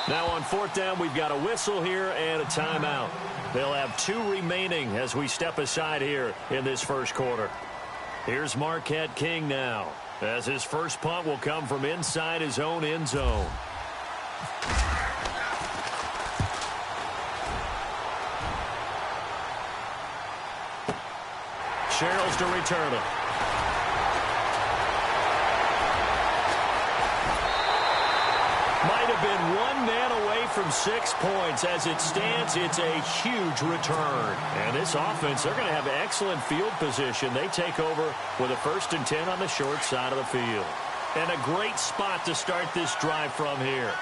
Now on 4th down, we've got a whistle here and a timeout. They'll have 2 remaining as we step aside here in this first quarter. Here's Marquette King now, as his first punt will come from inside his own end zone. Sherrills to return it. Might have been 1 man away from 6 points. As it stands, it's a huge return. And this offense, they're going to have excellent field position. They take over with a 1st and 10 on the short side of the field. And a great spot to start this drive from here.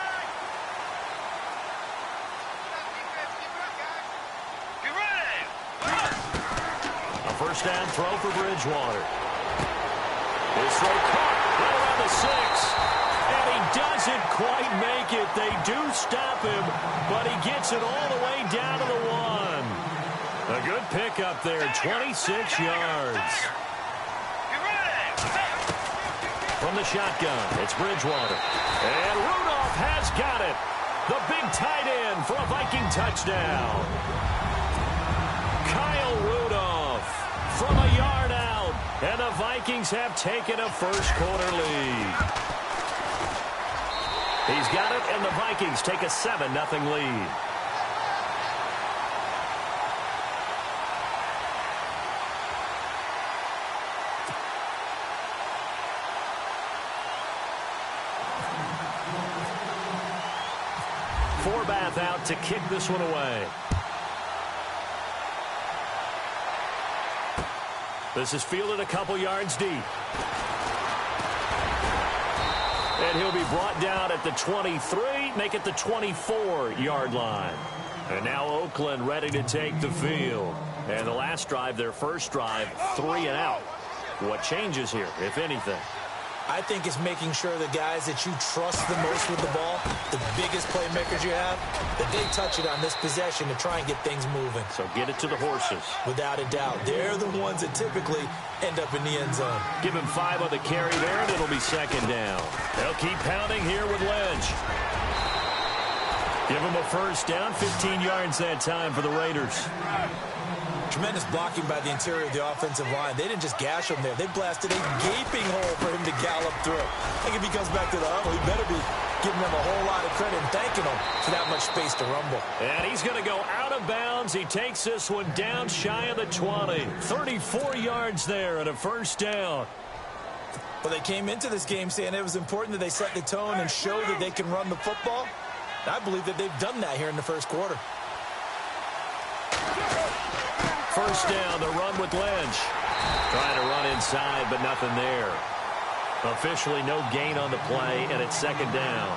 A 1st down throw for Bridgewater. His throw caught right around the 6. And he doesn't quite make it. They do stop him, but he gets it all the way down to the 1. A good pickup there, 26 yards. From the shotgun, it's Bridgewater. And Rudolph has got it. The big tight end for a Viking touchdown. Kyle Rudolph from a yard out. And the Vikings have taken a first quarter lead. He's got it, and the Vikings take a 7-0 lead. Forbath out to kick this one away. This is fielded a couple yards deep. And he'll be brought down at the 23, make it the 24-yard line. And now Oakland ready to take the field. And the last drive, their first drive, 3 and out. What changes here, if anything? I think it's making sure the guys that you trust the most with the ball, the biggest playmakers you have, that they touch it on this possession to try and get things moving. So get it to the horses. Without a doubt. They're the ones that typically end up in the end zone. Give him 5 on the carry there, and it'll be second down. They'll keep pounding here with Lynch. Give him a first down, 15 yards that time for the Raiders. Tremendous blocking by the interior of the offensive line. They didn't just gash him there. They blasted a gaping hole for him to gallop through. I think if he comes back to the huddle, he better be giving them a whole lot of credit and thanking them for that much space to rumble. And he's going to go out of bounds. He takes this one down shy of the 20. 34 yards there at a first down. Well, they came into this game saying it was important that they set the tone and show that they can run the football. I believe that they've done that here in the first quarter. First down, the run with Lynch. Trying to run inside, but nothing there. Officially no gain on the play, and it's second down.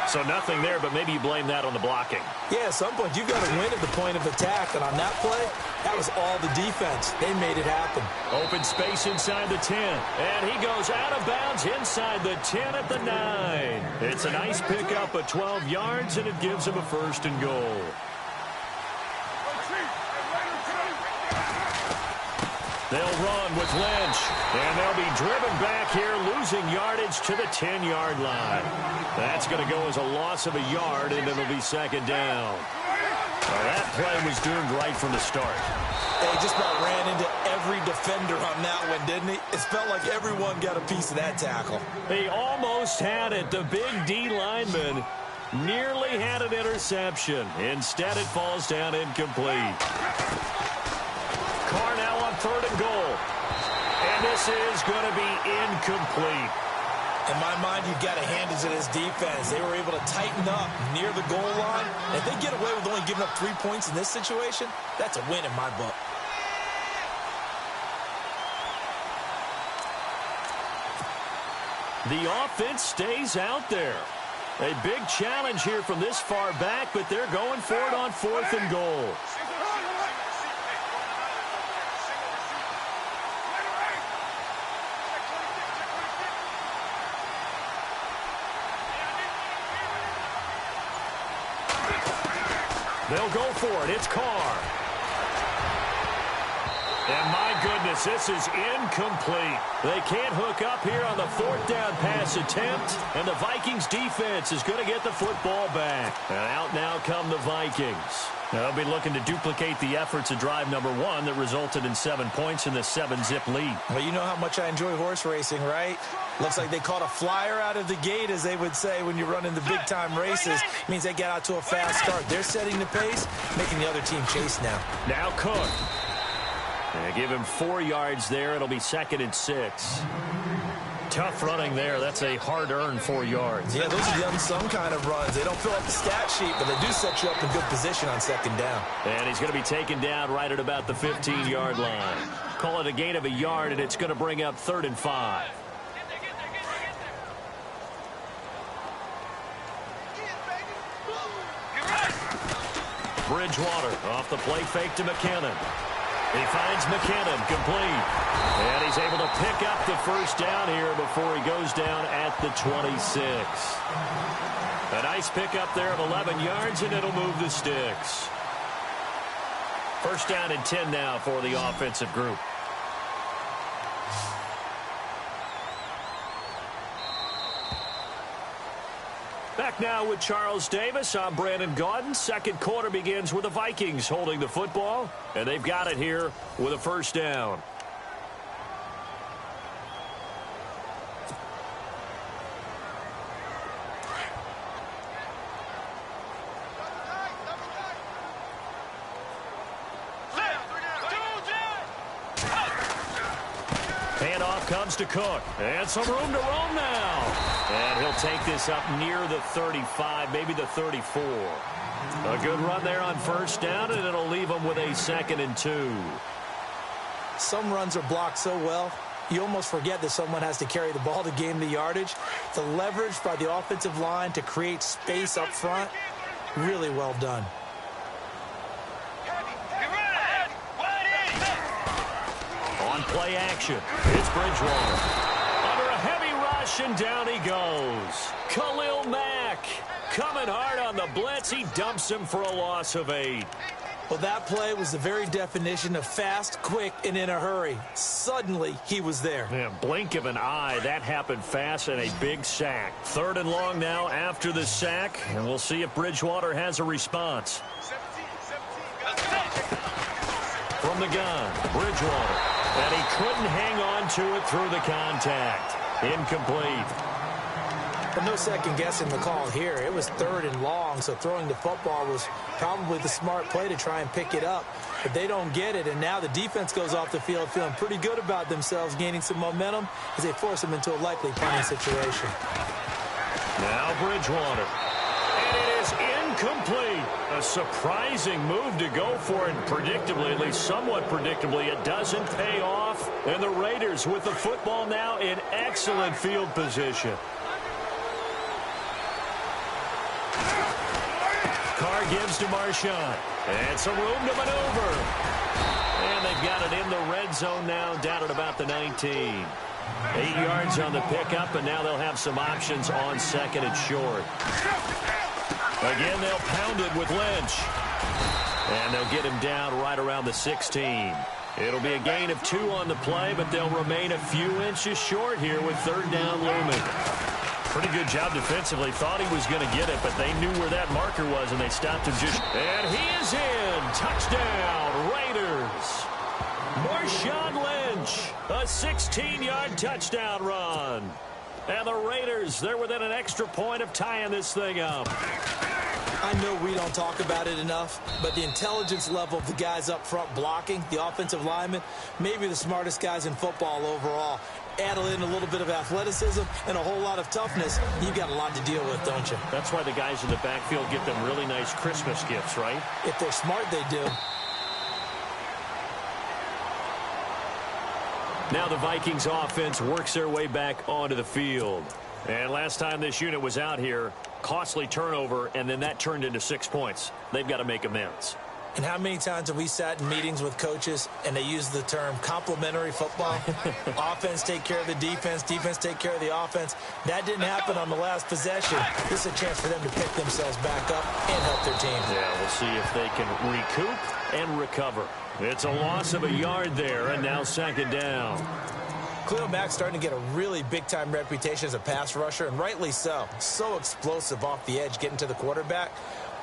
So nothing there, but maybe you blame that on the blocking. Yeah, at some point, you've got to win at the point of attack. And on that play, that was all the defense. They made it happen. Open space inside the 10. And he goes out of bounds inside the 10 at the 9. It's a nice pickup of 12 yards, and it gives him a first and goal. They'll run with Lynch, and they'll be driven back here, losing yardage to the 10-yard line. That's going to go as a loss of a yard, and it'll be second down. Well, that play was doomed right from the start. He just about ran into every defender on that one, didn't he? It felt like everyone got a piece of that tackle. He almost had it. The big D lineman nearly had an interception. Instead, it falls down incomplete. Carr now on third and goal. And this is going to be incomplete. In my mind, you've got to hand it to this defense. They were able to tighten up near the goal line. And if they get away with only giving up 3 points in this situation, that's a win in my book. The offense stays out there. A big challenge here from this far back, but they're going for it on fourth and goal. They'll go for it. It's Carr. And my goodness, this is incomplete. They can't hook up here on the fourth down pass attempt, and the Vikings defense is going to get the football back. And out now come the Vikings. They'll be looking to duplicate the efforts of drive number 1 that resulted in 7 points in the 7-zip lead. Well, you know how much I enjoy horse racing, right? Looks like they caught a flyer out of the gate, as they would say when you're running the big-time races. It means they get out to a fast start. They're setting the pace, making the other team chase now. Now Cook. And give him 4 yards there. It'll be second and 6. Tough running there. That's a hard-earned 4 yards. Yeah, those are the unsung kind of runs. They don't fill up the stat sheet, but they do set you up in good position on second down. And he's going to be taken down right at about the 15-yard line. Call it a gain of a yard, and it's going to bring up 3rd and 5. Bridgewater off the play fake to McKinnon. He finds McKinnon complete. And he's able to pick up the first down here before he goes down at the 26. A nice pickup there of 11 yards, and it'll move the sticks. First down and 10 now for the offensive group. Back now with Charles Davis. I'm Brandon Gaudin. Second quarter begins with the Vikings holding the football, and they've got it here with a first down. Handoff comes to Cook. And some room to roam now. And he'll take this up near the 35, maybe the 34. A good run there on first down, and it'll leave them with a 2nd and 2. Some runs are blocked so well, you almost forget that someone has to carry the ball to gain the yardage. The leverage by the offensive line to create space up front, really well done. On play action, it's Bridgewater. Under a heavy rush, and down he goes. Khalil Mack coming hard on the blitz. He dumps him for a loss of 8. Well, that play was the very definition of fast, quick, and in a hurry. Suddenly, he was there. Yeah, blink of an eye. That happened fast, and a big sack. 3rd and long now after the sack, and we'll see if Bridgewater has a response. From the gun, Bridgewater. And he couldn't hang on to it through the contact. Incomplete. But no second guessing the call here. It was 3rd and long, so throwing the football was probably the smart play to try and pick it up. But they don't get it, and now the defense goes off the field feeling pretty good about themselves, gaining some momentum as they force them into a likely punting situation. Now Bridgewater. And it is incomplete. A surprising move to go for it. Predictably, at least somewhat predictably, it doesn't pay off. And the Raiders with the football now in excellent field position. Carr gives to Marshawn. And some room to maneuver. And they've got it in the red zone now, down at about the 19. 8 yards on the pickup, and now they'll have some options on 2nd and short. Again, they'll pound it with Lynch. And they'll get him down right around the 16. It'll be a gain of 2 on the play, but they'll remain a few inches short here with 3rd down looming. Pretty good job defensively. Thought he was going to get it, but they knew where that marker was, and they stopped him just. And he is in. Touchdown, Raiders. Marshawn Lynch, a 16-yard touchdown run. And the Raiders, they're within an extra point of tying this thing up. I know we don't talk about it enough, but the intelligence level of the guys up front blocking, the offensive linemen, maybe the smartest guys in football overall. Add in a little bit of athleticism and a whole lot of toughness, you've got a lot to deal with, don't you? That's why the guys in the backfield get them really nice Christmas gifts, right? If they're smart, they do. Now the Vikings offense works their way back onto the field. And last time this unit was out here, costly turnover, and then that turned into 6 points. They've got to make amends. And how many times have we sat in meetings with coaches and they use the term complementary football? Offense take care of the defense, defense take care of the offense. That didn't happen on the last possession. This is a chance for them to pick themselves back up and help their team. Yeah, we'll see if they can recoup and recover. It's a loss of a yard there, and now 2nd down. Khalil Mack's starting to get a really big-time reputation as a pass rusher, and rightly so. So explosive off the edge getting to the quarterback.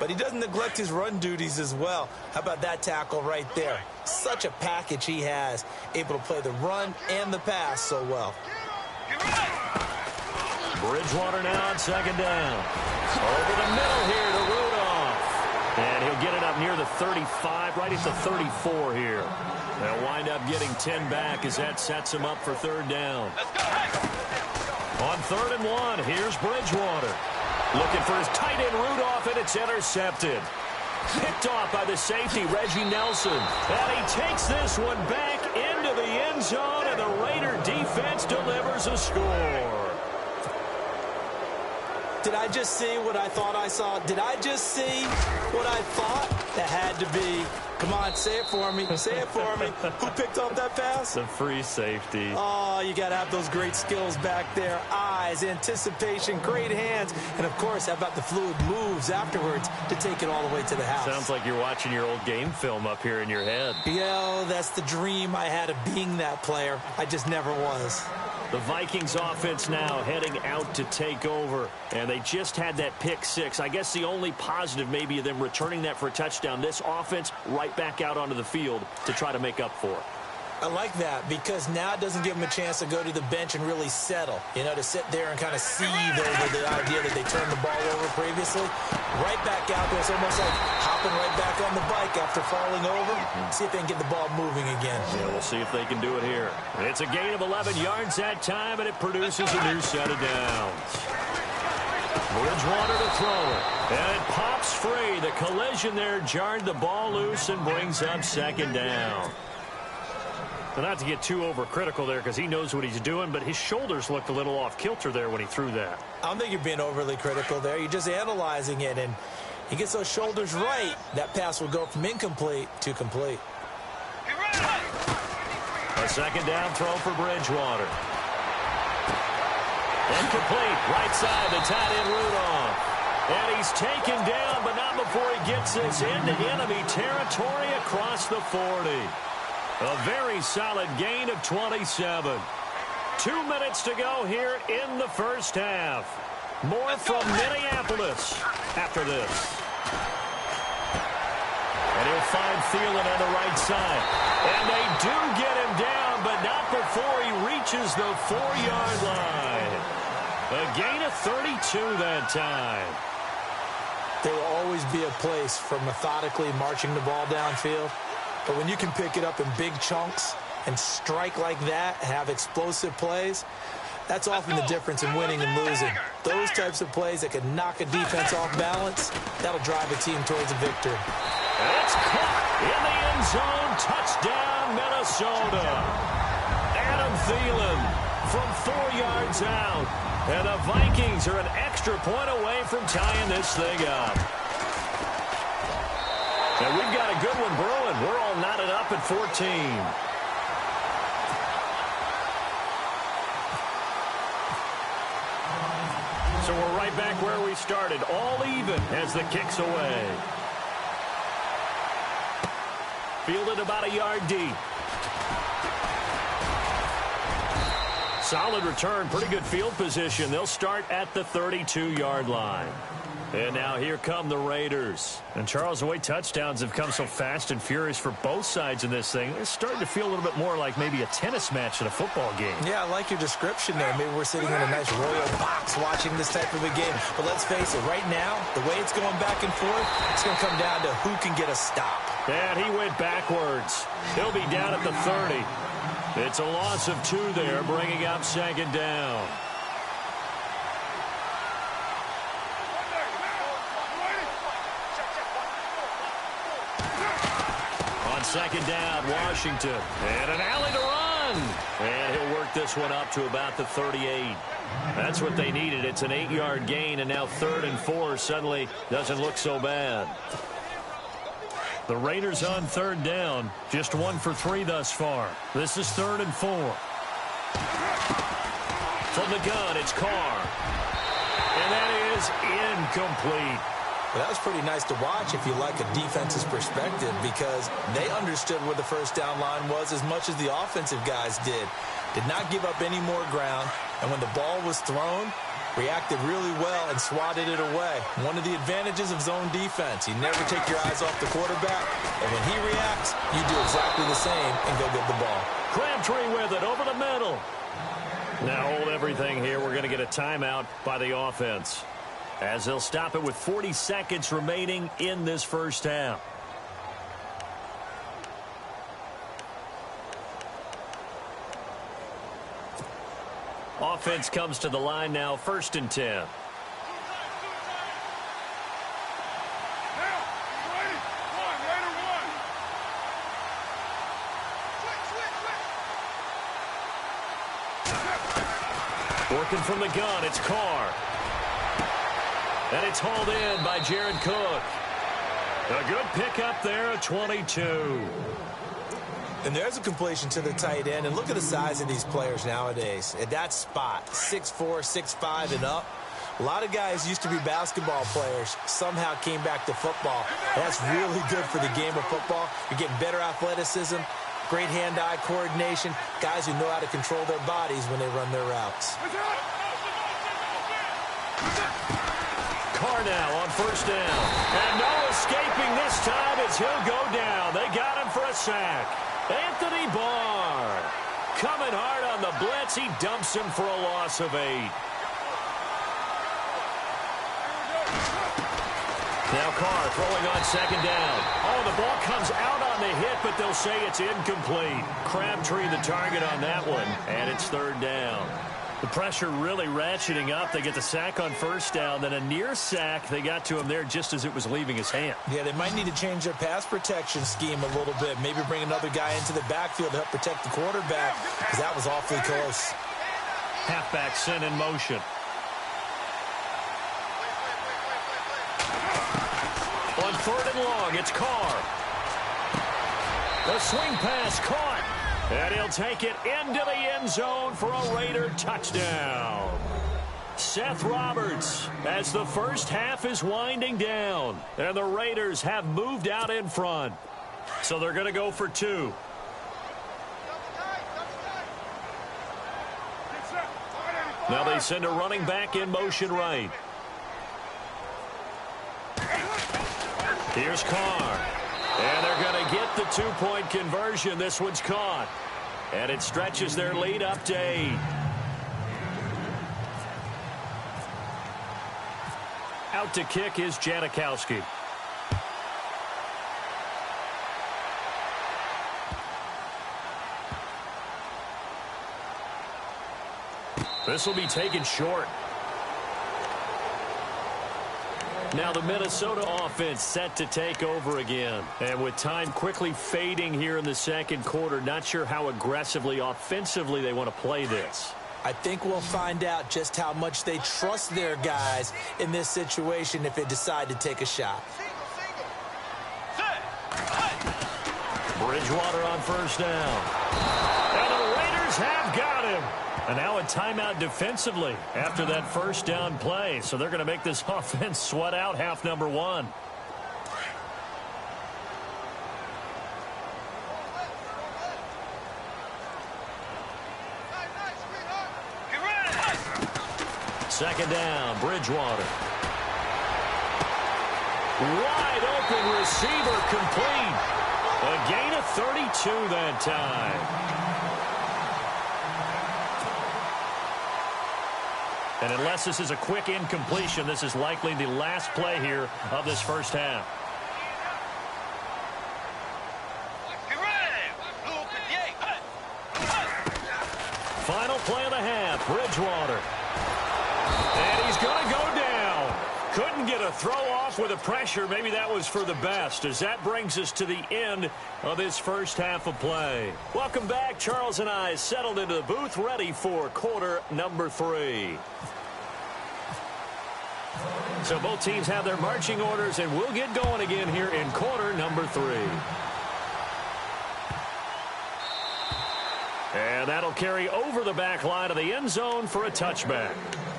But he doesn't neglect his run duties as well. How about that tackle right there? Such a package he has, able to play the run and the pass so well. Bridgewater now on 2nd down. Over the middle here to Rudolph. And he'll get it up near the 35, right at the 34 here. They'll wind up getting 10 back as that sets him up for 3rd down. On 3rd and 1, here's Bridgewater. Looking for his tight end Rudolph, and it's intercepted. Picked off by the safety, Reggie Nelson. And he takes this one back into the end zone, and the Raider defense delivers a score. Did I just see what I thought I saw? Did I just see what I thought? That had to be. Come on, say it for me. Say it for me. Who picked up that pass? The free safety. Oh, you got to have those great skills back there. Eyes, anticipation, great hands. And, of course, how about the fluid moves afterwards to take it all the way to the house? Sounds like you're watching your old game film up here in your head. Yeah, that's the dream I had of being that player. I just never was. The Vikings offense now heading out to take over. And they just had that pick 6. I guess the only positive maybe of them returning that for a touchdown. This offense right back out onto the field to try to make up for it. I like that because now it doesn't give them a chance to go to the bench and really settle. You know, to sit there and kind of seethe over the idea that they turned the ball over previously. Right back out there. It's almost like hopping right back on the bike after falling over. See if they can get the ball moving again. Yeah, we'll see if they can do it here. It's a gain of 11 yards that time, and it produces a new set of downs. Bridgewater to throw it. And it pops free. The collision there jarred the ball loose and brings up 2nd down. Well, not to get too overcritical there because he knows what he's doing, but his shoulders looked a little off kilter there when he threw that. I don't think you're being overly critical there. You're just analyzing it, and he gets those shoulders right. That pass will go from incomplete to complete. A 2nd down throw for Bridgewater. Incomplete. Right side to tight end Rudolph. And he's taken down, but not before he gets this into enemy territory across the 40. A very solid gain of 27. 2 minutes to go here in the first half. More from Minneapolis after this. And he'll find Thielen on the right side. And they do get him down, but not before he reaches the 4-yard line. A gain of 32 that time. There will always be a place for methodically marching the ball downfield. But when you can pick it up in big chunks and strike like that, have explosive plays, that's often the difference in winning and losing. Those types of plays that can knock a defense off balance, that'll drive a team towards a victory. It's caught in the end zone. Touchdown, Minnesota. Adam Thielen from 4 yards out. And the Vikings are an extra point away from tying this thing up. And we've got a good one brewing. We're all knotted up at 14. So we're right back where we started, all even as the kick's away. Fielded about a yard deep. Solid return, pretty good field position. They'll start at the 32-yard line. And now here come the Raiders. And Charles, the way touchdowns have come so fast and furious for both sides in this thing, it's starting to feel a little bit more like maybe a tennis match in a football game. Yeah, I like your description there. Maybe we're sitting in a nice royal box watching this type of a game. But let's face it, right now, the way it's going back and forth, it's going to come down to who can get a stop. And he went backwards. He'll be down at the 30. It's a loss of 2 there, bringing up second down. On second down, Washington. And an alley to run. And he'll work this one up to about the 38. That's what they needed. It's an 8-yard gain, and now 3rd and 4 suddenly doesn't look so bad. The Raiders on 3rd down, just 1 for 3 thus far. This is 3rd and 4. From the gun, it's Carr. And that is incomplete. Well, that was pretty nice to watch if you like a defense's perspective, because they understood where the first down line was as much as the offensive guys did. Did not give up any more ground, and when the ball was thrown, reacted really well and swatted it away. One of the advantages of zone defense, you never take your eyes off the quarterback, and when he reacts, you do exactly the same and go get the ball. Crabtree with it over the middle. Now hold everything here. We're going to get a timeout by the offense, as they'll stop it with 40 seconds remaining in this first half. Offense comes to the line now, 1st and 10. Working from the gun, it's Carr. And it's hauled in by Jared Cook. A good pickup there at 22. And there's a completion to the tight end. And look at the size of these players nowadays. At that spot, 6'4", 6'5", and up. A lot of guys used to be basketball players, somehow came back to football. And that's really good for the game of football. You're getting better athleticism, great hand-eye coordination, guys who know how to control their bodies when they run their routes. Carr now on 1st down. And no escaping this time as he'll go down. They got him for a sack. Anthony Barr coming hard on the blitz. He dumps him for a loss of 8. Now Carr throwing on 2nd down. Oh, the ball comes out on the hit, but they'll say it's incomplete. Crabtree the target on that one, and it's 3rd down. The pressure really ratcheting up. They get the sack on 1st down, then a near sack. They got to him there just as it was leaving his hand. Yeah, they might need to change their pass protection scheme a little bit. Maybe bring another guy into the backfield to help protect the quarterback, because that was awfully close. Halfback sent in motion. On 3rd and long, it's Carr. The swing pass caught. And he'll take it into the end zone for a Raider touchdown. Seth Roberts, as the first half is winding down. And the Raiders have moved out in front. So they're going to go for 2. Now they send a running back in motion right. Here's Carr. And they're going to get the 2-point conversion. This one's caught. And it stretches their lead up to 8. Out to kick is Janikowski. This will be taken short. Now the Minnesota offense set to take over again. And with time quickly fading here in the second quarter, not sure how aggressively, offensively they want to play this. I think we'll find out just how much they trust their guys in this situation if they decide to take a shot. Bridgewater on first down. And the Raiders have got him. And now a timeout defensively after that first down play. So they're going to make this offense sweat out half number one. Second down, Bridgewater. Wide open receiver complete. A gain of 32 that time. And unless this is a quick incompletion, this is likely the last play here of this first half. Final play of the half, Bridgewater. And he's going to go down. Couldn't get a throw off with the pressure. Maybe that was for the best, as that brings us to the end of this first half of play. Welcome back. Charles and I settled into the booth, ready for quarter number 3. So both teams have their marching orders, and we'll get going again here in quarter number 3. And that'll carry over the back line of the end zone for a touchback.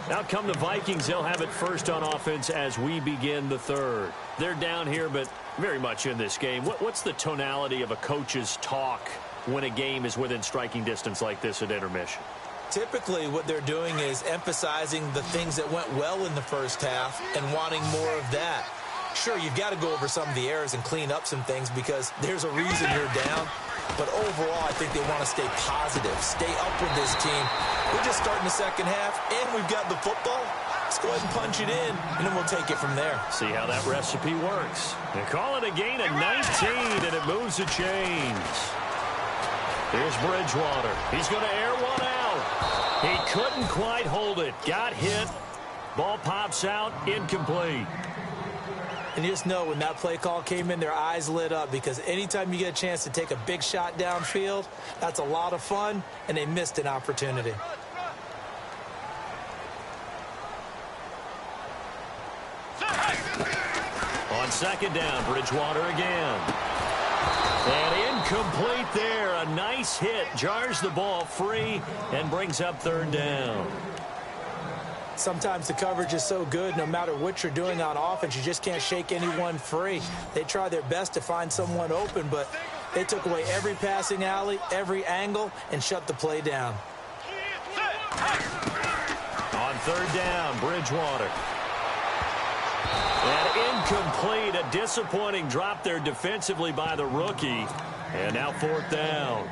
Out come the Vikings. They'll have it first on offense as we begin the third. They're down here, but very much in this game. What's the tonality of a coach's talk when a game is within striking distance like this at intermission? Typically, what they're doing is emphasizing the things that went well in the first half and wanting more of that. Sure, you've got to go over some of the errors and clean up some things because there's a reason you're down. But overall, I think they want to stay positive, stay up with this team. We're just starting the second half, and we've got the football. Let's go ahead and punch it in, and then we'll take it from there. See how that recipe works. They call it a gain of 19, and it moves the chains. Here's Bridgewater. He's going to air one out. He couldn't quite hold it. Got hit. Ball pops out. Incomplete. And you just know when that play call came in, their eyes lit up because anytime you get a chance to take a big shot downfield, that's a lot of fun, and they missed an opportunity. On second down, Bridgewater again. And incomplete there. A nice hit. Jars the ball free and brings up third down. Sometimes the coverage is so good, no matter what you're doing on offense, you just can't shake anyone free. They try their best to find someone open, but they took away every passing alley, every angle, and shut the play down. On third down, Bridgewater. And incomplete. A disappointing drop there defensively by the rookie. And now fourth down.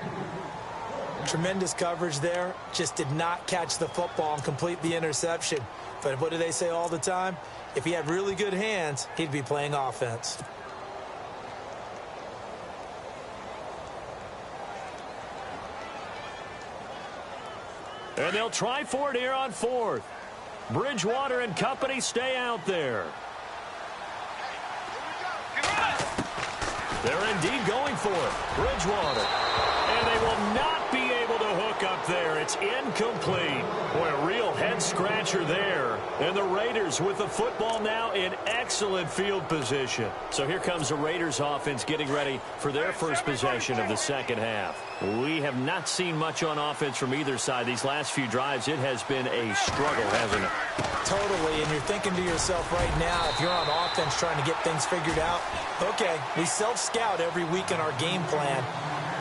Tremendous coverage there. Just did not catch the football and complete the interception. But what do they say all the time? If he had really good hands, he'd be playing offense. And they'll try for it here on fourth. Bridgewater and company stay out there. They're indeed going for it. Bridgewater. And they will not be able to hook up there. It's incomplete. Boy, a real head-scratcher there. And the Raiders with the football now in excellent field position. So here comes the Raiders offense getting ready for their first possession of the second half. We have not seen much on offense from either side. These last few drives, it has been a struggle, hasn't it? Totally, and you're thinking to yourself right now, if you're on offense trying to get things figured out, okay, we self-scout every week in our game plan.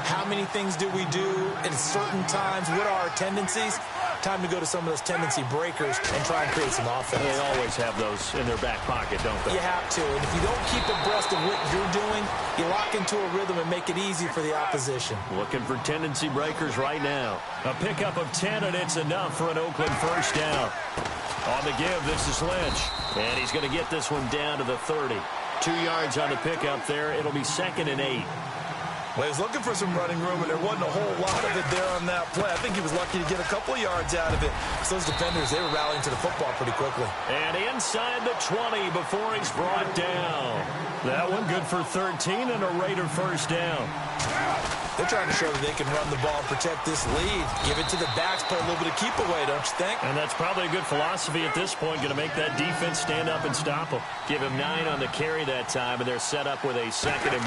How many things do we do at certain times? What are our tendencies? Time to go to some of those tendency breakers and try and create some offense. They always have those in their back pocket, don't they? You have to, and if you don't keep abreast of what you're doing, you lock into a rhythm and make it easy for the opposition. Looking for tendency breakers right now. A pickup of 10, and it's enough for an Oakland first down. On the give, this is Lynch. And he's going to get this one down to the 30. 2 yards on the pickup there. It'll be 2nd and 8. Well, he was looking for some running room, and there wasn't a whole lot of it there on that play. I think he was lucky to get a couple of yards out of it. Because those defenders, they were rallying to the football pretty quickly. And inside the 20 before he's brought down. That one good for 13 and a Raider first down. They're trying to show that they can run the ball and protect this lead. Give it to the backs, play a little bit of keep away, don't you think? And that's probably a good philosophy at this point, going to make that defense stand up and stop them. Give him 9 on the carry that time, and they're set up with a 2nd and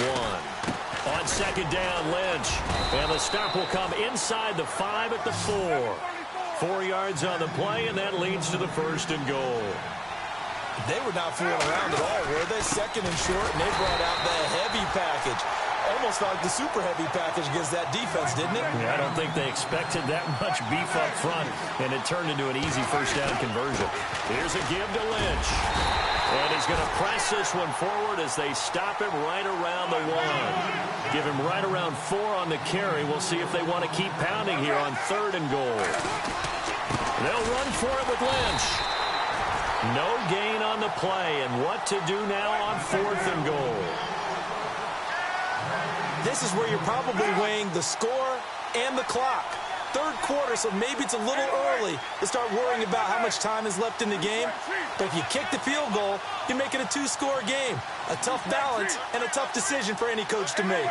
1. On 2nd down, Lynch. And the stop will come inside the 5 at the 4. 4 yards on the play, and that leads to the 1st and goal. They were not fooling around at all, were they? 2nd and short, and they brought out the heavy package. Almost like the super heavy package against that defense, didn't it? Yeah, I don't think they expected that much beef up front, and it turned into an easy first down conversion. Here's a give to Lynch. And he's going to press this one forward as they stop him right around the 1. Give him right around 4 on the carry. We'll see if they want to keep pounding here on 3rd and goal. They'll run for it with Lynch. No gain on the play, and what to do now on 4th and goal. This is where you're probably weighing the score and the clock. 3rd quarter, so maybe it's a little early to start worrying about how much time is left in the game. But if you kick the field goal, you make it a 2-score game. A tough balance and a tough decision for any coach to make.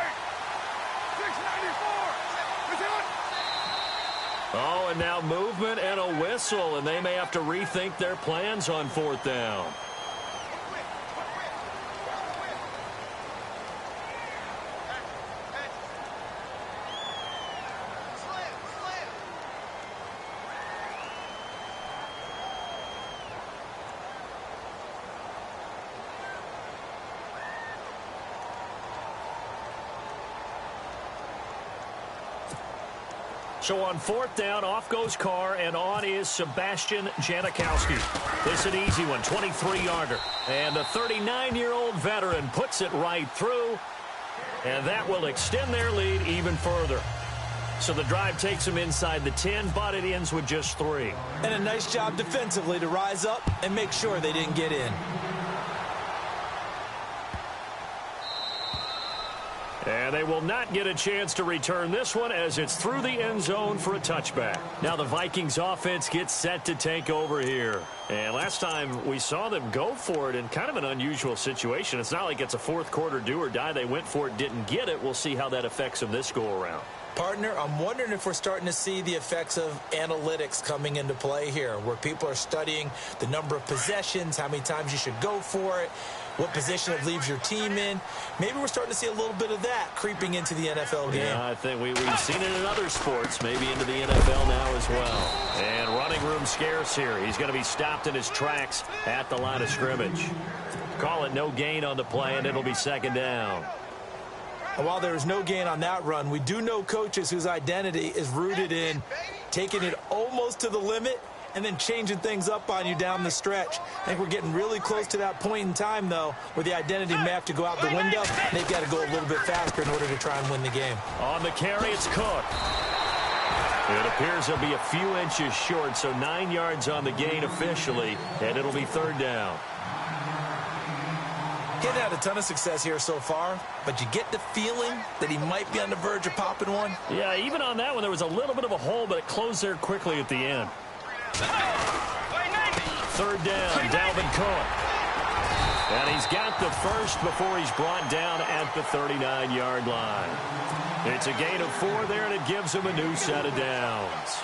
Oh, and now movement and a whistle, and they may have to rethink their plans on 4th down. So on 4th down, off goes Carr, and on is Sebastian Janikowski. This is an easy one, 23-yarder. And the 39-year-old veteran puts it right through, and that will extend their lead even further. So the drive takes them inside the 10, but it ends with just 3. And a nice job defensively to rise up and make sure they didn't get in. And they will not get a chance to return this one as it's through the end zone for a touchback. Now the Vikings offense gets set to take over here. And last time we saw them go for it in kind of an unusual situation. It's not like it's a 4th quarter do or die. They went for it, didn't get it. We'll see how that affects them this go-around. Partner, I'm wondering if we're starting to see the effects of analytics coming into play here, where people are studying the number of possessions, how many times you should go for it, what position it leaves your team in. Maybe we're starting to see a little bit of that creeping into the NFL game. Yeah, I think we've seen it in other sports, maybe into the NFL now as well. And running room scarce here. He's going to be stopped in his tracks at the line of scrimmage. Call it no gain on the play, and it'll be 2nd down. And while there is no gain on that run, we do know coaches whose identity is rooted in taking it almost to the limit and then changing things up on you down the stretch. I think we're getting really close to that point in time, though, where the identity may have to go out the window. They've got to go a little bit faster in order to try and win the game. On the carry, it's Cook. It appears he'll be a few inches short, so 9 yards on the gain officially, and it'll be 3rd down. He hasn't had a ton of success here so far, but you get the feeling that he might be on the verge of popping one. Yeah, even on that one, there was a little bit of a hole, but it closed there quickly at the end. 3rd down, Dalvin Cook. And he's got the first before he's brought down at the 39-yard line. It's a gain of 4 there, and it gives him a new set of downs.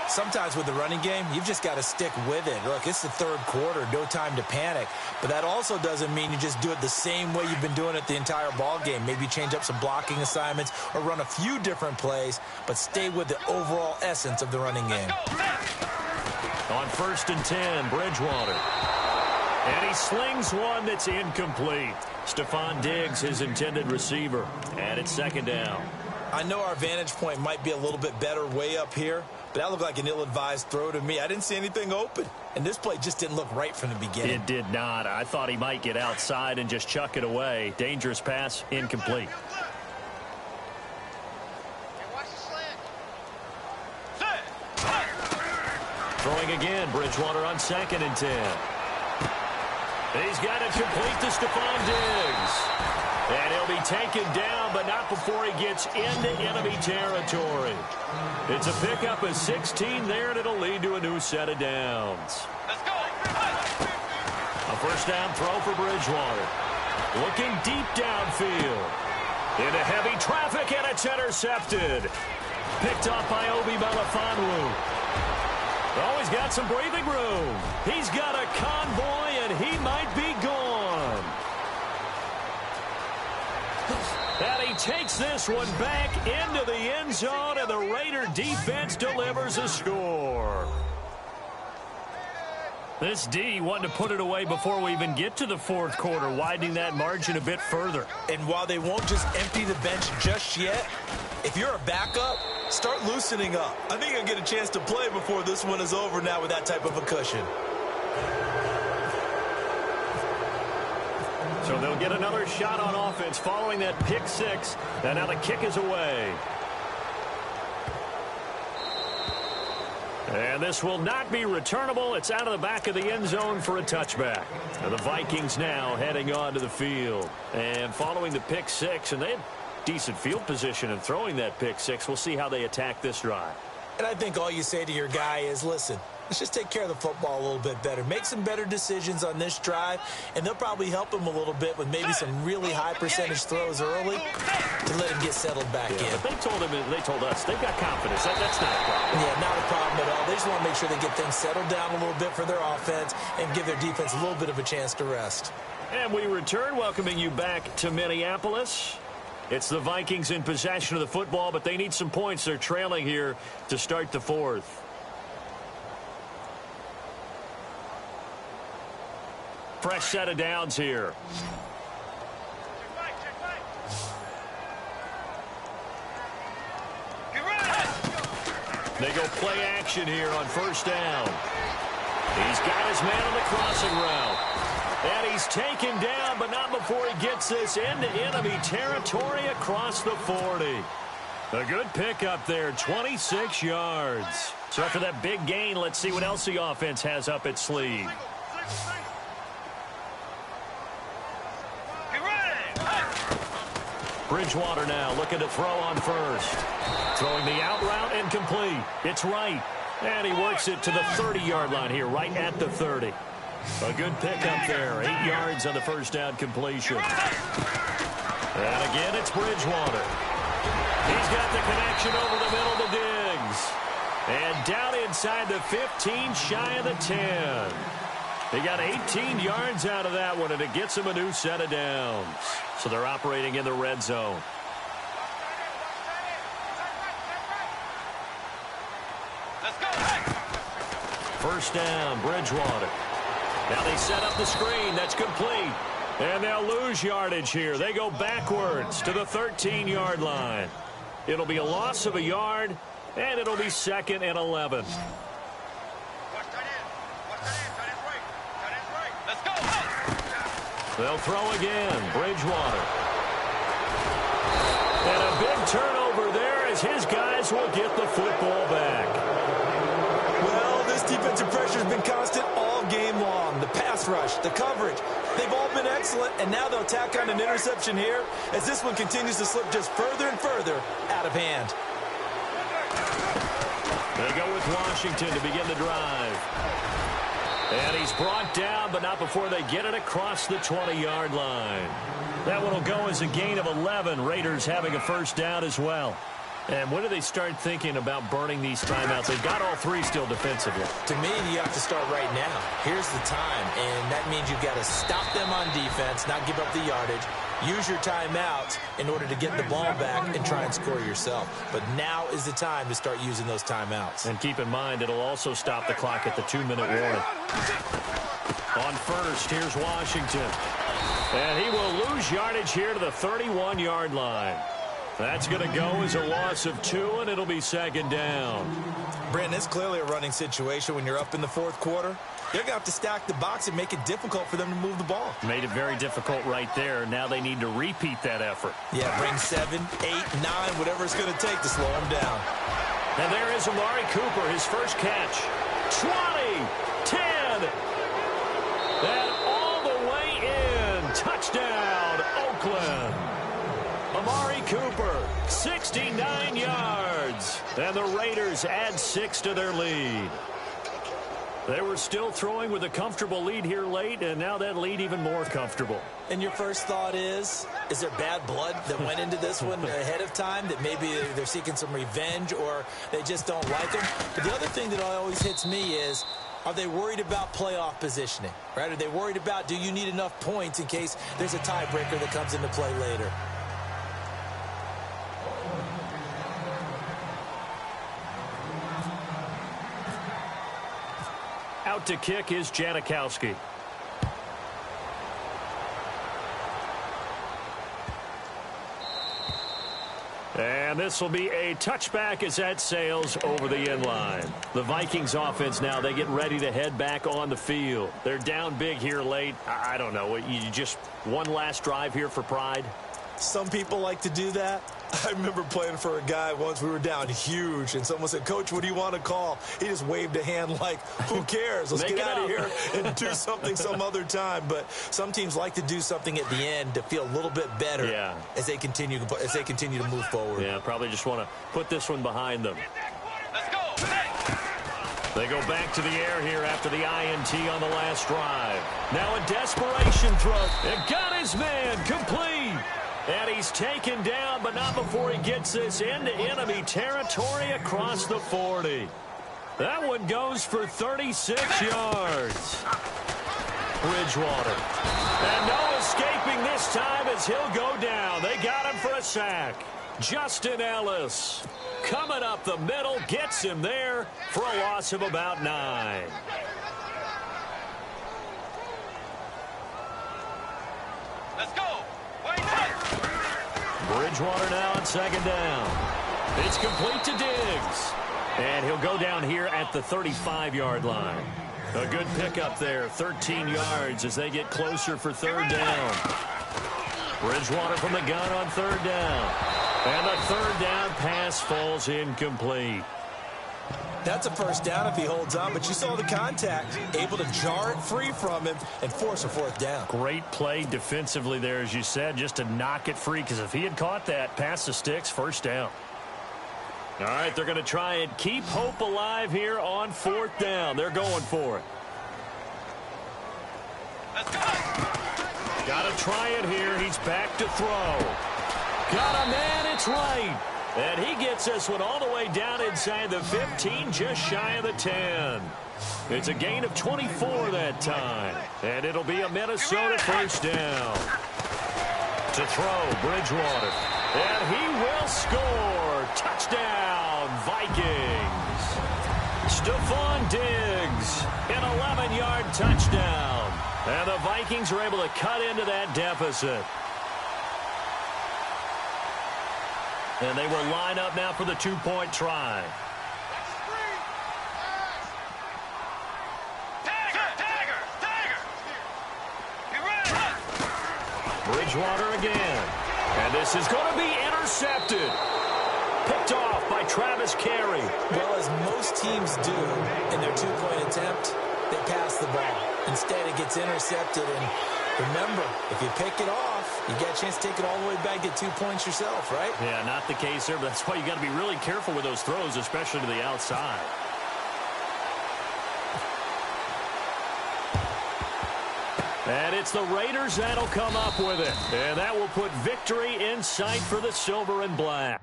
Sometimes with the running game, you've just got to stick with it. Look, it's the 3rd quarter, no time to panic. But that also doesn't mean you just do it the same way you've been doing it the entire ball game. Maybe change up some blocking assignments or run a few different plays, but stay with the overall essence of the running game. On 1st and 10, Bridgewater. And he slings one that's incomplete. Stephon Diggs, his intended receiver. And it's 2nd down. I know our vantage point might be a little bit better way up here, but that looked like an ill-advised throw to me. I didn't see anything open, and this play just didn't look right from the beginning. It did not. I thought he might get outside and just chuck it away. Dangerous pass, incomplete. Throwing again, Bridgewater on 2nd and 10. He's got it complete to Stephon Diggs. And he'll be taken down, but not before he gets into enemy territory. It's a pickup of 16 there, and it'll lead to a new set of downs. Let's go. A first down throw for Bridgewater. Looking deep downfield. Into heavy traffic, and it's intercepted. Picked off by Obi Melifonwu. Oh, he's got some breathing room. He's got a convoy, and he might be gone. And he takes this one back into the end zone, and the Raider defense delivers a score. This D wanting to put it away before we even get to the fourth quarter, widening that margin a bit further. And while they won't just empty the bench just yet, if you're a backup, start loosening up. I think you'll get a chance to play before this one is over now with that type of a cushion. So they'll get another shot on offense following that pick six. And now the kick is away. And this will not be returnable. It's out of the back of the end zone for a touchback. And the Vikings now heading onto the field. And following the pick six, and they had decent field position in throwing that pick six. We'll see how they attack this drive. And I think all you say to your guy is, listen, let's just take care of the football a little bit better. Make some better decisions on this drive, and they'll probably help him a little bit with maybe some really high percentage throws early to let him get settled back in. But they told us they've got confidence. That's not a problem. Yeah, not a problem at all. They just want to make sure they get things settled down a little bit for their offense and give their defense a little bit of a chance to rest. And we return, welcoming you back to Minneapolis. It's the Vikings in possession of the football, but they need some points. They're trailing here to start the fourth. Fresh set of downs here. They go play action here on first down. He's got his man on the crossing route. And he's taken down, but not before he gets this into enemy territory across the 40. A good pickup there, 26 yards. So after that big gain, let's see what else the offense has up its sleeve. Bridgewater now looking to throw on first. Throwing the out route incomplete. It's right. And he works it to the 30-yard line here, right at the 30. A good pickup there. 8 yards on the first down completion. And again, it's Bridgewater. He's got the connection over the middle to Diggs. And down inside the 15, shy of the 10. He got 18 yards out of that one, and it gets him a new set of downs. So they're operating in the red zone. Let's go. First down, Bridgewater. Now they set up the screen. That's complete. And they'll lose yardage here. They go backwards to the 13-yard line. It'll be a loss of a yard, and it'll be 2nd and 11. Let's go. They'll throw again. Bridgewater. And a big turnover there as his guys will get the football back. Well, this defensive pressure has been constant all game long. The pass rush, the coverage, they've all been excellent, and now they'll tack on an interception here as this one continues to slip just further and further out of hand. They go with Washington to begin the drive. And he's brought down, but not before they get it across the 20-yard line. That one will go as a gain of 11. Raiders having a first down as well. And when do they start thinking about burning these timeouts? They've got all three still defensively. To me, you have to start right now. Here's the time, and that means you've got to stop them on defense, not give up the yardage, use your timeouts in order to get the ball back and try and score yourself. But now is the time to start using those timeouts. And keep in mind, it'll also stop the clock at the 2-minute warning. On first, here's Washington. And he will lose yardage here to the 31-yard line. That's going to go as a loss of 2, and it'll be 2nd down. Brandon, it's clearly a running situation when you're up in the fourth quarter. They're going to have to stack the box and make it difficult for them to move the ball. Made it very difficult right there. Now they need to repeat that effort. Yeah, bring 7, 8, 9, whatever it's going to take to slow them down. And there is Amari Cooper, his first catch. 10, and all the way in. Touchdown, Oakland. Amari Cooper, 69 yards, and the Raiders add 6 to their lead. They were still throwing with a comfortable lead here late, and now that lead even more comfortable. And your first thought is there bad blood that went into this one ahead of time, that maybe they're seeking some revenge or they just don't like them? But the other thing that always hits me is, are they worried about playoff positioning, right? Are they worried about, do you need enough points in case there's a tiebreaker that comes into play later? Out to kick is Janikowski. And this will be a touchback as that sails over the end line. The Vikings offense now, they get ready to head back on the field. They're down big here late. I don't know. You just one last drive here for pride? Some people like to do that. I remember playing for a guy once. We were down huge, and someone said, "Coach, what do you want to call?" He just waved a hand like, who cares? Let's get out of here and do something some other time. But some teams like to do something at the end to feel a little bit better as they continue to move forward. Yeah, probably just want to put this one behind them. Let's go. They go back to the air here after the INT on the last drive. Now a desperation throw. It got his man complete. And he's taken down, but not before he gets this into enemy territory across the 40. That one goes for 36 yards. Bridgewater. And no escaping this time as he'll go down. They got him for a sack. Justin Ellis coming up the middle, gets him there for a loss of about 9. Let's go. Bridgewater now on second down. It's complete to Diggs. And he'll go down here at the 35-yard line. A good pickup there, 13 yards as they get closer for third down. Bridgewater from the gun on third down. And the third down pass falls incomplete. That's a first down if he holds on, but you saw the contact, able to jar it free from him and force a fourth down. Great play defensively there, as you said, just to knock it free, because if he had caught that, pass the sticks, first down. All right, they're going to try and keep hope alive here on fourth down. They're going for it. Let's go. Got to try it here. He's back to throw. Got a man, it's right. And he gets this one all the way down inside the 15, just shy of the 10. It's a gain of 24 that time. And it'll be a Minnesota first down. To throw, Bridgewater. And he will score. Touchdown, Vikings. Stephon Diggs, an 11-yard touchdown. And the Vikings are able to cut into that deficit. And they will line up now for the two-point try. Bridgewater again. And this is going to be intercepted. Picked off by Travis Carey. Well, as most teams do in their two-point attempt, they pass the ball. Instead, it gets intercepted. And remember, if you pick it off, you get a chance to take it all the way back, get 2 points yourself, right? Yeah, not the case there, but that's why you got to be really careful with those throws, especially to the outside. And it's the Raiders that'll come up with it. And that will put victory in sight for the Silver and Black.